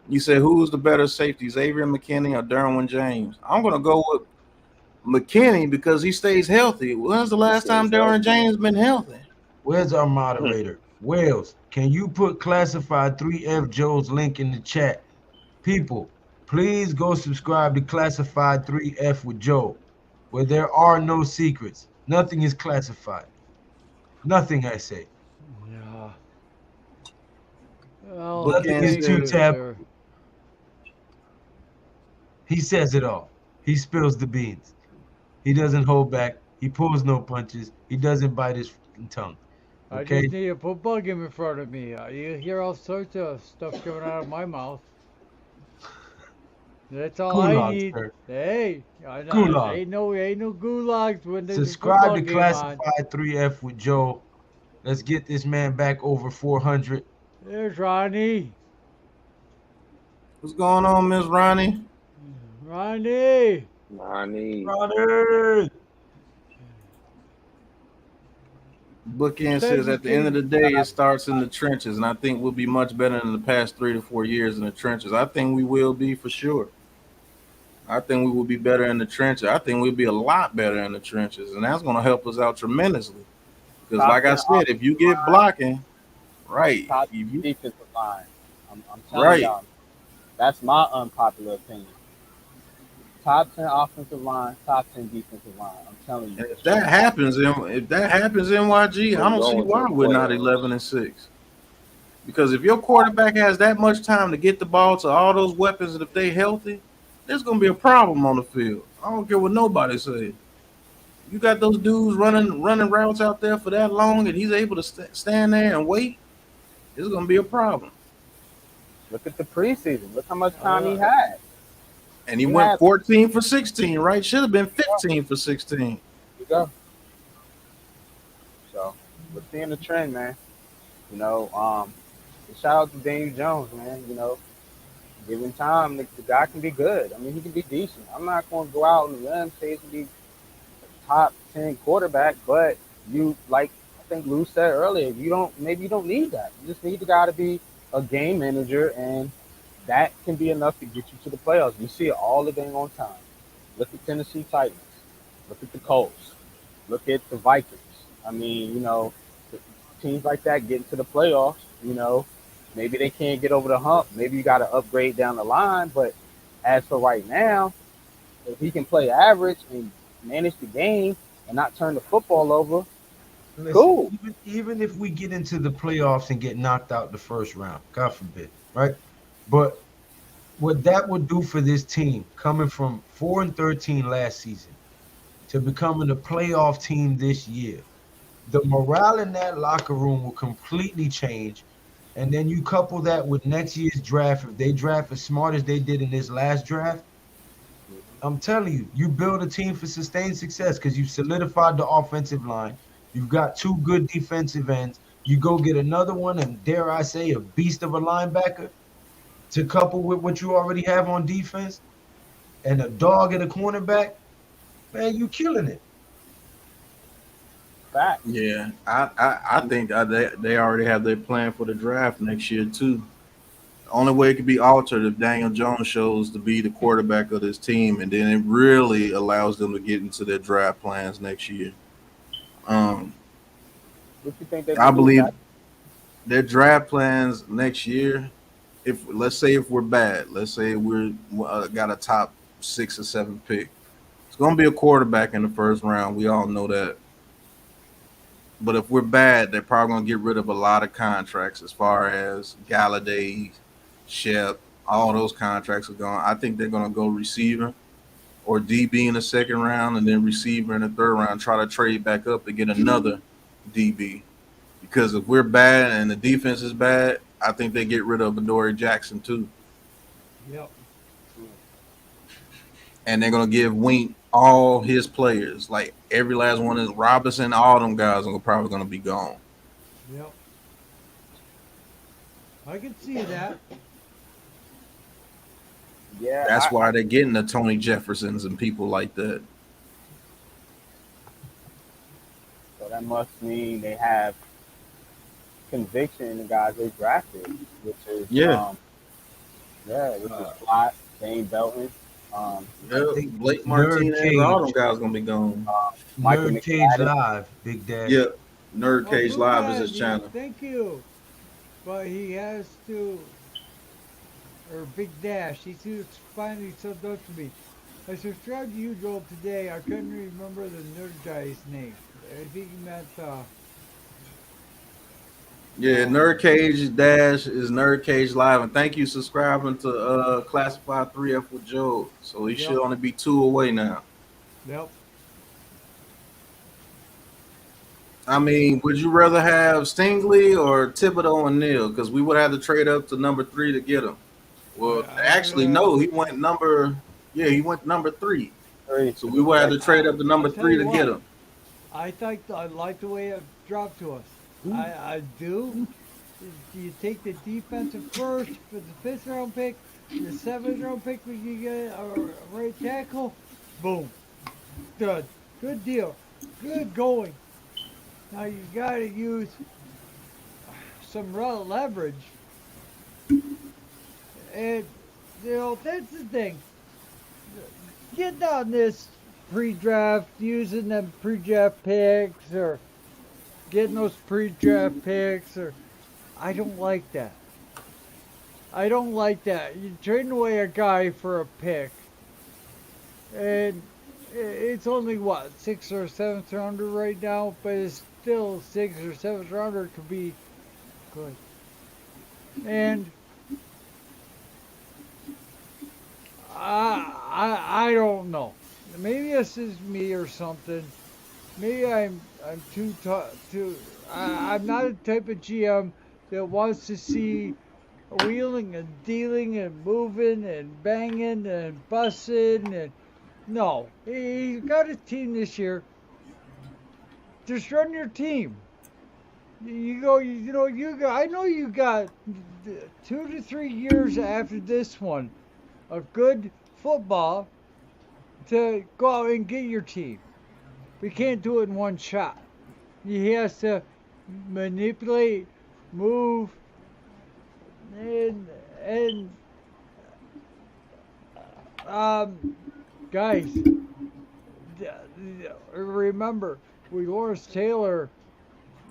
Speaker 1: You said, "Who's the better safety, Xavier McKinney or Derwin James?" I'm gonna go with McKinney because he stays healthy. When's the last time Derwin James been healthy?
Speaker 5: Where's our moderator? Wales, can you put Classified 3F Joe's link in the chat? People, please go subscribe to Classified 3F with Joe, where there are no secrets. Nothing is classified. Nothing, I say.
Speaker 2: Yeah. Well,
Speaker 5: Nothing is too taboo.
Speaker 2: sir.
Speaker 5: He says it all. He spills the beans. He doesn't hold back. He pulls no punches. He doesn't bite his tongue.
Speaker 2: I
Speaker 5: Okay?
Speaker 2: just need to put bug in front of me. You hear all sorts of stuff coming out of my mouth. That's all I
Speaker 5: Gulag,
Speaker 2: need.
Speaker 5: sir.
Speaker 2: Hey,
Speaker 5: Gulag.
Speaker 2: ain't no gulags when there's
Speaker 5: Subscribe
Speaker 2: a
Speaker 5: to
Speaker 2: football game on.
Speaker 5: Classified 3F with Joe. Let's get this man back over 400.
Speaker 2: There's Ronnie.
Speaker 1: What's going on, Miss Ronnie?
Speaker 2: Ronnie.
Speaker 3: Ronnie.
Speaker 5: Ronnie!
Speaker 1: Bookend says, "At the end of the day, it starts in the trenches, and I think we'll be much better than the past 3 to 4 years in the trenches. I think we will be for sure. I think we will be better in the trenches. I think we'll be a lot better in the trenches, and that's going to help us out tremendously. Because, like I said, if you get blocking, right,
Speaker 4: Top
Speaker 1: if you,
Speaker 4: defensive line. I'm telling
Speaker 1: right,
Speaker 4: y'all, that's my unpopular opinion. Top 10 offensive line, top 10 defensive line. I'm telling you.
Speaker 1: if that happens, NYG, I don't see why we're not 11-6. Because if your quarterback has that much time to get the ball to all those weapons, and if they healthy, there's going to be a problem on the field. I don't care what nobody says. You got those dudes running routes out there for that long, and he's able to stand there and wait. It's going to be a problem.
Speaker 4: Look at the preseason. Look how much time he had.
Speaker 1: And he went 14 for 16, right? Should have been 15 for 16.
Speaker 4: There you go. So we're seeing the trend, man. You know, shout out to Daniel Jones, man. You know, given time, the guy can be good. I mean, he can be decent. I'm not going to go out and let him say he's going to be a top 10 quarterback, but you, like I think Lou said earlier, maybe you don't need that. You just need the guy to be a game manager, and that can be enough to get you to the playoffs. You see it all the dang on time. Look at Tennessee Titans. Look at the Colts. Look at the Vikings. I mean, you know, teams like that getting to the playoffs, you know, maybe they can't get over the hump. Maybe you got to upgrade down the line. But as for right now, if he can play average and manage the game and not turn the football over,
Speaker 5: Listen,
Speaker 4: cool.
Speaker 5: Even if we get into the playoffs and get knocked out the first round, God forbid, right? But what that would do for this team, coming from 4-13 last season to becoming a playoff team this year, the morale in that locker room will completely change. And then you couple that with next year's draft. If they draft as smart as they did in this last draft, I'm telling you, you build a team for sustained success because you've solidified the offensive line. You've got 2 good defensive ends. You go get another one, and dare I say, a beast of a linebacker to couple with what you already have on defense and a dog at a cornerback. Man, you killing it.
Speaker 4: Fact.
Speaker 1: Yeah, I think they already have their plan for the draft next year too. only way it could be altered if Daniel Jones shows to be the quarterback of this team, and then it really allows them to get into their draft plans next year. Um,
Speaker 4: What you think they're
Speaker 1: I
Speaker 4: gonna do,
Speaker 1: believe
Speaker 4: Pat?
Speaker 1: their draft plans next year. If let's say if we're bad, let's say we're got a top 6 or 7 pick, it's gonna be a quarterback in the first round. We all know that. But if we're bad, they're probably gonna get rid of a lot of contracts as far as Galladay, Shep, all those contracts are gone. I think they're gonna go receiver or DB in the second round, and then receiver in the third round. Try to trade back up to get another DB. Because if we're bad and the defense is bad, I think they get rid of Adoree Jackson too,
Speaker 2: Yep.
Speaker 1: and they're gonna give Wink all his players, like every last one is Robinson. All them guys are probably gonna be gone.
Speaker 2: Yep. I can see that.
Speaker 4: Yeah,
Speaker 1: That's why they're getting the Tony Jeffersons and people like that.
Speaker 4: so that must mean they have conviction in the guys they drafted, which is
Speaker 1: Yeah.
Speaker 4: which is Plot, Dane Belton,
Speaker 1: Yeah,
Speaker 5: think
Speaker 1: Blake
Speaker 5: Nerd
Speaker 1: Martinez, all them
Speaker 5: Cage,
Speaker 1: guys gonna be gone.
Speaker 4: Michael
Speaker 5: Nerd Cage
Speaker 4: McFadden.
Speaker 5: Live, Big Dash.
Speaker 1: Yeah, Nerd
Speaker 2: Oh,
Speaker 1: Cage
Speaker 2: Blue
Speaker 1: Live
Speaker 2: Pad,
Speaker 1: is his channel.
Speaker 2: thank you. But he has to, or Big Dash, he finally subbed up to me. I subscribed to you, Joel, today. I couldn't remember the nerd guy's name. I think he meant,
Speaker 1: Yeah, Nerd Cage Dash is Nerd Cage Live, and thank you subscribing to Classified 3F with Joe. So he should
Speaker 2: Yep.
Speaker 1: only be 2 away now.
Speaker 2: yep.
Speaker 1: I mean, would you rather have Stingley or Thibodeau and Neal? Because we would have to trade up to number 3 to get him. Well, actually, no, he went number 3. So we would have to trade up to number
Speaker 2: I'll tell
Speaker 1: 3
Speaker 2: you
Speaker 1: to
Speaker 2: what.
Speaker 1: get him.
Speaker 2: I like the way it dropped to us. I do. You take the defensive first for the 5th-round pick, the 7th-round pick when you get a right tackle. Boom. Done. Good deal. Good going. Now you got to use some leverage. And, that's the thing. Getting on this pre-draft, using them pre-draft picks, or getting those pre-draft picks, or I don't like that. I don't like that. You're trading away a guy for a pick, and it's only what 6th or 7th rounder right now, but it's still 6th or 7th rounder could be good. And I don't know. Maybe this is me or something. Maybe I'm too I'm not a type of GM that wants to see wheeling and dealing and moving and banging and bussing and no. He's got a team this year. Just run your team. You go. You got. I know you got 2 to 3 years after this one of good football to go out and get your team. We can't do it in one shot. He has to manipulate, move, and guys, remember we lost Taylor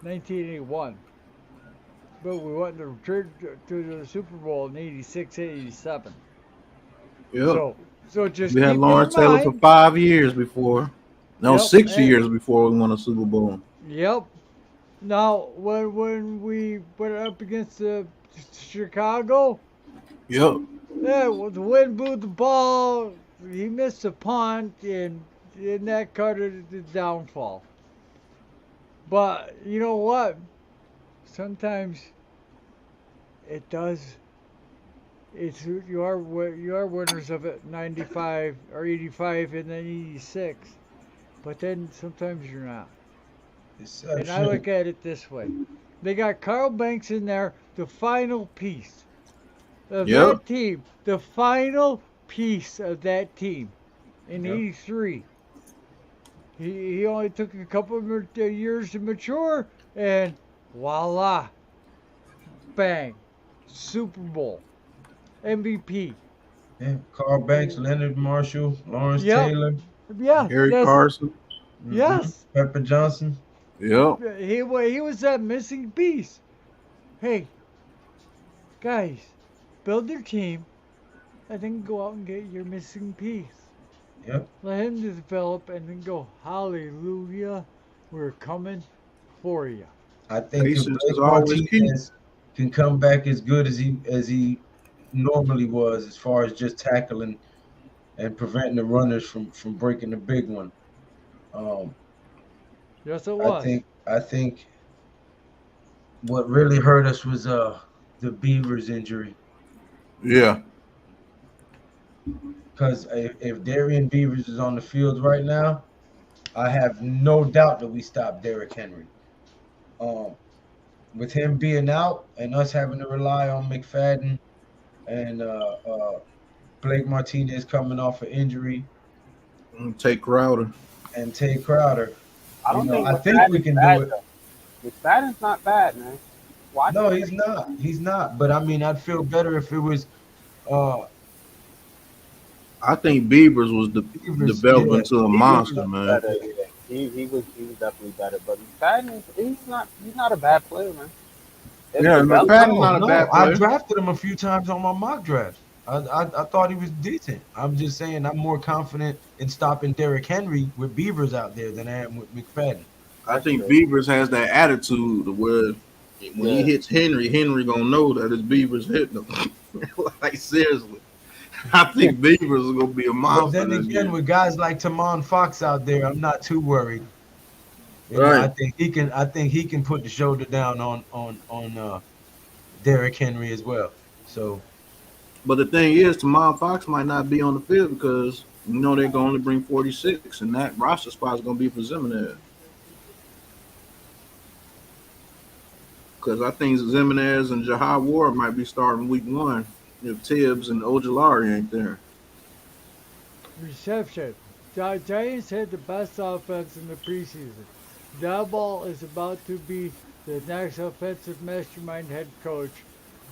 Speaker 2: 1981, but we went to the Super Bowl in 86, 87.
Speaker 1: Yep.
Speaker 2: So just
Speaker 1: We had
Speaker 2: keep
Speaker 1: Lawrence
Speaker 2: in
Speaker 1: Taylor
Speaker 2: mind,
Speaker 1: for 5 years before. No,
Speaker 2: Yep,
Speaker 1: 6
Speaker 2: and-
Speaker 1: years before we won a Super Bowl.
Speaker 2: Yep. Now, when we went up against the Chicago,
Speaker 1: Yep.
Speaker 2: yeah, well, the wind blew the ball. He missed a punt, and that cut it the downfall. But you know what? Sometimes it does. You are winners of it 95 or 85 and then 86, but then sometimes you're not. And I look at it this way: they got Carl Banks in there, the final piece of that team, the final piece of that team in '83. He only took a couple of years to mature, and voila, bang, Super Bowl. MVP.
Speaker 5: Yeah, Carl Banks, Leonard Marshall, Lawrence
Speaker 2: Yep.
Speaker 5: Taylor,
Speaker 2: Yeah.
Speaker 1: Harry
Speaker 2: That's
Speaker 1: Carson.
Speaker 2: yes.
Speaker 5: Pepper Johnson.
Speaker 1: Yep.
Speaker 2: He was that missing piece. Hey, guys, build your team and then go out and get your missing piece.
Speaker 5: Yep.
Speaker 2: Let him develop and then go, hallelujah, we're coming for you.
Speaker 5: I think if
Speaker 1: Patience is
Speaker 5: Blake
Speaker 1: always key.
Speaker 5: Martinez can come back as good as he normally was, as far as just tackling and preventing the runners from breaking the big one, um,
Speaker 2: Yes, it
Speaker 5: I
Speaker 2: was.
Speaker 5: think I think what really hurt us was the Beavers injury.
Speaker 1: Yeah.
Speaker 5: Because if Darian Beavers is on the field right now, I have no doubt that we stop Derrick Henry. Um, with him being out and us having to rely on McFadden and Blake Martinez coming off an injury
Speaker 1: Take Crowder.
Speaker 5: and Tay Crowder,
Speaker 4: I don't think
Speaker 5: I think we
Speaker 4: McFadden's
Speaker 5: can do
Speaker 4: bad
Speaker 5: it.
Speaker 4: though. McFadden's not bad, man. Watch
Speaker 5: No,
Speaker 4: him.
Speaker 5: he's not. He's not. But I mean, I'd feel better if it was uh
Speaker 1: I think Beavers was
Speaker 5: Beavers.
Speaker 1: developing
Speaker 5: Yeah,
Speaker 1: into a
Speaker 5: Beavers.
Speaker 1: monster, man.
Speaker 4: Better, yeah. He was definitely better. But McFadden, he's not a bad player, man. It's
Speaker 1: Yeah,
Speaker 4: development.
Speaker 1: McFadden's
Speaker 5: No,
Speaker 1: not a
Speaker 5: no.
Speaker 1: bad
Speaker 5: I
Speaker 1: player.
Speaker 5: drafted him a few times on my mock drafts. I thought he was decent. I'm just saying I'm more confident in stopping Derrick Henry with Beavers out there than I am with McFadden.
Speaker 1: I
Speaker 4: That's
Speaker 1: think
Speaker 4: true.
Speaker 1: Beavers has that attitude where when he
Speaker 4: Yeah.
Speaker 1: hits Henry, Henry gonna know that it's Beavers hitting him. Like seriously, I think Beavers is gonna be a
Speaker 5: But
Speaker 1: monster
Speaker 5: then
Speaker 1: this
Speaker 5: again,
Speaker 1: year.
Speaker 5: with guys like Tamon Fox out there, I'm not too worried. I
Speaker 1: Right.
Speaker 5: think he can. I think he can put the shoulder down on Derrick Henry as well. So
Speaker 1: But the thing is, Tamon Fox might not be on the field because they're gonna only bring 46, and that roster spot is gonna be for Zimenez. Because I think Zimenez and Jahad Ward might be starting week 1 if Tibbs and Ojolari ain't there.
Speaker 2: Reception. Giants had the best offense in the preseason. Daboll is about to be the next offensive mastermind head coach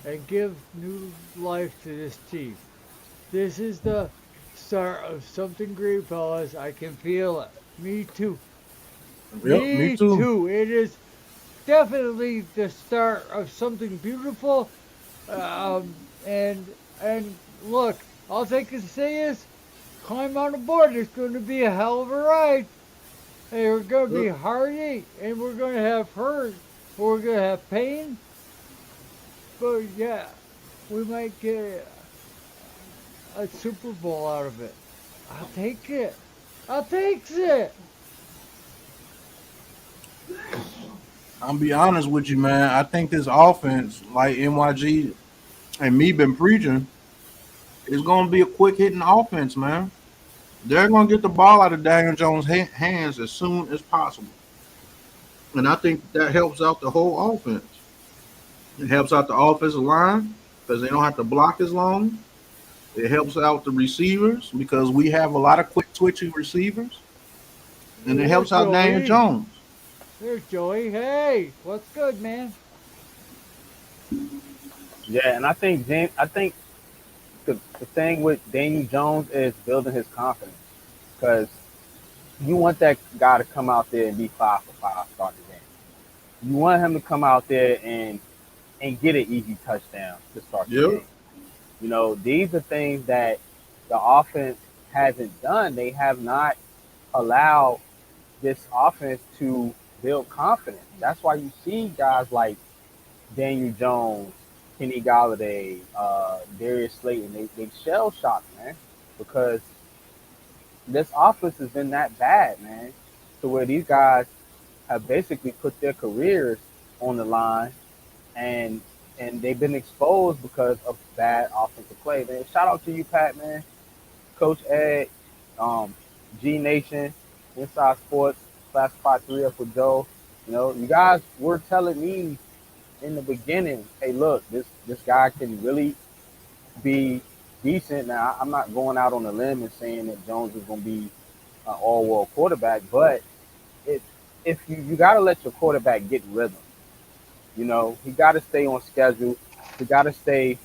Speaker 2: and give new life to this team. This is the start of something great, fellas. I can feel it. Me too.
Speaker 1: Yep, me
Speaker 2: Me
Speaker 1: too.
Speaker 2: too. It is definitely the start of something beautiful. And look, all I can say is climb on the board. It's going to be a hell of a ride. And we're going to be
Speaker 1: Yep.
Speaker 2: heartache, and we're going to have hurt, or we're going to have pain. But yeah, we might get a Super Bowl out of it. I'll take it. I'll take it.
Speaker 1: I'm be honest with you, man. I think this offense, like NYG and me been preaching, is gonna be a quick hitting offense, man. They're gonna get the ball out of Daniel Jones' hands as soon as possible, and I think that helps out the whole offense. It helps out the offensive line because they don't have to block as long. It helps out the receivers because we have a lot of quick twitching receivers, and it
Speaker 2: There's
Speaker 1: helps out Daniel
Speaker 2: Joey.
Speaker 1: Jones.
Speaker 2: There's Joey. Hey, what's good, man?
Speaker 4: Yeah, and I think the thing with Daniel Jones is building his confidence because you want that guy to come out there and be 5 for 5 start the game. You want him to come out there and get an easy touchdown to start the
Speaker 1: Yep.
Speaker 4: game. These are things that the offense hasn't done. They have not allowed this offense to build confidence. That's why you see guys like Daniel Jones, Kenny Golladay, Darius Slayton. They shell shocked, man, because this offense has been that bad, man, to where these guys have basically put their careers on the line and they've been exposed because of bad offensive play. Man, shout out to you, Pat, man, Coach Ed, G Nation, Inside Sports, Classified 3F with Joe. You guys were telling me in the beginning, hey, look, this guy can really be decent. Now, I'm not going out on a limb and saying that Jones is going to be an all-world quarterback, but it, if you got to let your quarterback get rhythm. He got to stay on schedule. He got to stay,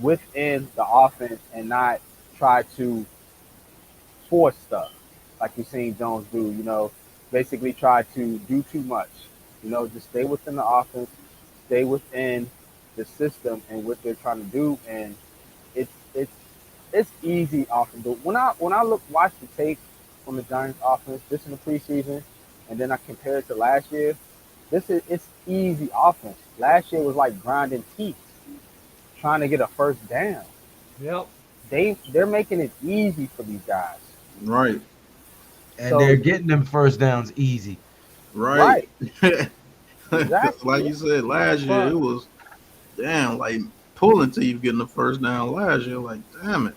Speaker 4: within the offense and not try to force stuff like you've seen Jones do. Basically try to do too much. Just stay within the offense, stay within the system and what they're trying to do, and it's it's easy offense. When I watch the tape from the Giants offense, this in the preseason, and then I compare it to last year, it's easy offense. Last year was like grinding teeth, trying to get a first down.
Speaker 2: Yep.
Speaker 4: They're making it easy for these guys.
Speaker 1: Right.
Speaker 5: And
Speaker 4: So-
Speaker 5: they're getting them first downs easy.
Speaker 1: Right.
Speaker 4: Exactly.
Speaker 1: Like you said, last year it was damn like pulling teeth getting the first down last year. Like, damn it.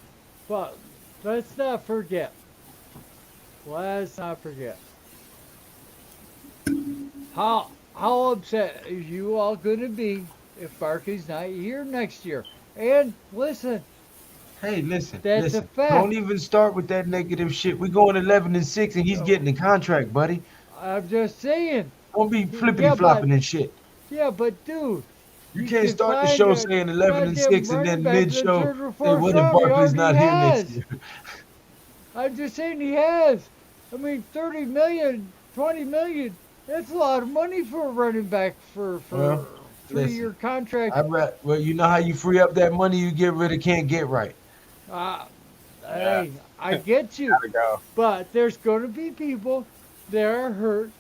Speaker 2: But let's not forget. Let's not forget. How upset are you all going to be if Barkley's not here next year? And listen,
Speaker 5: Hey, listen,
Speaker 2: That's a
Speaker 5: listen.
Speaker 2: fact.
Speaker 5: Don't even start with that negative shit. We going 11-6, and he's getting the contract, buddy.
Speaker 2: I'm just saying.
Speaker 5: Don't be
Speaker 2: Yeah,
Speaker 5: flippity flopping and shit.
Speaker 2: Yeah, but dude,
Speaker 5: You can't start the show saying 11-6 and then mid show say, "What if Barkley's not here next year?"
Speaker 2: I'm just saying he has. I mean, 30 million, 20 million. That's a lot of money for a running back for
Speaker 5: Well,
Speaker 2: 3-year contract.
Speaker 5: Well, you know how you free up that money you get rid of can't get right.
Speaker 2: Hey, I get you.
Speaker 4: Gotta go.
Speaker 2: But there's going to be people that are hurt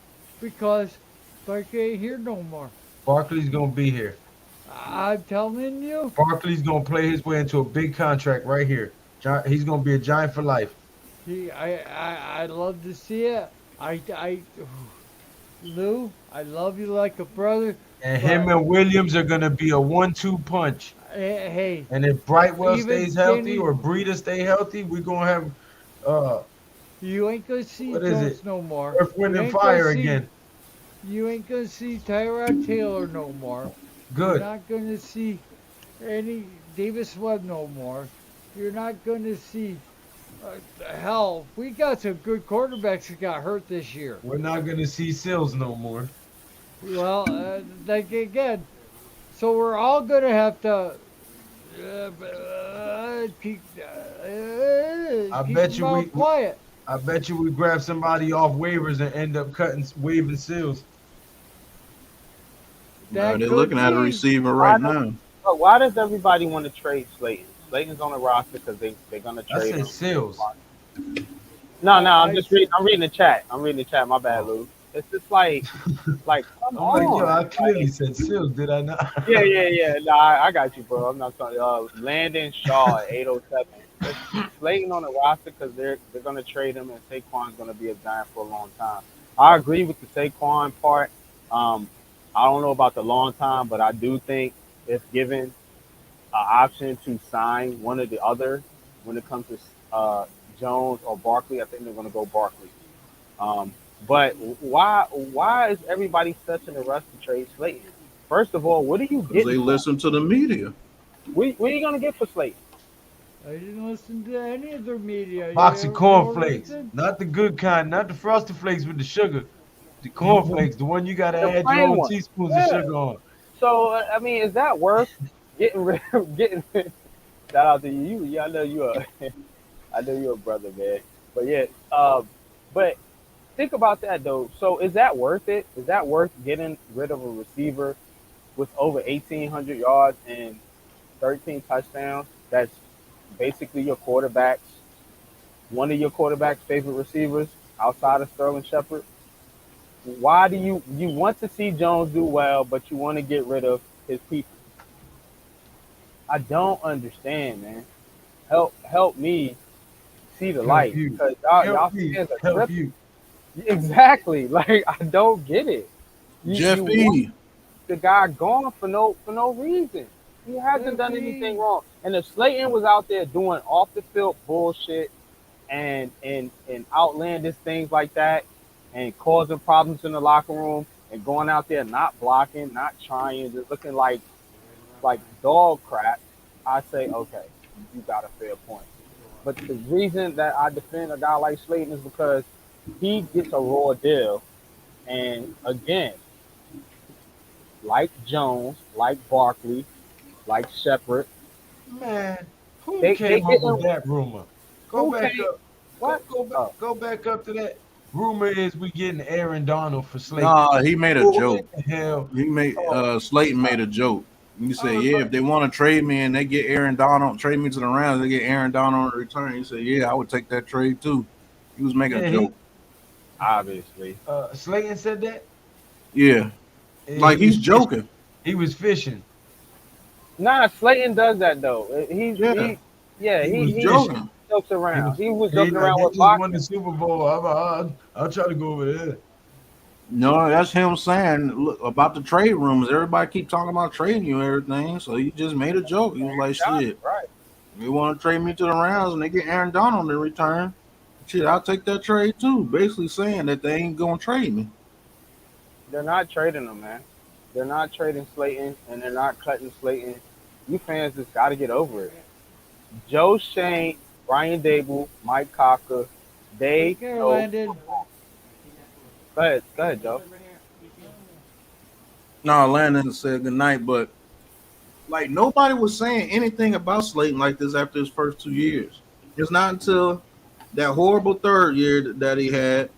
Speaker 2: because Barkley ain't here no more.
Speaker 5: Barkley's gonna be here.
Speaker 2: I'm telling you.
Speaker 5: Barkley's gonna play his way into a big contract right here. He's gonna be a Giant for life.
Speaker 2: I'd love to see it. Lou, I love you like a brother.
Speaker 5: And him and Williams are gonna be a 1-2 punch.
Speaker 2: Hey.
Speaker 5: And if Brightwell
Speaker 2: Even
Speaker 5: stays healthy
Speaker 2: Kenny-
Speaker 5: or Breida stay healthy, we're gonna have
Speaker 2: You ain't gonna see
Speaker 5: What is
Speaker 2: Jones
Speaker 5: it?
Speaker 2: no more.
Speaker 5: Earth, Wind,
Speaker 2: You
Speaker 5: and
Speaker 2: ain't gonna
Speaker 5: Fire
Speaker 2: see-
Speaker 5: again.
Speaker 2: You ain't gonna see Tyrod Taylor no more. You're
Speaker 5: Good.
Speaker 2: not gonna see any Davis Webb no more. You're not gonna see. Hell, we got some good quarterbacks that got hurt this year.
Speaker 5: We're not gonna see Sills no more.
Speaker 2: Well, like again, so we're all gonna have to keep
Speaker 5: bet you
Speaker 2: our
Speaker 5: we-
Speaker 2: mouth quiet.
Speaker 5: I bet you we grab somebody off waivers and end up waving Sills.
Speaker 2: That
Speaker 1: They're
Speaker 2: could
Speaker 1: looking at a
Speaker 2: be.
Speaker 1: receiver right
Speaker 4: Why
Speaker 1: now.
Speaker 4: But why does everybody want to trade Slayton? Slayton's on the roster because they're gonna
Speaker 5: I
Speaker 4: trade
Speaker 5: said
Speaker 4: him.
Speaker 5: Sills.
Speaker 4: No, I'm
Speaker 2: I
Speaker 4: just reading. I'm reading the chat. My bad, Lou. It's just like come
Speaker 5: I'm
Speaker 4: on.
Speaker 5: like, yo, I
Speaker 4: Like,
Speaker 5: clearly said Sills, did I not?
Speaker 4: yeah. No, I got you, bro. I'm not talking. Landon Shaw at 807. Slayton on the roster because they're gonna trade him, and Saquon's gonna be a Giant for a long time. I agree with the Saquon part. I don't know about the long time, but I do think if given an option to sign one or the other when it comes to Jones or Barkley, I think they're gonna go Barkley. But why is everybody such in a rush to trade Slayton? First of all, what are you
Speaker 1: Because
Speaker 4: getting?
Speaker 1: they
Speaker 4: for him?
Speaker 1: listen to the media.
Speaker 4: What are you gonna get for Slayton?
Speaker 2: I didn't listen to any of their media.
Speaker 5: Box of
Speaker 2: You
Speaker 5: cornflakes.
Speaker 2: listen?
Speaker 5: Not the good kind, not the frosted flakes with the sugar. The cornflakes, the one you gotta
Speaker 4: The
Speaker 5: add your
Speaker 4: plain
Speaker 5: own
Speaker 4: one.
Speaker 5: teaspoons
Speaker 4: Yeah.
Speaker 5: of sugar on.
Speaker 4: So I mean, is that worth getting rid of getting? Shout out to you. Yeah, I know you are. I know you're a brother, man. But yeah, but think about that though. So is that worth it? Is that worth getting rid of a receiver with over 1,800 yards and 13 touchdowns? That's basically one of your quarterback's favorite receivers outside of Sterling Shepard. Why do you want to see Jones do well, but you want to get rid of his people? I don't understand, man. Help me see the light
Speaker 5: you.
Speaker 4: because y'all
Speaker 5: Help me,
Speaker 4: fans are
Speaker 5: help
Speaker 4: tripping.
Speaker 5: you.
Speaker 4: Exactly. Like I don't get it.
Speaker 1: Jeff
Speaker 4: you want
Speaker 1: E.
Speaker 4: the guy gone for no reason. He hasn't done anything wrong. And if Slayton was out there doing off the field bullshit and outlandish things like that and causing problems in the locker room and going out there not blocking, not trying, just looking like dog crap, I say, okay, you got a fair point. But the reason that I defend a guy like Slayton is because he gets a raw deal. And again, like Jones, like Barkley, like Shepard,
Speaker 5: Man, who
Speaker 3: They
Speaker 5: came up with
Speaker 3: getting
Speaker 5: that rumor? Go
Speaker 3: who
Speaker 5: back
Speaker 3: came
Speaker 5: up.
Speaker 3: what? Oh,
Speaker 5: Go back up to that. Rumor is we getting Aaron Donald for Slayton.
Speaker 1: Nah, he made a
Speaker 5: Who in
Speaker 1: joke.
Speaker 5: the hell?
Speaker 1: He made
Speaker 5: Oh,
Speaker 1: Slayton made a joke. He
Speaker 5: I
Speaker 1: said,
Speaker 5: was
Speaker 1: "Yeah,
Speaker 5: like,
Speaker 1: if they want to trade me and they get Aaron Donald, trade me to the Rams, they get Aaron Donald in return." He said, "Yeah, I would take that trade too." He was making a
Speaker 5: yeah,
Speaker 1: joke.
Speaker 4: Obviously.
Speaker 5: Slayton said that.
Speaker 1: Yeah,
Speaker 5: He
Speaker 1: like
Speaker 5: was
Speaker 1: he's
Speaker 5: fishing.
Speaker 1: joking.
Speaker 5: He was fishing.
Speaker 3: nah, Slayton does that though.
Speaker 1: Yeah,
Speaker 3: Yeah,
Speaker 5: He was
Speaker 1: he's
Speaker 3: he
Speaker 5: fishing.
Speaker 1: joking.
Speaker 3: jokes
Speaker 5: He
Speaker 3: around.
Speaker 5: was.
Speaker 3: He was
Speaker 5: He
Speaker 3: joking
Speaker 5: like
Speaker 3: around
Speaker 5: they
Speaker 3: with
Speaker 5: just won the
Speaker 3: Bachman.
Speaker 5: Super Bowl. I'll try to go over there.
Speaker 1: No, that's him saying look, about the trade rumors. Everybody keep talking about trading you and everything. So he just made a joke. He was like, "Shit,
Speaker 3: Right.
Speaker 1: they want to trade me to the Rams and they get Aaron Donald in return. Shit, I'll take that trade too." Basically saying that they ain't gonna trade me.
Speaker 3: They're not trading him, man. They're not trading Slayton, and they're not cutting Slayton. You fans just got to get over it. Joe Shane, Brian Dable, Mike Cocker,
Speaker 2: Take
Speaker 3: they
Speaker 2: care,
Speaker 3: know.
Speaker 2: Landon.
Speaker 3: Go ahead, Joe.
Speaker 1: No, Landon said good night, but like nobody was saying anything about Slayton like this after his first 2 years. It's not until that horrible third year that he had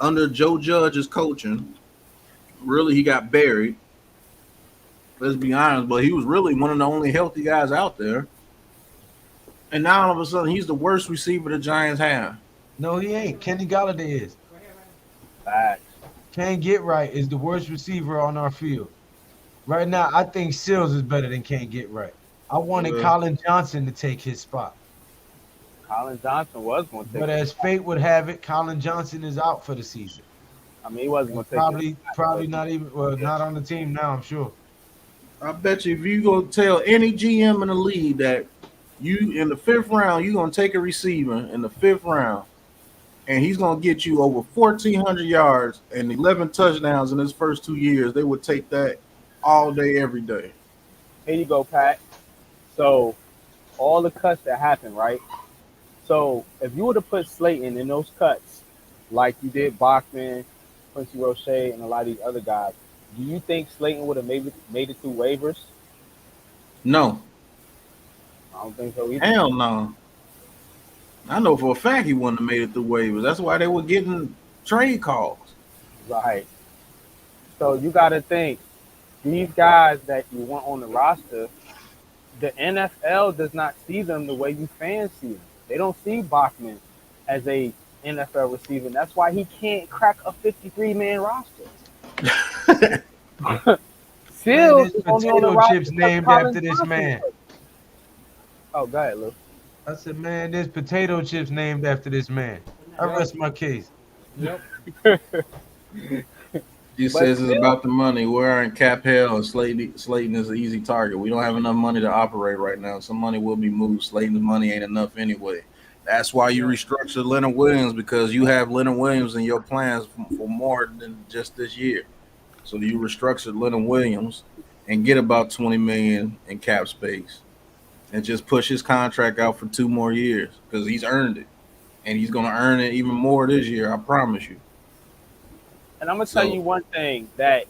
Speaker 1: under Joe Judge's coaching. Really, he got buried. Let's be honest, but he was really one of the only healthy guys out there. And now all of a sudden, he's the worst receiver the Giants have.
Speaker 5: No, he ain't. Kenny Golladay is.
Speaker 3: Facts.
Speaker 5: Can't get right is the worst receiver on our field. Right now, I think Sills is better than Can't Get Right. I wanted
Speaker 1: Well,
Speaker 5: Colin Johnson to take his spot.
Speaker 3: Colin Johnson was going to take
Speaker 5: But
Speaker 3: it.
Speaker 5: as fate would have it, Colin Johnson is out for the season.
Speaker 3: I mean, he wasn't
Speaker 5: And
Speaker 3: going to take it.
Speaker 5: probably not even not on the team now, I'm sure.
Speaker 1: I bet you if you go tell any GM in the league that you in the fifth round, you're gonna take a receiver in the fifth round, and he's gonna get you over 1,400 yards and 11 touchdowns in his first 2 years, they would take that all day, every day.
Speaker 3: Here you go, Pat. So, all the cuts that happened, right? So, if you were to put Slayton in those cuts, like you did Bachman, Quincy Roche, and a lot of these other guys, do you think Slayton would have made it through waivers?
Speaker 1: No,
Speaker 3: I don't think so either.
Speaker 1: hell no. I know for a fact he wouldn't have made it through waivers. That's why they were getting trade calls.
Speaker 3: Right. So you got to think these guys that you want on the roster, the NFL does not see them the way you fans see them. They don't see Bachman as a NFL receiver. And that's why he can't crack a 53-man roster.
Speaker 5: Man,
Speaker 3: Seals
Speaker 5: this
Speaker 3: is only on the
Speaker 5: potato
Speaker 3: roster
Speaker 5: chips
Speaker 3: because
Speaker 5: named
Speaker 3: Colin
Speaker 5: after this
Speaker 3: Johnson
Speaker 5: man.
Speaker 3: plays. Oh, go ahead, Lou.
Speaker 5: I said, man, there's potato chips named after this man. I rest my case.
Speaker 2: Yep.
Speaker 1: He
Speaker 3: But
Speaker 1: says it's
Speaker 3: still,
Speaker 1: about the money. We're in cap hell, and Slayton is an easy target. We don't have enough money to operate right now. Some money will be moved. Slayton's money ain't enough anyway. That's why you restructured Leonard Williams, because you have Leonard Williams in your plans for more than just this year. So you restructured Leonard Williams and get about 20 million in cap space, and just push his contract out for 2 more years because he's earned it, and he's going to earn it even more this year. I promise you.
Speaker 3: and I'm going to tell you
Speaker 1: So
Speaker 3: one thing that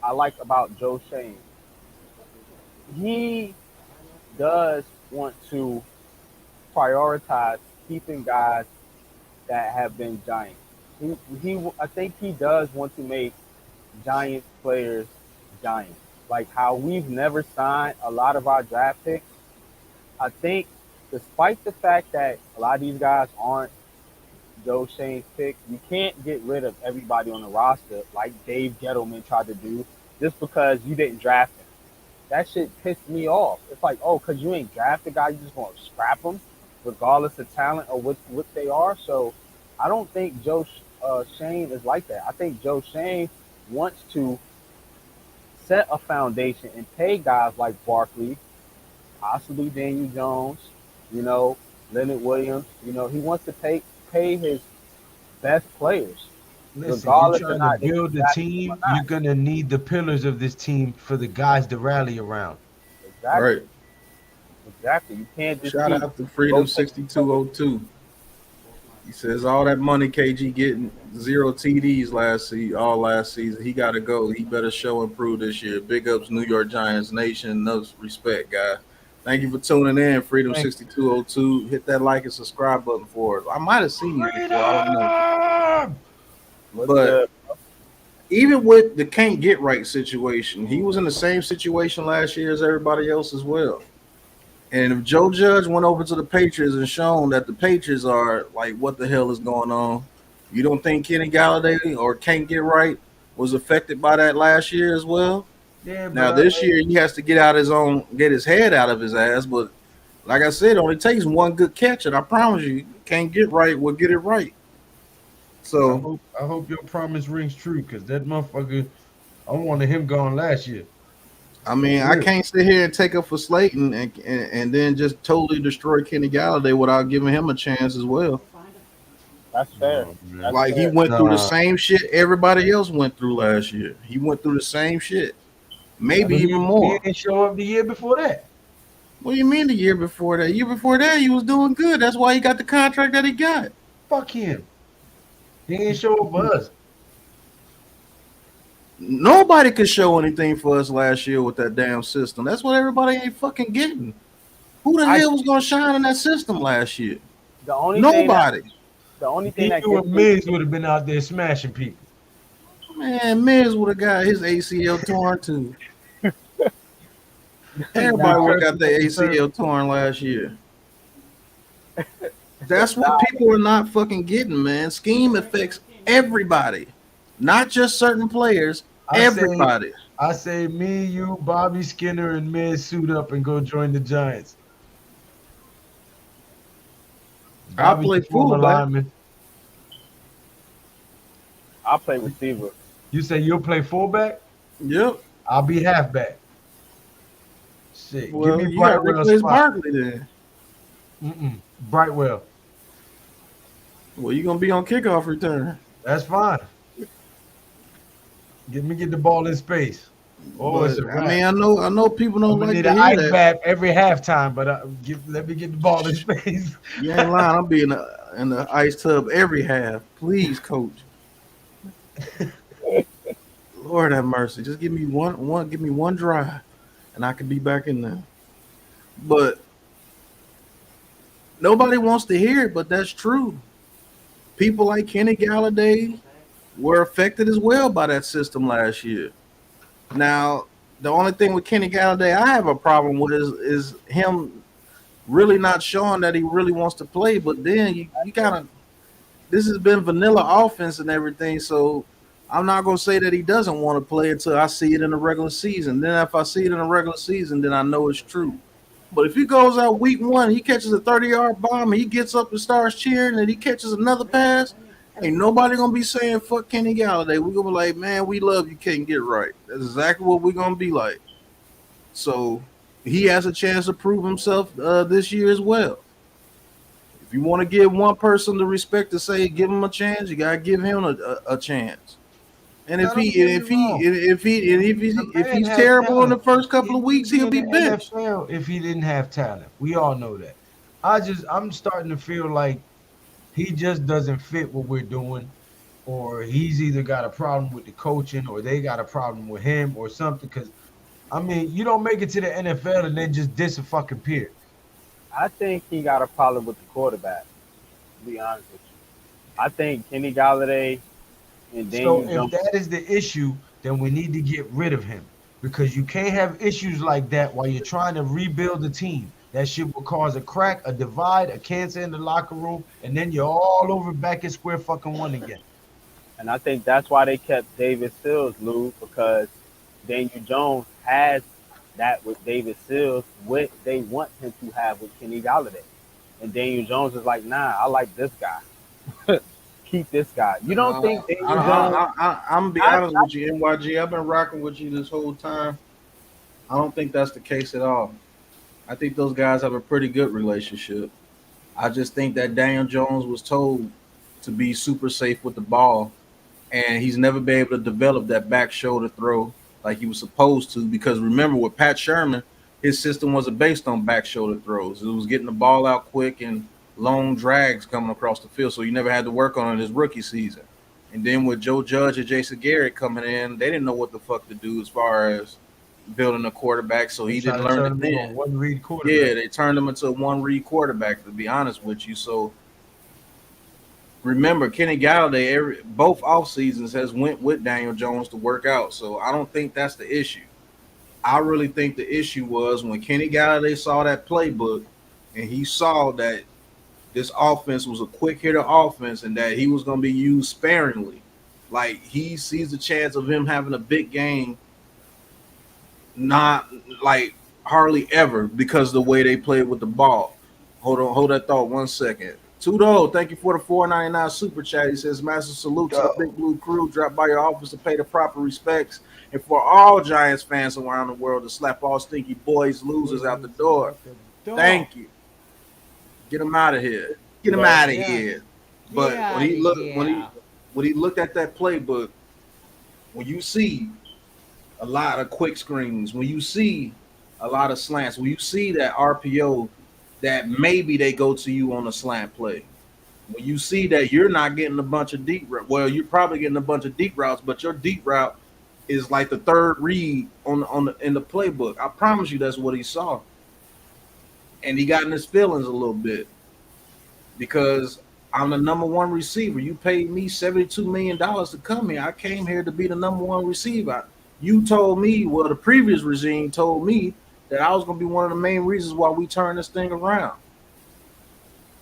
Speaker 3: I like about Joe Shane. He does want to prioritize keeping guys that have been Giants. I think he does want to make Giants players Giants. Like how we've never signed a lot of our draft picks. I think, despite the fact that a lot of these guys aren't Joe Shane's pick, you can't get rid of everybody on the roster like Dave Gettleman tried to do just because you didn't draft him. That shit pissed me off. It's like, oh, because you ain't draft the guy, you just want to scrap them, regardless of talent or what they are. So I don't think Joe Shane is like that. I think Joe Shane wants to set a foundation and pay guys like Barkley, possibly Daniel Jones, you know, Leonard Williams. You know, he wants to pay his best players,
Speaker 5: Listen, you
Speaker 3: regardless of
Speaker 5: trying to
Speaker 3: not they
Speaker 5: build a
Speaker 3: drafted him or
Speaker 5: team, you're
Speaker 3: not.
Speaker 5: gonna need the pillars of this team for the guys to rally around.
Speaker 1: right.
Speaker 3: Exactly, exactly. You can't just
Speaker 1: Shout
Speaker 3: keep
Speaker 1: out to Freedom
Speaker 3: rotating players.
Speaker 1: 6202. He says all that money KG getting 0 TDs last season. He got to go. He better show and prove this year. Big ups New York Giants Nation. Enough respect, guy. Thank you for tuning in, Freedom 6202. Hit that like and subscribe button for us. I might have seen you before. I don't know.
Speaker 3: What's
Speaker 1: But
Speaker 3: good?
Speaker 1: even with the can't get right situation, he was in the same situation last year as everybody else as well. And if Joe Judge went over to the Patriots and shown that the Patriots are like, what the hell is going on? You don't think Kenny Golladay or can't get right was affected by that last year as well?
Speaker 5: Yeah,
Speaker 1: Now
Speaker 5: but
Speaker 1: this year he has to get his head out of his ass. But like I said, it only takes one good catch, and I promise you, can't get right will get it right. So
Speaker 5: I hope your promise rings true, because that motherfucker, I wanted him gone last year.
Speaker 1: I mean, I can't sit here and take up for Slayton and then just totally destroy Kenny Golladay without giving him a chance as well.
Speaker 3: That's fair.
Speaker 5: No,
Speaker 1: Like he went through the same shit everybody else went through last year. He went through the same shit, maybe even more.
Speaker 5: He didn't show up the year before that.
Speaker 1: What do you mean the year before that? Year before that, he was doing good. That's why he got the contract that he got.
Speaker 5: Fuck him. He ain't show up for us.
Speaker 1: Nobody could show anything for us last year with that damn system. That's what everybody ain't fucking getting. Who the hell was gonna shine in that system last year?
Speaker 3: The only
Speaker 1: Nobody.
Speaker 3: The only thing that
Speaker 5: you and Miz would have been out there smashing people.
Speaker 1: Man, Miz would have got his ACL torn too. Everybody would have got their ACL torn last year. That's what people are not fucking getting, man. Scheme affects everybody, not just certain players. Everybody.
Speaker 5: I say me, you, Bobby Skinner, and Miz suit up and go join the Giants.
Speaker 1: I'll play fullback.
Speaker 3: I'll play receiver.
Speaker 5: You say you'll play fullback?
Speaker 1: Yep.
Speaker 5: I'll be halfback. Shit.
Speaker 1: Well,
Speaker 5: give me
Speaker 1: you got to replace
Speaker 5: Brightwell
Speaker 1: Barkley then.
Speaker 5: Brightwell.
Speaker 1: Well, you're going to be on kickoff return.
Speaker 5: That's fine. Get the ball in space. Oh, it's a wrap.
Speaker 1: I mean, I know people don't like to hear
Speaker 5: ice
Speaker 1: that.
Speaker 5: bath every halftime, but let me get the ball in space.
Speaker 1: You ain't lying. I'll be in the ice tub every half. Please, coach. Lord have mercy. Just give me one drive, and I can be back in there. But nobody wants to hear it, but that's true. People like Kenny Golladay were affected as well by that system last year. Now, the only thing with Kenny Golladay I have a problem with is him really not showing that he really wants to play. But then you kind of, this has been vanilla offense and everything, so I'm not going to say that he doesn't want to play until I see it in the regular season. Then if I see it in the regular season, then I know it's true. But if he goes out week one, he catches a 30-yard bomb, and he gets up and starts cheering, and he catches another pass, ain't nobody going to be saying, fuck Kenny Golladay. We're going to be like, man, we love you, can't get right. That's exactly what we're going to be like. So he has a chance to prove himself this year as well. If you want to give one person the respect to say give him a chance, you got to give him a chance. And if he's terrible in the first couple of weeks, he'll be benched.
Speaker 5: NFL if he didn't have talent. We all know that. I'm starting to feel like he just doesn't fit what we're doing, or he's either got a problem with the coaching, or they got a problem with him, or something. Because I mean, you don't make it to the NFL and then just diss a fucking peer.
Speaker 3: I think he got a problem with the quarterback, to be honest with you. I think Kenny Golladay and Daniel Jones.
Speaker 5: If that is the issue, then we need to get rid of him, because you can't have issues like that while you're trying to rebuild the team. That shit will cause a crack, a divide, a cancer in the locker room, and then you're all over back at square fucking one again.
Speaker 3: And I think that's why they kept David Sills, Lou, because Daniel Jones has that with David Sills, what they want him to have with Kenny Golladay. And Daniel Jones is like, nah, I like this guy. Keep this guy. You don't think Daniel Jones...
Speaker 1: I'm going to be honest with you, NYG. I've been rocking with you this whole time. I don't think that's the case at all. I think those guys have a pretty good relationship. I just think that Daniel Jones was told to be super safe with the ball, and he's never been able to develop that back shoulder throw like he was supposed to, because remember, with Pat Sherman, his system wasn't based on back shoulder throws. It was getting the ball out quick and long drags coming across the field, so you never had to work on it his rookie season. And then with Joe Judge and Jason Garrett coming in, they didn't know what the fuck to do as far as building a quarterback, so he didn't
Speaker 5: Trying to
Speaker 1: learn
Speaker 5: turn
Speaker 1: it
Speaker 5: him into a
Speaker 1: then.
Speaker 5: one-read
Speaker 1: Yeah,
Speaker 5: quarterback.
Speaker 1: they turned him into a one-read quarterback, to be honest with you. So remember, Kenny Galladay, both off seasons has went with Daniel Jones to work out. So I don't think that's the issue. I really think the issue was when Kenny Galladay saw that playbook and he saw that this offense was a quick hitter offense and that he was going to be used sparingly. Like he sees the chance of him having a big game, not like hardly ever because of the way they played with the ball. Hold that thought 1 second. Tudo, thank you for the 4.99 super chat. He says, "Massive salute to the Big Blue Crew. Drop by your office to pay the proper respects, and for all Giants fans around the world to slap all stinky boys, losers out the door. Thank you. Get him out of here. Get him out of here." But when he looked at that playbook, when you see a lot of quick screens, when you see a lot of slants, when you see that RPO that maybe they go to you on a slant play, when you see that you're not getting a bunch of deep routes, well, you're probably getting a bunch of deep routes, but your deep route is like the third read in the playbook. I promise you that's what he saw. And he got in his feelings a little bit because I'm the number one receiver. You paid me $72 million to come here. I came here to be the number one receiver. You told me, well, the previous regime told me that I was going to be one of the main reasons why we turned this thing around.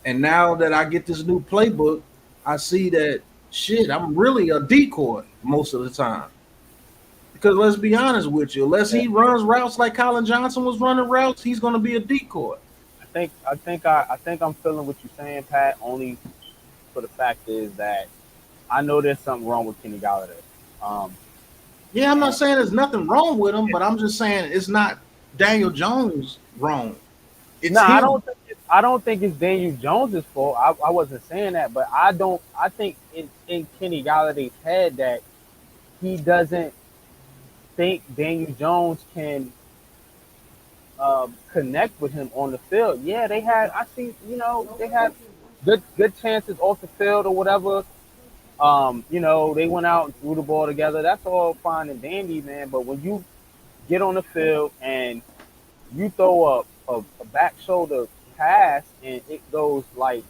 Speaker 1: And now that I get this new playbook, I see that, shit, I'm really a decoy most of the time. Because let's be honest with you, unless he runs routes like Colin Johnson was running routes, he's going to be a decoy.
Speaker 3: I think I'm feeling what you're saying, Pat. Only for the fact is that I know there's something wrong with Kenny Golladay.
Speaker 1: Yeah, I'm not saying there's nothing wrong with him, but I'm just saying it's not Daniel Jones wrong. It's him.
Speaker 3: I don't think it's Daniel Jones's fault. I wasn't saying that, but I think in Kenny Galladay's head that he doesn't think Daniel Jones can connect with him on the field. Yeah, they had they had good chances off the field or whatever. They went out and threw the ball together. That's all fine and dandy, man. But when you get on the field and you throw a back shoulder pass and it goes like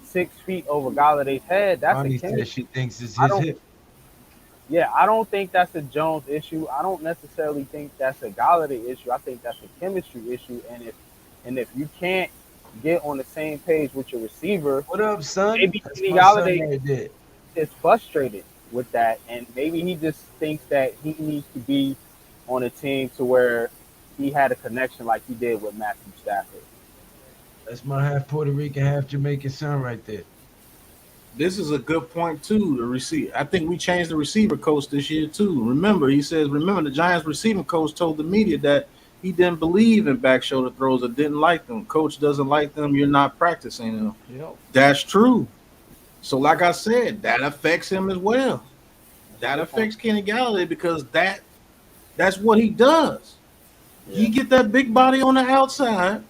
Speaker 3: 6 feet over Galladay's head, that's
Speaker 5: Ronnie
Speaker 3: a chemistry.
Speaker 5: says she thinks it's his hip.
Speaker 3: Yeah, I don't think that's a Jones issue. I don't necessarily think that's a Golladay issue. I think that's a chemistry issue. And if you can't get on the same page with your receiver,
Speaker 5: what up, son?
Speaker 3: Maybe Kenny Golladay is frustrated with that, and maybe he just thinks that he needs to be on a team to where he had a connection like he did with Matthew Stafford.
Speaker 5: That's my half Puerto Rican, half Jamaican son right there.
Speaker 1: This is a good point too. The receiver. I think we changed the receiver coach this year too. Remember, the Giants receiving coach told the media that he didn't believe in back shoulder throws or didn't like them. Coach doesn't like them. You're not practicing them.
Speaker 2: Yep.
Speaker 1: That's true. So, like I said, that affects him as well. That affects Kenny Galladay because that's what he does. Yeah. He get that big body on the outside,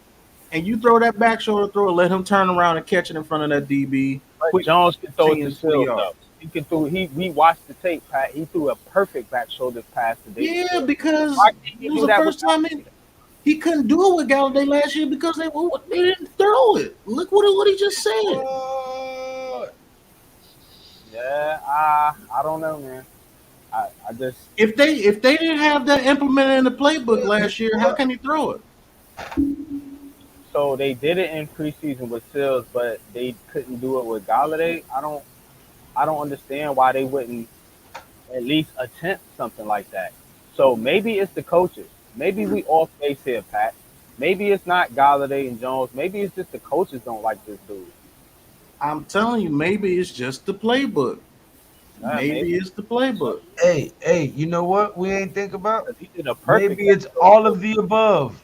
Speaker 1: and you throw that back shoulder throw, let him turn around and catch it in front of that DB.
Speaker 3: But Jones can throw it to field, though. He can throw. We watched the tape, Pat. He threw a perfect back shoulder pass today.
Speaker 1: Yeah, because it was the first time he couldn't do it with Galladay last year because they didn't throw it. Look what he just said.
Speaker 3: Yeah, I don't know, man. I just
Speaker 1: if they didn't have that implemented in the playbook last year, how can he throw it?
Speaker 3: So they did it in preseason with Sills, but they couldn't do it with Golladay. I don't understand why they wouldn't at least attempt something like that. So maybe it's the coaches. Maybe we off base here, Pat. Maybe it's not Golladay and Jones. Maybe it's just the coaches don't like this dude.
Speaker 1: I'm telling you, maybe it's just the playbook. Maybe it's the playbook.
Speaker 5: Hey, you know what we ain't think about?
Speaker 3: Maybe
Speaker 5: it's all of the above.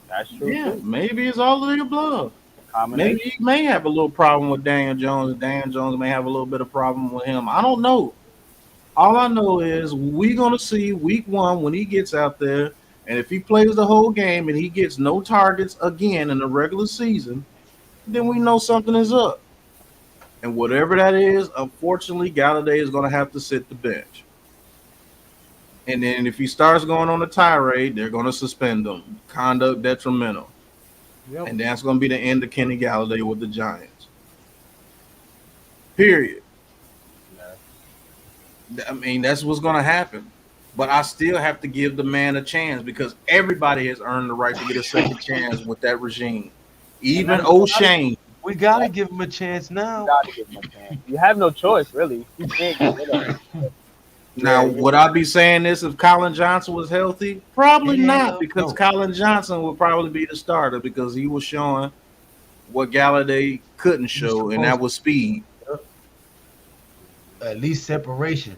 Speaker 3: That's true.
Speaker 1: Yeah, maybe it's all of the above. Maybe he may have a little problem with Daniel Jones. Daniel Jones may have a little bit of problem with him. I don't know. All I know is we're going to see week 1 when he gets out there, and if he plays the whole game and he gets no targets again in the regular season, then we know something is up. And whatever that is, unfortunately, Golladay is going to have to sit the bench. And then if he starts going on a tirade, they're going to suspend him. Conduct detrimental.
Speaker 2: Yep.
Speaker 1: And that's going to be the end of Kenny Golladay with the Giants. Period. I mean, that's what's going to happen. But I still have to give the man a chance because everybody has earned the right to get a second chance with that regime. Even O'Shane.
Speaker 5: We gotta give him a chance now.
Speaker 3: You gotta give him a chance. You have no choice, really. You can't get rid of him.
Speaker 1: Now,
Speaker 3: Yeah,
Speaker 1: would I be saying this if Colin Johnson was healthy? Probably not, because
Speaker 5: no.
Speaker 1: Colin Johnson would probably be the starter because he was showing what Golladay couldn't show, and that was speed.
Speaker 5: At least separation.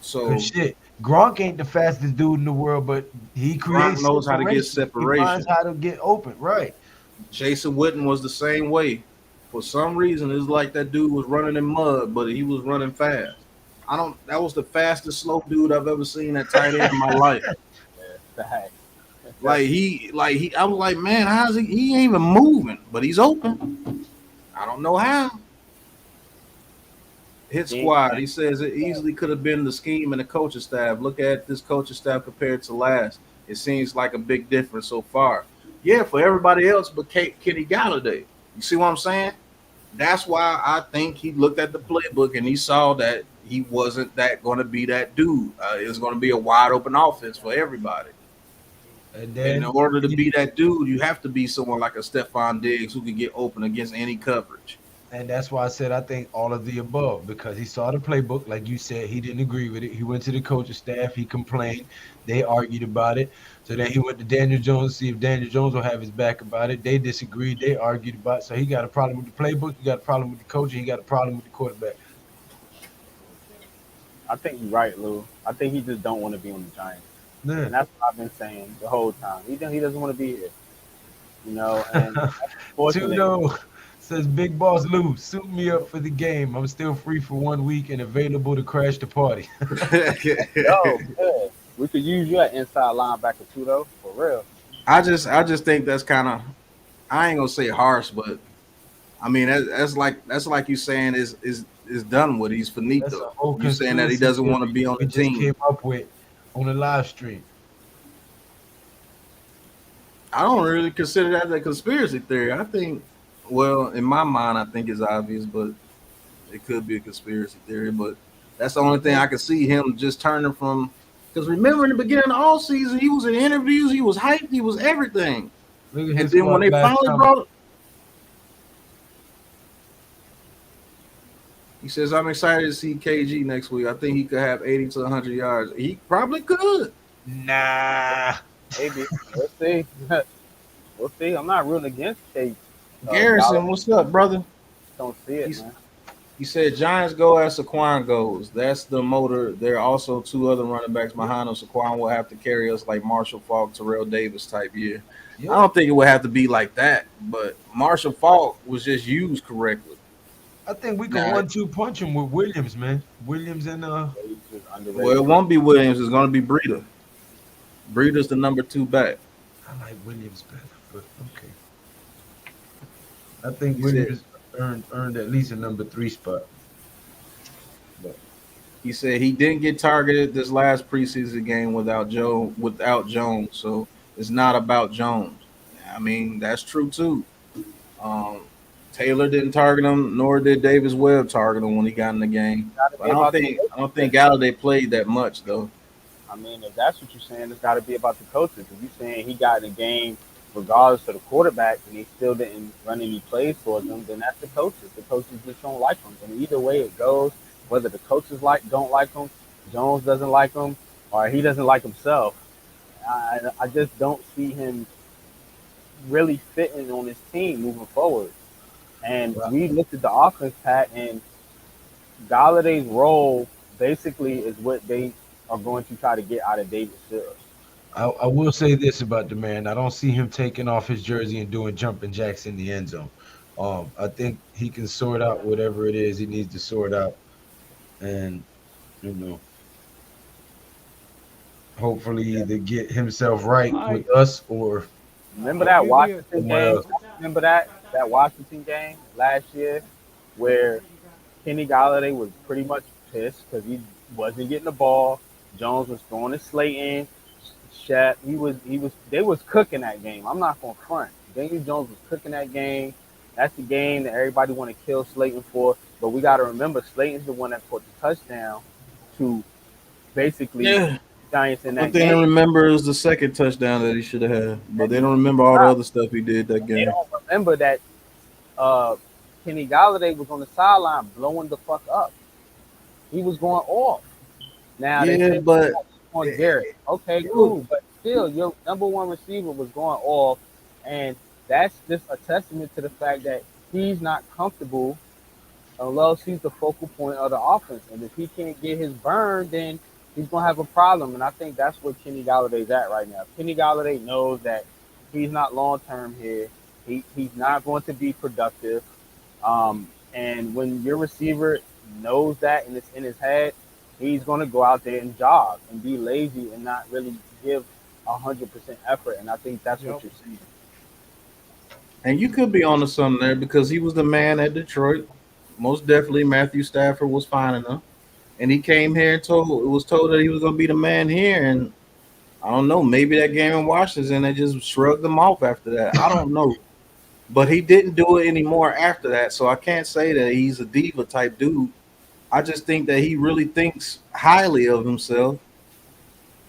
Speaker 1: So
Speaker 5: 'Cause shit, Gronk ain't the fastest dude in the world, but he creates
Speaker 1: knows how to get
Speaker 5: He
Speaker 1: separation.
Speaker 5: finds how to get open, right?
Speaker 1: Jason Witten was the same way. For some reason, it's like that dude was running in mud, but he was running fast. That was the fastest slow dude I've ever seen at tight end in my life.
Speaker 3: Facts.
Speaker 1: I was like, man, how's he ain't even moving, but he's open. I don't know how. Hit squad. He says it easily could have been the scheme and the coaching staff. Look at this coaching staff compared to last. It seems like a big difference so far. Yeah, for everybody else but Kenny Golladay. You see what I'm saying? That's why I think he looked at the playbook and he saw that he wasn't going to be that dude. It was going to be a wide open offense for everybody.
Speaker 5: And then,
Speaker 1: in order to be that dude, you have to be someone like a Stephon Diggs who can get open against any coverage.
Speaker 5: And that's why I said I think all of the above, because he saw the playbook, like you said, he didn't agree with it. He went to the coaching staff, he complained, they argued about it. So then he went to Daniel Jones to see if Daniel Jones will have his back about it. They disagreed, they argued about it. So he got a problem with the playbook, he got a problem with the coaching, he got a problem with the quarterback.
Speaker 3: I think you're right, Lou. I think he just don't want to be on the Giants.
Speaker 5: Yeah.
Speaker 3: And that's what I've been saying the whole time. He doesn't want to be here. You know, and
Speaker 5: Tudo says, Big Boss Lou, suit me up for the game. I'm still free for 1 week and available to crash the party.
Speaker 3: Yo, yeah. We could use you at inside linebacker too, though, for real.
Speaker 1: I just think that's kind of, I ain't gonna say harsh, but I mean that's like you saying is done with. He's finito. You saying that he doesn't want to be on the team.
Speaker 5: Just came up with on the live stream.
Speaker 1: I don't really consider that a conspiracy theory. I think, well, in my mind, I think it's obvious, but it could be a conspiracy theory. But that's the only thing I can see him just turning from. Because remember, in the beginning of all season, he was in interviews, he was hyped, he was everything. And then when they finally brought it, he says, I'm excited to see KG next week. I think he could have 80 to 100 yards. He probably could.
Speaker 5: Nah.
Speaker 3: Maybe. We'll see. We'll see. I'm not rooting against Kate.
Speaker 1: Garrison, what's up, brother?
Speaker 3: Don't see it, man.
Speaker 1: He said Giants go as Saquon goes. That's the motor. There are also two other running backs behind him. Saquon will have to carry us like Marshall Faulk, Terrell Davis type year. Yep. I don't think it would have to be like that, but Marshall Faulk was just used correctly.
Speaker 5: I think we can 1-2 punch him with Williams, man. Williams and
Speaker 1: Well, it won't be Williams. It's going to be Breida. Breida's the number 2 back.
Speaker 5: I like Williams better, but okay. I think Williams earned at least a number 3 spot.
Speaker 1: But he said he didn't get targeted this last preseason game without Jones, so it's not about Jones. I mean, that's true too. Taylor didn't target him, nor did Davis Webb target him when he got in the game. But I don't think Golladay played that much though.
Speaker 3: I mean, if that's what you're saying, it's got to be about the coaches. If you're saying he got in the game regardless of the quarterback and he still didn't run any plays towards them, then that's the coaches. The coaches just don't like him. And either way it goes, whether the coaches don't like him, Jones doesn't like him, or he doesn't like himself, I just don't see him really fitting on his team moving forward. And we looked at the offense, Pat, and Galladay's role basically is what they are going to try to get out of David Sills.
Speaker 5: I will say this about the man. I don't see him taking off his jersey and doing jumping jacks in the end zone. I think he can sort out whatever it is he needs to sort out. And, hopefully either get himself right with us or...
Speaker 3: Remember that Washington game? Remember that Washington game last year where Kenny Golladay was pretty much pissed because he wasn't getting the ball. Jones was throwing to Slayton. Shaq, they was cooking that game. I'm not gonna front. Daniel Jones was cooking that game. That's the game that everybody want to kill Slayton for. But we got to remember, Slayton's the one that caught the touchdown to basically
Speaker 1: Yeah.
Speaker 3: Giants in
Speaker 1: But
Speaker 3: that
Speaker 1: they don't
Speaker 3: game.
Speaker 1: remember it was the second touchdown that he should have had. But they don't remember all the other stuff he did that
Speaker 3: They
Speaker 1: game.
Speaker 3: don't remember that uh, Kenny Golladay was on the sideline blowing the fuck up. He was going off. Now they
Speaker 1: Yeah,
Speaker 3: say
Speaker 1: but
Speaker 3: on Garrett. Okay, cool, but still, your number one receiver was going off, and that's just a testament to the fact that he's not comfortable unless he's the focal point of the offense. And if he can't get his burn, then he's gonna have a problem. And I think that's where Kenny Galladay's at right now. Kenny Galladay knows that he's not long term here. He's not going to be productive. And when your receiver knows that and it's in his head, he's going to go out there and jog and be lazy and not really give 100% effort. And I think that's what you're seeing.
Speaker 1: and you could be onto something there because he was the man at Detroit. Most definitely, Matthew Stafford was fine enough, and he came here and was told that he was going to be the man here. And I don't know, maybe that game in Washington they just shrugged him off after that. I don't know, but he didn't do it anymore after that, so I can't say that he's a diva type dude. I just think that he really thinks highly of himself.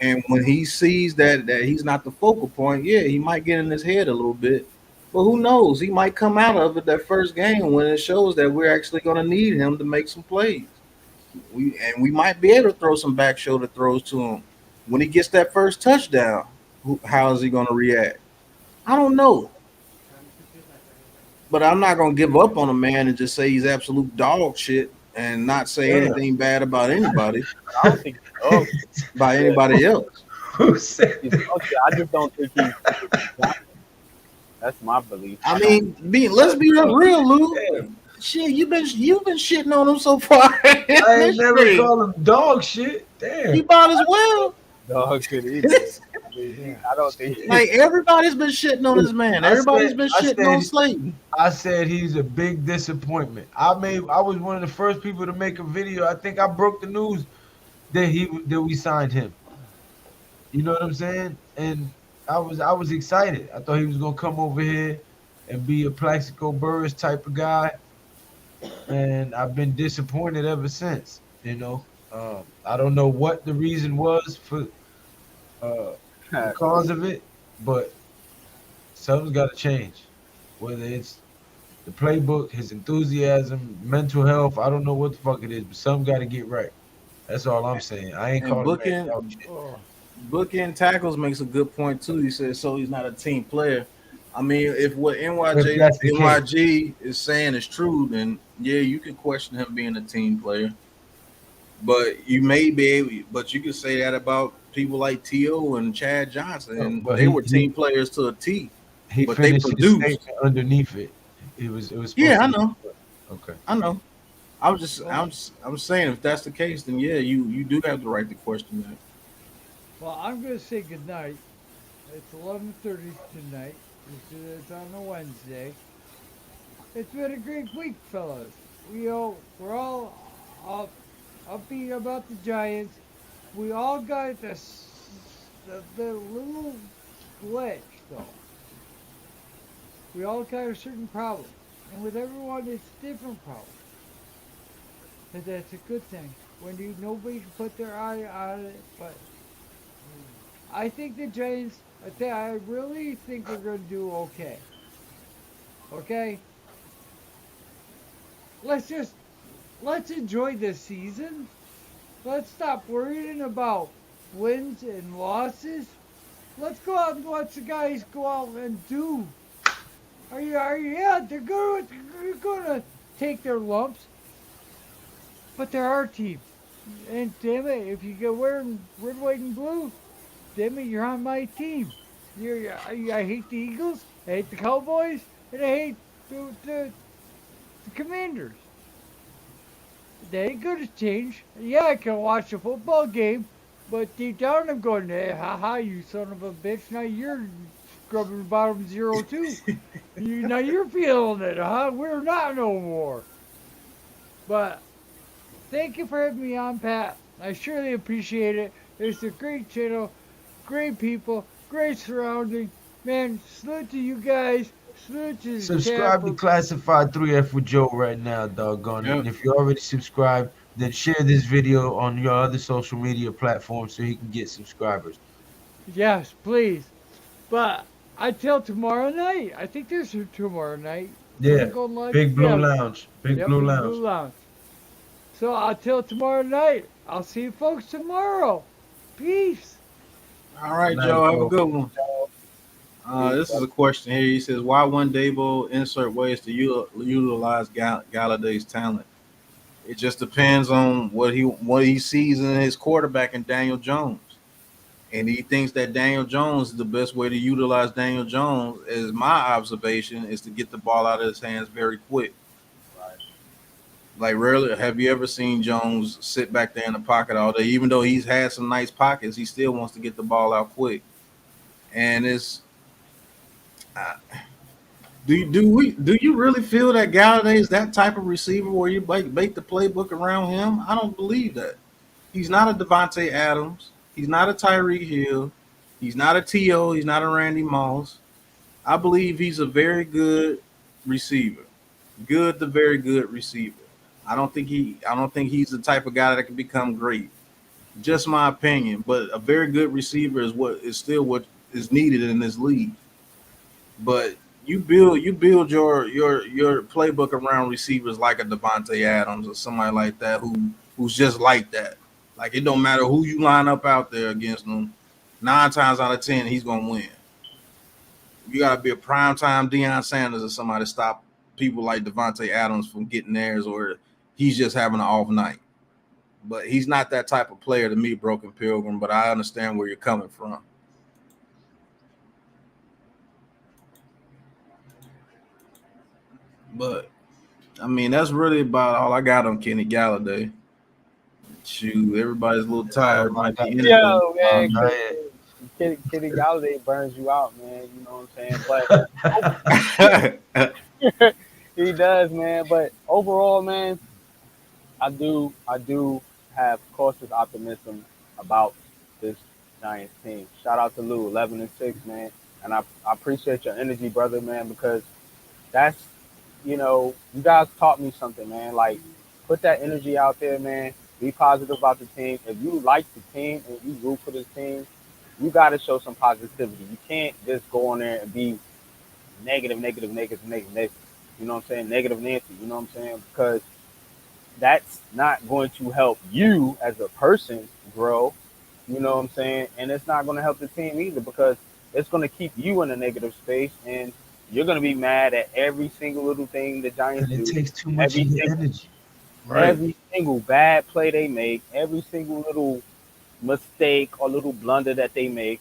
Speaker 1: And when he sees that he's not the focal point, yeah, he might get in his head a little bit. But who knows? He might come out of it that first game when it shows that we're actually going to need him to make some plays. We might be able to throw some back shoulder throws to him when he gets that first touchdown. How is he going to react? I don't know. But I'm not going to give up on a man and just say he's absolute dog shit and not say anything bad about anybody.
Speaker 3: I don't think
Speaker 1: by anybody else.
Speaker 5: Who said
Speaker 3: I just don't think he's. That's my belief.
Speaker 1: I mean, let's be real, Lou. Shit, you've been shitting on him so far.
Speaker 5: I ain't never call him dog shit. Damn.
Speaker 1: You might as well.
Speaker 3: Dog shit either. I don't think
Speaker 1: like everybody's been shitting on this man. Everybody's been shitting on Slayton.
Speaker 5: I said he's a big disappointment. I was one of the first people to make a video. I think I broke the news that we signed him. You know what I'm saying? And I was excited. I thought he was gonna come over here and be a Plaxico Burress type of guy. And I've been disappointed ever since. You know, I don't know what the reason was for the cause of it, but something's got to change. Whether it's the playbook, his enthusiasm, mental health, I don't know what the fuck it is, but something got to get right. That's all I'm saying. I ain't calling
Speaker 1: booking tackles makes a good point too. He said so he's not a team player. I mean, if what NYG is saying is true, then yeah, you can question him being a team player. But you may be able, but you can say that about people like T.O. and Chad Johnson, and they were team players to a T.
Speaker 5: But they produced underneath it. It was.
Speaker 1: Yeah, I know.
Speaker 5: Okay,
Speaker 1: I know. I'm saying if that's the case, then yeah, you do have the right to question that.
Speaker 2: Well, I'm gonna say good night. It's 11:30 tonight. It's on a Wednesday. It's been a great week, fellas. We're all upbeat about the Giants. We all got the little glitch, though. We all got a certain problem. And with everyone, it's different problems. And that's a good thing. When nobody can put their eye on it, but I think the Giants, I really think we're going to do okay. Okay? Let's enjoy this season. Let's stop worrying about wins and losses. Let's go out and watch the guys go out and do. Yeah, they're going to take their lumps, but they're our team. And damn it, if you get wearing red, white, and blue, damn it, you're on my team. I hate the Eagles, I hate the Cowboys, and I hate the Commanders. They ain't gonna change. Yeah, I can watch a football game, but deep down I'm going, hey, haha, you son of a bitch. Now you're scrubbing bottom 0-2. Now you're feeling it, huh? We're not no more. But thank you for having me on, Pat. I surely appreciate it. It's a great channel, great people, great surrounding. Man, salute to you guys. Salute to the chat
Speaker 5: Subscribe to
Speaker 2: for
Speaker 5: Classified 3F with Joe right now, doggone it.
Speaker 1: Yep.
Speaker 5: And if you already subscribed, then share this video on your other social media platforms so he can get subscribers.
Speaker 2: yes, please. But until tomorrow night, I think there's a tomorrow night. Am I
Speaker 5: Yeah,
Speaker 2: going live?
Speaker 5: Big Blue
Speaker 2: Yeah,
Speaker 5: Lounge. Big
Speaker 2: yeah,
Speaker 5: Blue
Speaker 2: Big
Speaker 5: Lounge.
Speaker 2: Blue Lounge. So until tomorrow night, I'll see you folks tomorrow. Peace.
Speaker 1: All
Speaker 5: Good
Speaker 1: right,
Speaker 5: night,
Speaker 1: Joe. Have a
Speaker 5: Joe.
Speaker 1: good one.
Speaker 3: Peace,
Speaker 1: This is
Speaker 3: brother.
Speaker 1: a question here. He says, "Why wouldn't Dabo insert ways to utilize Galladay's talent?" It just depends on what he sees in his quarterback in Daniel Jones, and he thinks that Daniel Jones is the best way to utilize Daniel Jones. Is my observation is to get the ball out of his hands very quick.
Speaker 3: Right.
Speaker 1: Like rarely have you ever seen Jones sit back there in the pocket all day. Even though he's had some nice pockets, he still wants to get the ball out quick. And it's uh, do you really feel that Galladay is that type of receiver where you make the playbook around him? I don't believe that. He's not a Devontae Adams. He's not a Tyreek Hill. He's not a T.O. He's not a Randy Moss. I believe he's a very good receiver. Good to very good receiver. I don't think he's the type of guy that can become great. Just my opinion, but a very good receiver is still what is needed in this league. But you build your playbook around receivers like a Devontae Adams or somebody like that who's just like that. Like it don't matter who you line up out there against him. 9 times out of 10, he's gonna win. You gotta be a primetime Deion Sanders or somebody to stop people like Devontae Adams from getting theirs, or he's just having an off night. But he's not that type of player to me, Broken Pilgrim. But I understand where you're coming from. But I mean, that's really about all I got on Kenny Galladay. Shoot, everybody's a little
Speaker 5: That's all
Speaker 1: tired.
Speaker 5: I
Speaker 1: Might
Speaker 5: got
Speaker 1: be
Speaker 5: to
Speaker 1: ending
Speaker 5: say
Speaker 1: them.
Speaker 3: Yo,
Speaker 5: for
Speaker 3: man,
Speaker 5: now.
Speaker 3: Kitty Golladay burns you out, man. You know what I'm saying? But he does, man. But overall, man, I do have cautious optimism about this Giants team. Shout out to Lou, 11-6, man. And I appreciate your energy, brother, man, because that's, you guys taught me something, man. Like, put that energy out there, man. Be positive about the team. If you like the team and you root for this team, you got to show some positivity. You can't just go on there and be negative, negative, negative, negative, negative. You know what I'm saying? Negative Nancy. You know what I'm saying? Because that's not going to help you as a person grow. You know what I'm saying? And it's not going to help the team either because it's going to keep you in a negative space and you're going to be mad at every single little thing the Giants
Speaker 5: And it
Speaker 3: do,
Speaker 5: takes too much of
Speaker 3: every
Speaker 5: your
Speaker 3: single,
Speaker 5: energy.
Speaker 1: Right.
Speaker 3: every single bad play they make, every single little mistake or little blunder that they make.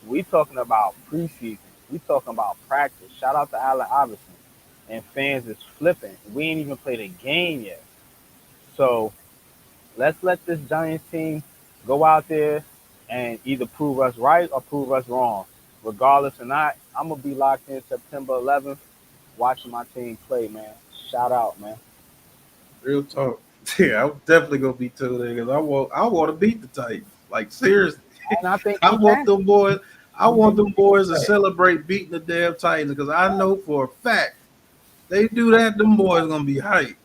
Speaker 3: We talking about preseason. We talking about practice. Shout out to Allen Iverson. And fans is flipping. We ain't even played a game yet. So let's let this Giants team go out there and either prove us right or prove us wrong. Regardless or not, I'm gonna be locked in September 11th, watching my team play, man. Shout out, man.
Speaker 1: Real talk. Yeah, I'm definitely gonna be tuned in because I want to beat the Titans. Like seriously,
Speaker 3: And I think
Speaker 1: I
Speaker 3: we
Speaker 1: want
Speaker 3: can.
Speaker 1: them boys. I
Speaker 5: You
Speaker 1: want
Speaker 5: know,
Speaker 1: them boys to
Speaker 5: right.
Speaker 1: celebrate beating the damn Titans because I know for a fact they do that. Them boys gonna be hyped.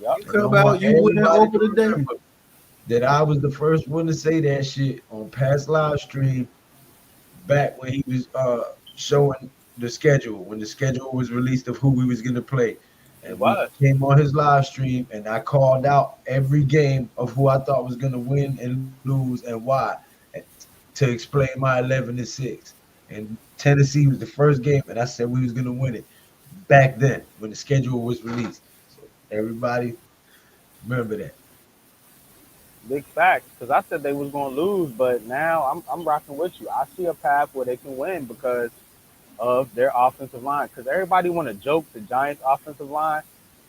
Speaker 3: Yep.
Speaker 1: You
Speaker 5: And I
Speaker 1: come out,
Speaker 5: want
Speaker 1: you win
Speaker 5: everybody
Speaker 1: over
Speaker 5: to
Speaker 1: the day.
Speaker 5: remember that I was the first one to say that shit on past live stream back when he was showing the schedule, when the schedule was released of who we was gonna play.
Speaker 3: He
Speaker 5: And we
Speaker 3: was.
Speaker 5: came on his live stream and I called out every game of who I thought was gonna win and lose and why to explain my 11-6. And Tennessee was the first game and I said we was gonna win it back then when the schedule was released. So everybody remember that.
Speaker 3: Big facts. Because I said they was gonna lose, but now I'm rocking with you. I see a path where they can win because of their offensive line. Because everybody want to joke the Giants' offensive line.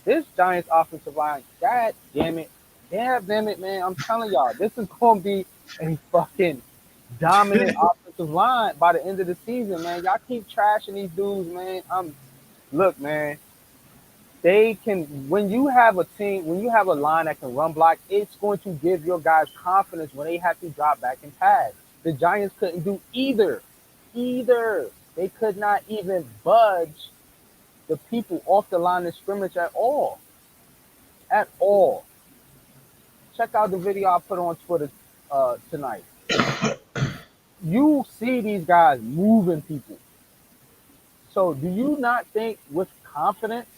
Speaker 3: This Giants' offensive line, god damn it, man! I'm telling y'all, this is gonna be a fucking dominant offensive line by the end of the season, man. Y'all keep trashing these dudes, man. Look, man. they can, when you have a team, when you have a line that can run block, it's going to give your guys confidence when they have to drop back and pass. The Giants couldn't do either. Either. They could not even budge the people off the line of scrimmage at all. At all. Check out the video I put on Twitter tonight. You see these guys moving people. So do you not think with confidence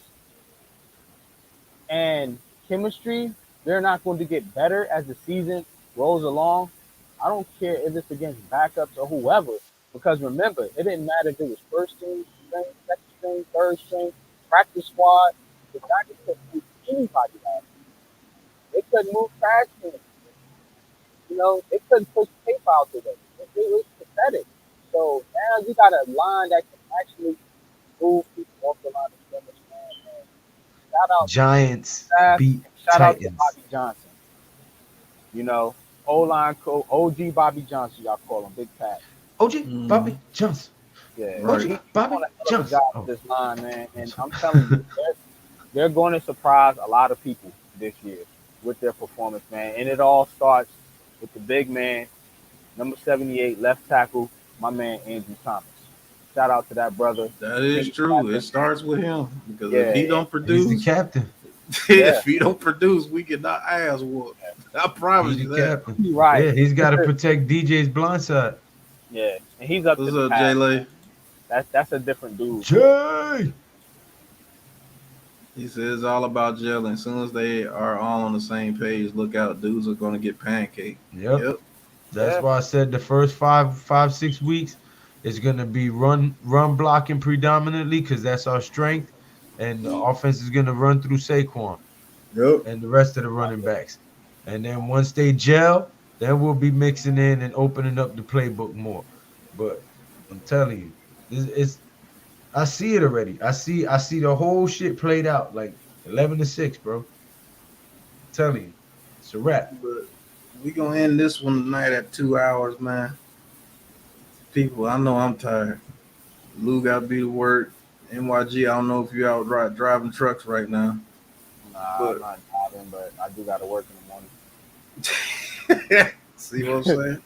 Speaker 3: and chemistry, they're not going to get better as the season rolls along? I don't care if it's against backups or whoever, because remember, it didn't matter if it was first string, second string, third string, practice squad. The Giants couldn't move anybody last year. They couldn't move trash cans. You know, they couldn't push tape out to them. It was pathetic. So now you got a line that can actually move people off the line of scrimmage, man. Shout out
Speaker 5: Giants
Speaker 3: staff,
Speaker 5: beat
Speaker 3: shout out to
Speaker 5: Titans.
Speaker 3: Bobby Johnson. You know, O-line coach, OG Bobby Johnson, y'all call him, Big Pat.
Speaker 5: OG Bobby Johnson.
Speaker 3: Yeah,
Speaker 5: OG
Speaker 3: he's
Speaker 5: Bobby
Speaker 3: doing a hell of a
Speaker 5: Johnson.
Speaker 3: job
Speaker 5: Oh.
Speaker 3: with this line, man. And I'm telling you, they're going to surprise a lot of people this year with their performance, man. And it all starts with the big man, number 78, left tackle, my man Andrew Thomas. Shout out to that brother.
Speaker 1: That is true. It starts with him because
Speaker 3: Yeah.
Speaker 1: if he don't
Speaker 5: He's
Speaker 1: produce,
Speaker 5: the captain.
Speaker 1: if he don't produce, we get our ass whooped. I promise
Speaker 5: He's
Speaker 1: you
Speaker 5: the
Speaker 1: that.
Speaker 5: captain.
Speaker 3: Right.
Speaker 5: Yeah, he's got to protect DJ's blind side.
Speaker 3: Yeah, and he's up
Speaker 1: What's
Speaker 3: to the
Speaker 1: up,
Speaker 3: task,
Speaker 1: J-Lay?
Speaker 3: man. That's a different dude.
Speaker 5: Jay.
Speaker 1: He says it's all about gelling. As soon as they are all on the same page, look out, dudes are going to get pancaked.
Speaker 5: Yep. That's
Speaker 3: Yeah.
Speaker 5: why I said the first 6 weeks is going to be run blocking predominantly because that's our strength, and the offense is going to run through Saquon
Speaker 1: Yep.
Speaker 5: and the rest of the running backs. And then once they gel, then we'll be mixing in and opening up the playbook more. But I'm telling you, it's I see it already. I see the whole shit played out like 11-6, bro. I'm telling you, it's a wrap.
Speaker 1: But we going to end this one tonight at 2 hours, man. People, I know I'm tired. Lou got to be to work. NYG, I don't know if you're out driving trucks right now.
Speaker 3: Nah,
Speaker 1: But-
Speaker 3: I'm not driving, but I do got to work in the morning.
Speaker 1: See what I'm saying?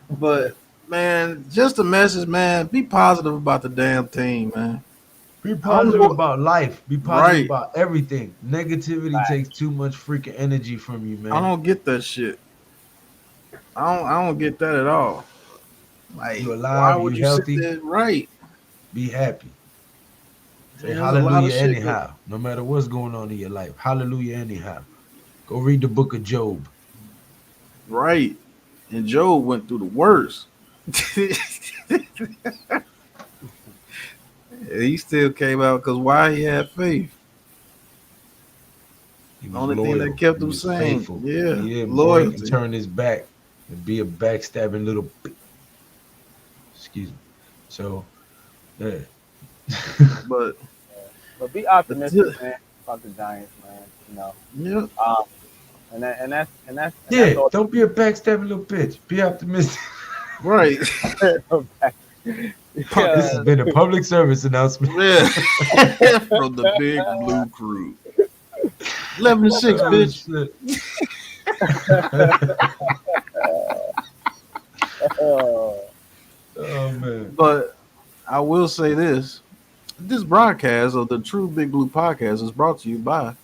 Speaker 1: But, man, just a message, man. Be positive about the damn team, man.
Speaker 5: Be positive
Speaker 1: know-
Speaker 5: about life. Be positive
Speaker 1: Right.
Speaker 5: about everything. Negativity
Speaker 3: Right.
Speaker 5: takes too much freaking energy from you, man.
Speaker 1: I don't get that shit. I don't get that at all. Like,
Speaker 5: You alive,
Speaker 1: why would
Speaker 5: you
Speaker 1: you
Speaker 5: healthy?
Speaker 1: sit there? Right.
Speaker 5: Be happy. Say
Speaker 1: There's a lot of
Speaker 5: hallelujah
Speaker 1: shit
Speaker 5: anyhow. No matter what's going on in your life. Hallelujah anyhow. Go read the book of Job.
Speaker 1: Right. And Joe went through the worst. He still came out because why? He had faith.
Speaker 5: He was
Speaker 1: Only thing
Speaker 5: loyal.
Speaker 1: that kept
Speaker 5: He
Speaker 1: him
Speaker 5: was
Speaker 1: sane.
Speaker 5: faithful.
Speaker 1: Yeah,
Speaker 5: He didn't
Speaker 1: loyalty.
Speaker 5: break and turn his back and be a backstabbing little excuse me. So yeah.
Speaker 1: But
Speaker 3: But be optimistic, man, about the Giants, man. You know,
Speaker 1: yeah,
Speaker 3: and that's
Speaker 5: Yeah,
Speaker 3: all.
Speaker 5: don't be a backstabbing little bitch. Be optimistic.
Speaker 1: right.
Speaker 5: This has been a public service announcement.
Speaker 1: Yeah. From the Big Blue Crew. 11-6, bitch.
Speaker 3: Oh,
Speaker 5: Man.
Speaker 1: But I will say this. This broadcast of the True Big Blue Podcast is brought to you by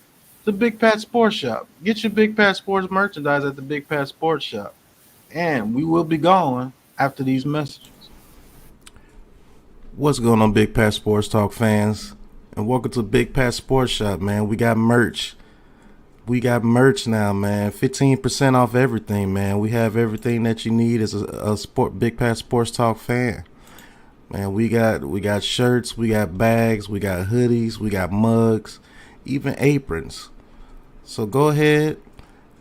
Speaker 1: the Big Pat Sports Shop. Get your Big Pat Sports merchandise at the Big Pat Sports Shop. And we will be gone after these messages. What's going on, Big Pat Sports Talk fans? And welcome to Big Pat Sports Shop, man. We got merch. We got merch now, man. 15% off everything, man. We have everything that you need as a sport Big Pat Sports Talk fan. Man, we got shirts, we got bags, we got hoodies, we got mugs, even aprons. So go ahead,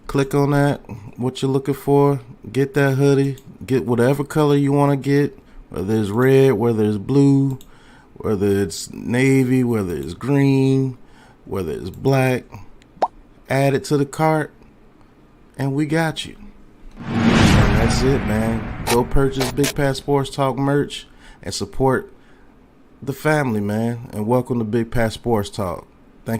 Speaker 1: click on that, what you're looking for, get that hoodie, get whatever color you want to get, whether it's red, whether it's blue, whether it's navy, whether it's green, whether it's black. Add it to the cart, and we got you. And that's it, man. Go purchase Big Pat Sports Talk merch and support the family, man, and welcome to Big Pat Sports Talk.